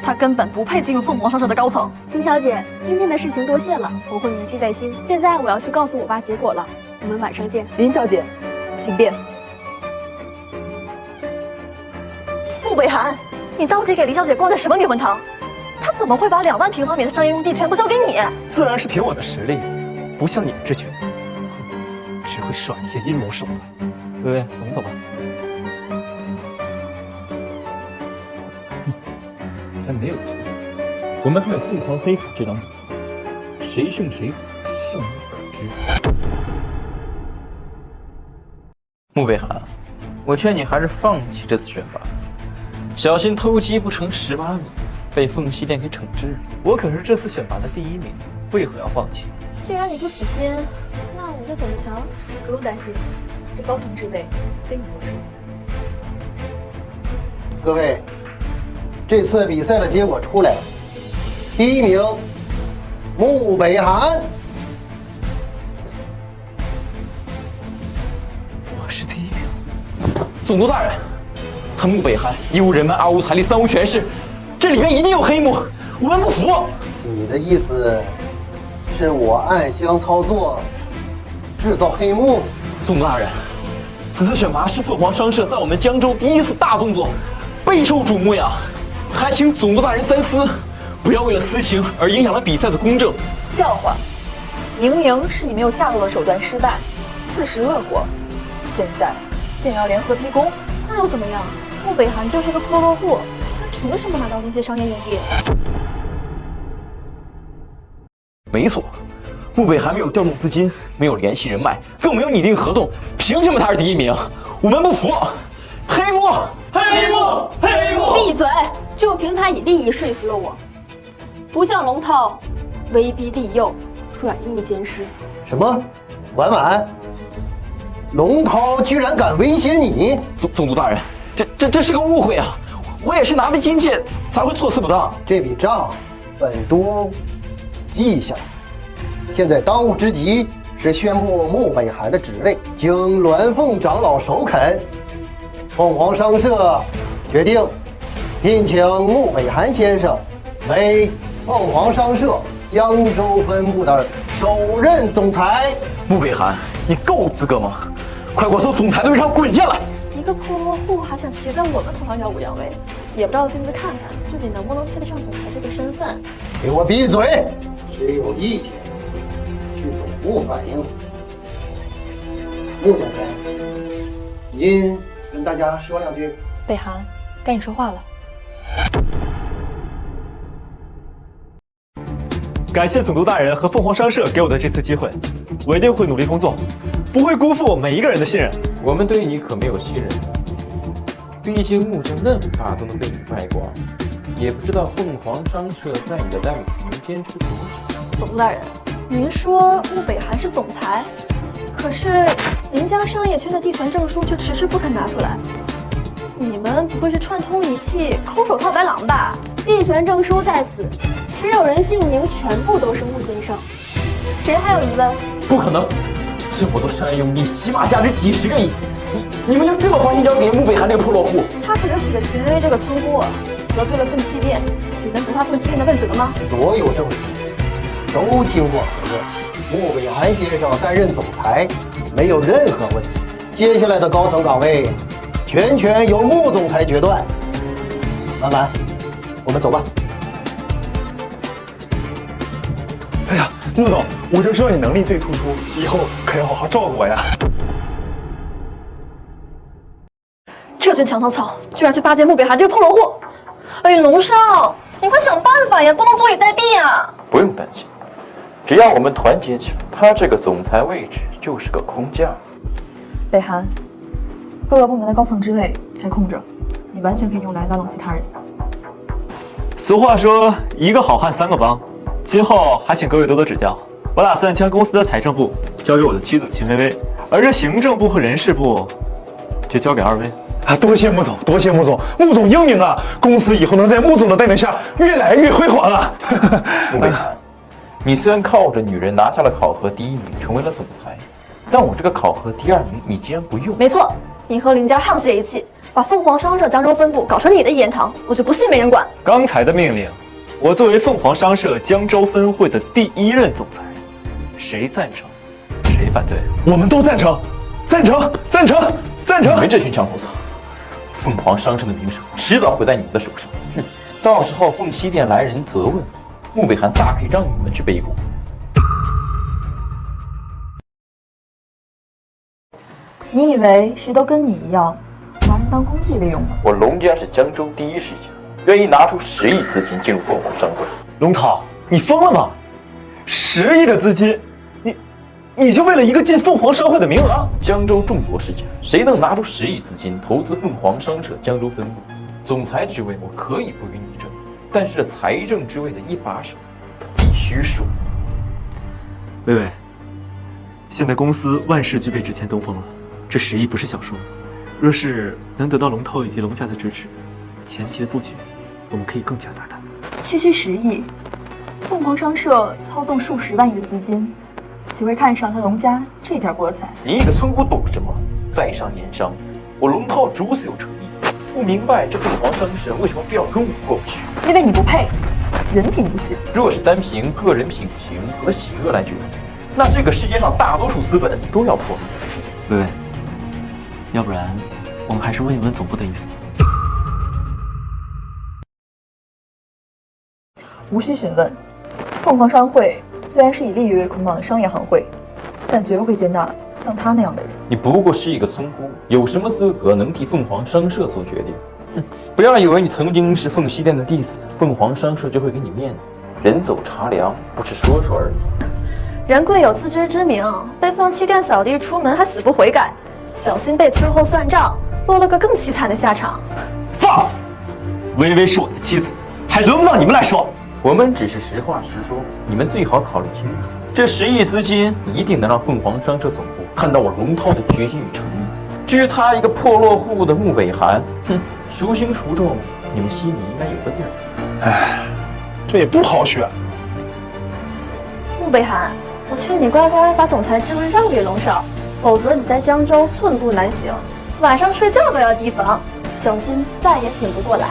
他根本不配进入凤凰商社的高层。秦小姐，今天的事情多谢了，我会铭记在心。现在我要去告诉我爸结果了，我们晚上见。林小姐，请便。穆北涵，你到底给林小姐灌的什么迷魂汤？他怎么会把2万平方米的商业用地全部交给你？自然是凭我的实力，不像你们这群人，只会耍一些阴谋手段。各位，我们走吧。还没有结束，我们还有凤凰黑卡这张赌，谁胜谁负，胜不可知。穆北寒，我劝你还是放弃这次选拔，小心偷鸡不成18米，被凤栖店给惩治。我可是这次选拔的第1名，为何要放弃？既然你不死心，那我们就走着瞧。不用担心，这高层之位非你莫属。各位，这次比赛的结果出来了，第1名穆北寒。我是第1名。总督大人，他穆北寒一无人脉，二无财力，三无权势，这里面一定有黑幕，我们不服。你的意思是我暗箱操作，制造黑幕？总督大人，此次选拔是凤凰商社在我们江州第1次大动作，备受瞩目呀！还请总督大人三思，不要为了私情而影响了比赛的公正。笑话，明明是你没有下落的手段失败，自食恶果，现在竟然要联合逼宫，那又怎么样？穆北寒就是个破落户，他凭什么拿到那些商业用地？没错，穆北寒没有调动资金，没有联系人脉，更没有拟定合同，凭什么他是第1名？我们不服！黑幕！黑幕！黑幕！闭嘴！就凭他以利益说服了我，不像龙涛，威逼利诱，软硬兼施。什么？婉婉？龙涛居然敢威胁你？总督大人，这是个误会啊！我也是拿了金戒才会措辞不当。这笔账，本督记下来。现在当务之急是宣布穆北寒的职位，经鸾凤长老首肯，凤凰商社决定聘请穆北寒先生为凤凰商社江州分部的首任总裁。穆北寒，你够资格吗？快给我从总裁的位上滚下来！一个破落户还想骑在我们头上耀武扬威，也不照镜子看看自己能不能配得上总裁这个身份。给我闭嘴！谁有意见去总部反映。穆总裁，您跟大家说2句。北寒，该你说话了。感谢总督大人和凤凰商社给我的这次机会，我一定会努力工作，不会辜负每一个人的信任。我们对你可没有信任，毕竟穆家那么大都能被你败光，也不知道凤凰商社在你的代理权坚持多久。总督大人，您说穆北寒是总裁，可是林家商业圈的地权证书却迟迟不肯拿出来。你们不会是串通一气，空手套白狼吧？地权证书在此，持有人姓名全部都是穆先生，谁还有疑问？不可能，这么多商业用地，起码价值几10个亿，你们就这么放心交给穆北寒这个破落户？他可是许了秦薇薇这个村姑，得罪了凤栖店，你能不怕凤栖店的问责吗？所有证据都经过核验，穆北寒先生担任总裁没有任何问题。接下来的高层岗位，全由穆总裁决断。婉婉，我们走吧。哎呀，穆总，我就知道你能力最突出，以后可要好好照顾我呀。这群墙头草居然去巴结穆北寒这个破落户！哎，龙少，你快想办法呀，不能坐以待毙啊！不用担心，只要我们团结起来，他这个总裁位置就是个空架子。北寒，各个部门的高层职位还空着，你完全可以用来拉拢其他人。俗话说，一个好汉3个帮，今后还请各位多多指教。我打算将公司的财政部交给我的妻子秦薇薇，而这行政部和人事部就交给2位。啊，多谢穆总，多谢穆总，穆总英明啊！公司以后能在穆总的带领下越来越辉煌啊！穆北寒，你虽然靠着女人拿下了考核第1名，成为了总裁，但我这个考核第2名你竟然不用。没错，你和林家沆瀣一气，把凤凰商社江州分部搞成你的一言堂，我就不信没人管。刚才的命令，我作为凤凰商社江州分会的第1任总裁，谁赞成，谁反对？我们都赞成，赞成，赞成，赞成！你们这群墙头草，凤凰商社的名声迟早会在你们的手上。哼，到时候凤栖店来人责问，穆北寒大可以让你们去背锅。你以为谁都跟你一样，拿人当工具利用吗？我龙家是江州第一世家，愿意拿出10亿资金进入凤凰商会。龙涛，你疯了吗？10亿的资金，你就为了一个进凤凰商会的名额？江州众多世家，谁能拿出10亿资金投资凤凰商社江州分部？总裁职位我可以不与你争，但是财政职位的一把手，他必须是我。薇薇，现在公司万事俱备，只欠东风了。这10亿不是小数，若是能得到龙涛以及龙家的支持，前期的布局我们可以更加大胆。区区10亿，凤凰商社操纵数十万亿的资金，岂会看上他龙家这点国财？你一个村姑懂什么？在商言商，我龙涛如此有诚意，不明白这凤凰商社为什么非要跟我过不去？因为你不配，人品不行。若是单凭个人品行和邪恶来决定，那这个世界上大多数资本都要破灭。薇薇，要不然我们还是问一问总部的意思。无需询问，凤凰商会虽然是以利益为捆绑的商业行会，但绝不会接纳像他那样的人。你不过是一个村姑，有什么资格能替凤凰商社做决定？哼，不要以为你曾经是凤栖店的弟子，凤凰商社就会给你面子。人走茶凉，不是说说而已。人贵有自知之明，被凤栖店扫地出门还死不悔改，小心被秋后算账，落了个更凄惨的下场。放肆！薇薇是我的妻子，还轮不到你们来说。我们只是实话实说，你们最好考虑清楚。这10亿资金一定能让凤凰商社总部看到我龙涛的决心与诚意。至于他一个破落户的穆北寒，哼，孰轻孰重，你们心里应该有个底儿。唉，这也不好选。穆北寒，我劝你乖乖把总裁之位让给龙少，否则你在江州寸步难行，晚上睡觉都要提防，小心再也醒不过来。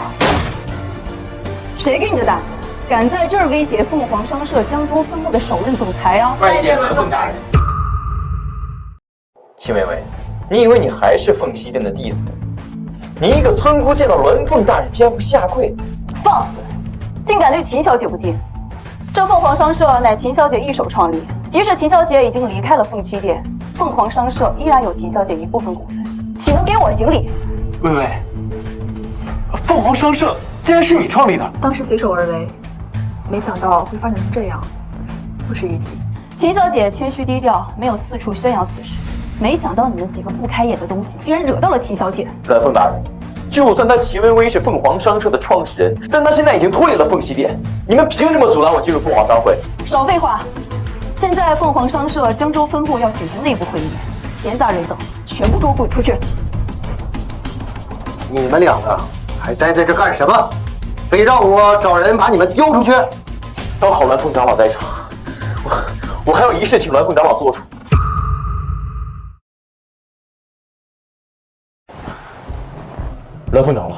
谁给你的胆？敢在这儿威胁凤凰商社江州分部的首任总裁啊！拜见鸾凤大人。秦薇薇，你以为你还是凤栖店的弟子？你一个村姑见到鸾凤大人竟然不下跪？放肆！竟敢对秦小姐不敬！这凤凰商社乃秦小姐一手创立，即使秦小姐已经离开了凤栖店，凤凰商社依然有秦小姐一部分股份，岂能给我行礼？薇薇，凤凰商社竟然是你创立的？当时随手而为，没想到会发展成这样，不值一提。秦小姐谦虚低调，没有四处宣扬此事，没想到你们几个不开眼的东西，竟然惹到了秦小姐。鸾凤大人，就算他秦薇薇是凤凰商社的创始人，但他现在已经脱离了凤栖店，你们凭什么阻拦我进入凤凰商会？少废话！现在凤凰商社江州分部要举行内部会议，闲杂人等全部给我滚出去！你们两个还待在这干什么？非让我找人把你们丢出去！刚好鸾凤长老在场，我还有一事请鸾凤长老做主。鸾凤长老，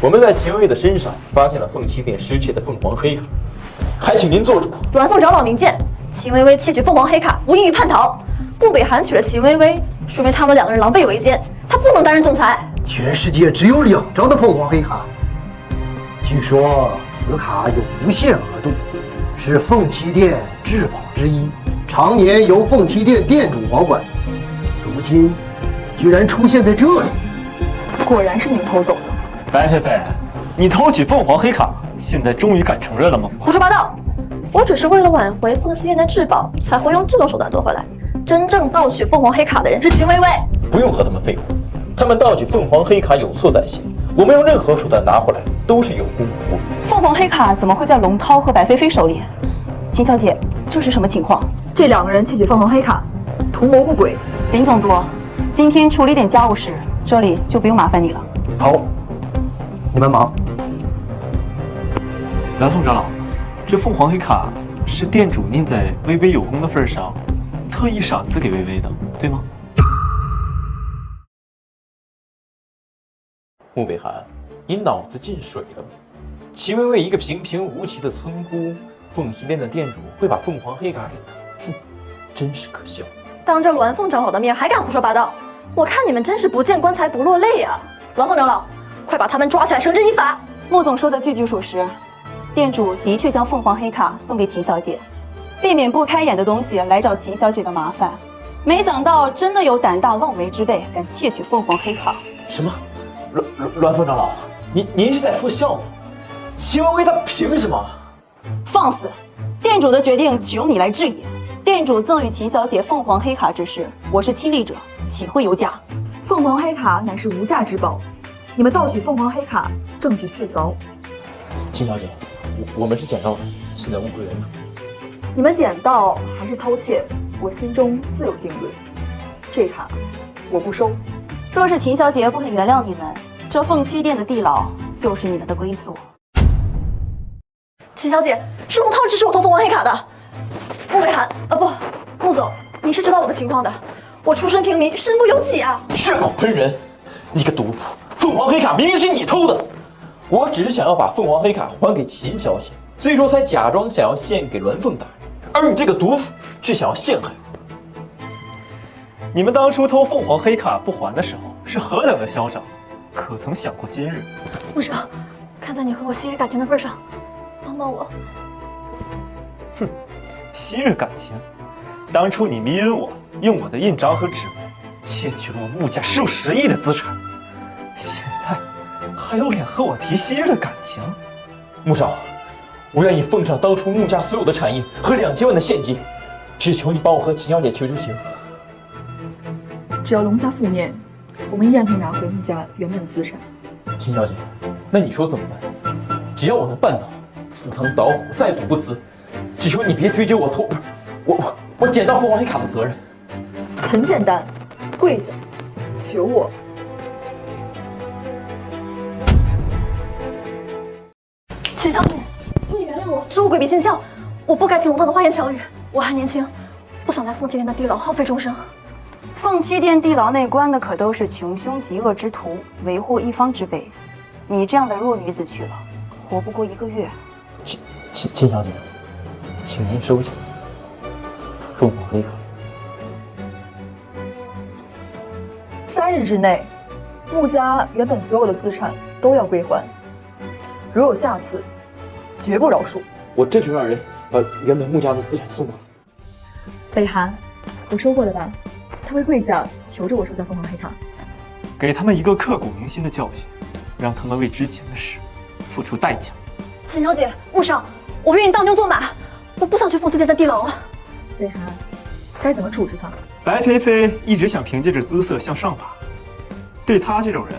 我们在秦薇薇的身上发现了凤栖店失窃的凤凰黑卡，还请您做主。鸾凤长老明鉴，秦薇薇窃取凤凰黑卡，无异于叛逃。穆北寒娶了秦薇薇，说明他们2个人狼狈为奸，他不能担任总裁。全世界只有2张的凤凰黑卡，据说此卡有无限额度，是凤栖店至宝之一，常年由凤栖店店主保管。如今居然出现在这里，果然是你们偷走的。白菲菲，你偷取凤凰黑卡，现在终于敢承认了吗？胡说八道！我只是为了挽回凤栖店的至宝，才会用这种手段夺回来。真正盗取凤凰黑卡的人是秦薇薇。不用和他们废话，他们盗取凤凰黑卡有错在先，我们用任何手段拿回来都是有功无过。凤凰黑卡怎么会在龙涛和白菲菲手里？秦小姐，这是什么情况？这2个人窃取凤凰黑卡，图谋不轨。林总督，今天处理点家务事，这里就不用麻烦你了。好，你们忙。鸾凤长老，这凤凰黑卡是店主念在薇薇有功的份上，特意赏赐给薇薇的，对吗？穆北寒，你脑子进水了吗？秦薇薇一个平平无奇的村姑，凤栖店的店主会把凤凰黑卡给她，哼，真是可笑。当着鸾凤长老的面还敢胡说八道，我看你们真是不见棺材不落泪呀！鸾凤长老，快把他们抓起来绳之以法！穆总说的句句属实，店主的确将凤凰黑卡送给秦小姐，避免不开眼的东西来找秦小姐的麻烦。没想到真的有胆大妄为之辈敢窃取凤凰黑卡。什么？栾凤长老，您是在说笑吗？秦文威他凭什么？放肆！店主的决定只由你来质疑。店主赠与秦小姐凤凰黑卡之事，我是亲历者，岂会有假？凤凰黑卡乃是无价之宝，你们盗取凤凰黑卡，证据确凿。秦小姐，我们是捡到的，现在物归原主。你们捡到还是偷窃，我心中自有定论。这卡我不收。若是秦小姐不肯原谅你们，这凤栖殿的地牢就是你们的归宿。秦小姐，是龙涛指使我偷凤凰黑卡的。穆北寒，不，穆总，你是知道我的情况的。我出身平民，身不由己啊！血口喷人！你个毒妇！凤凰黑卡明明是你偷的，我只是想要把凤凰黑卡还给秦小姐，所以说才假装想要献给栾凤大人，而你这个毒妇却想要陷害我。你们当初偷凤凰黑卡不还的时候是何等的嚣张，可曾想过今日？穆少，看在你和我昔日感情的份上，帮帮我。哼，昔日感情，当初你迷晕我，用我的印章和指纹窃取了我穆家数十亿的资产，现在还有脸和我提昔日的感情？穆少，我愿意奉上当初穆家所有的产业和2000万的现金，只求你帮我和秦小姐求求情。只要龙家覆灭，我们依然可以拿回穆家原本的资产。秦小姐，那你说怎么办？只要我能办到，赴汤蹈火，在赌不辞，只求你别追究我偷，我捡到凤凰黑卡的责任。很简单，跪下，求我。秦小姐，求你原谅我，是我鬼迷心窍，我不该听龙涛的花言巧语。我还年轻，不想在凤栖殿的地牢耗费终生。凤栖殿地牢内关的可都是穷凶极恶之徒，维护一方之辈。你这样的弱女子去了，活不过1个月。秦小姐，请您收下凤凰黑卡。3日之内，穆家原本所有的资产都要归还。如有下次，绝不饶恕。我这就让人把原本穆家的资产送过来。北寒，我说过了吧？他会跪下求着我收下凤凰黑卡。给他们一个刻骨铭心的教训，让他们为之前的事付出代价。秦小姐，穆少，我愿意当牛做马，我不想去凤栖殿的地牢了。北寒，该怎么处置他？白菲菲一直想凭借着姿色向上爬，对她这种人，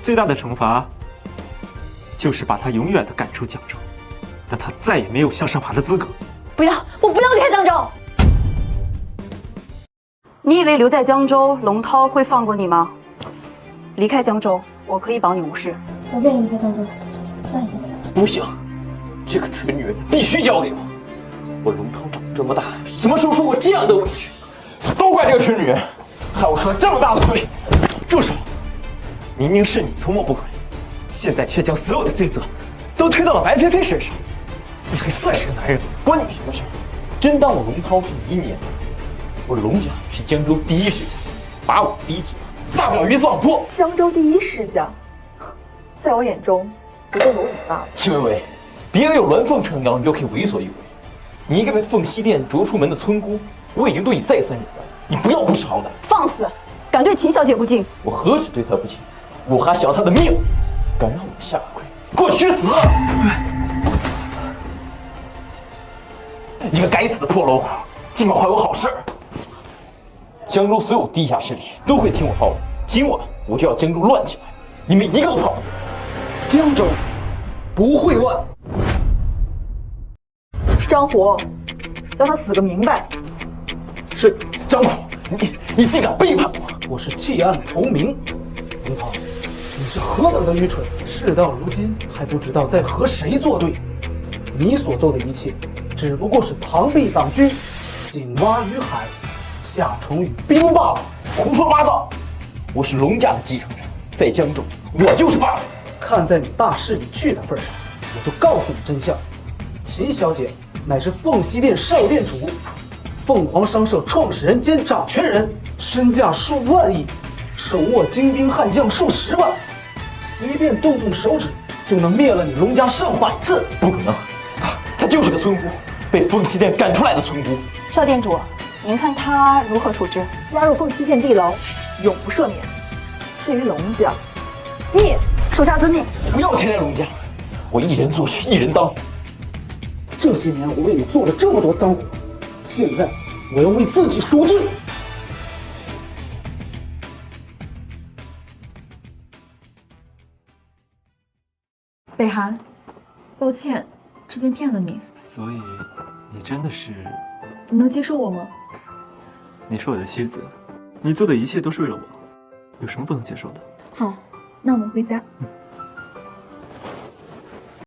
最大的惩罚就是把她永远的赶出江州，让她再也没有向上爬的资格。不要，我不要离开江州。你以为留在江州，龙涛会放过你吗？离开江州，我可以保你无事。我愿意离开江州，再也不行，这个蠢女人必须交给我。我龙涛长这么大，什么时候受过这样的委屈？都怪这个蠢女人，害我受了这么大的罪。住手！明明是你图谋不轨，现在却将所有的罪责都推到了白菲菲身上，你还算是个男人吗？关你什么事？真当我龙涛是你一年？我龙家是江州第一世家，把我逼急了，大不了鱼死网破。江州第一世家，在我眼中不过蝼蚁罢了。秦薇薇，别以为有栾凤撑腰，你就可以为所欲为。你一个被凤栖殿逐出门的村姑，我已经对你再三忍让，你不要不识好歹。放肆！敢对秦小姐不敬？我何止对她不敬，我还想要她的命！敢让我下跪，给我去死！你个该死的破老虎，今晚还有好事儿！江州所有地下势力都会听我号令，今晚我就要江州乱起来，你们一个都跑不掉。江州不会乱。张虎，让他死个明白。是张虎，你竟敢背叛我！我是弃暗投明。龙涛，你是何等的愚蠢！事到如今还不知道在和谁作对。你所做的一切，只不过是螳臂挡车，井蛙于海，夏虫语冰罢了。胡说八道！我是龙家的继承人，在江州，我就是霸主。看在你大势已去的份上，我就告诉你真相：秦小姐乃是凤栖殿少殿主，凤凰商社创始人兼掌权人，身价数万亿，手握精兵悍将数10万，随便动动手指就能灭了你龙家上百次。不可能，他就是个村姑，被凤栖殿赶出来的村姑。少店主，您看他如何处置？加入凤栖殿地牢，永不赦免。至于龙家，灭，手下遵命。不要牵连龙家，我一人做事一人当。这些年我为你做了这么多脏活，现在我要为自己赎罪。北寒，抱歉，之前骗了你。所以，你真的是？你能接受我吗？你是我的妻子，你做的一切都是为了我，有什么不能接受的？好，那我们回家。嗯。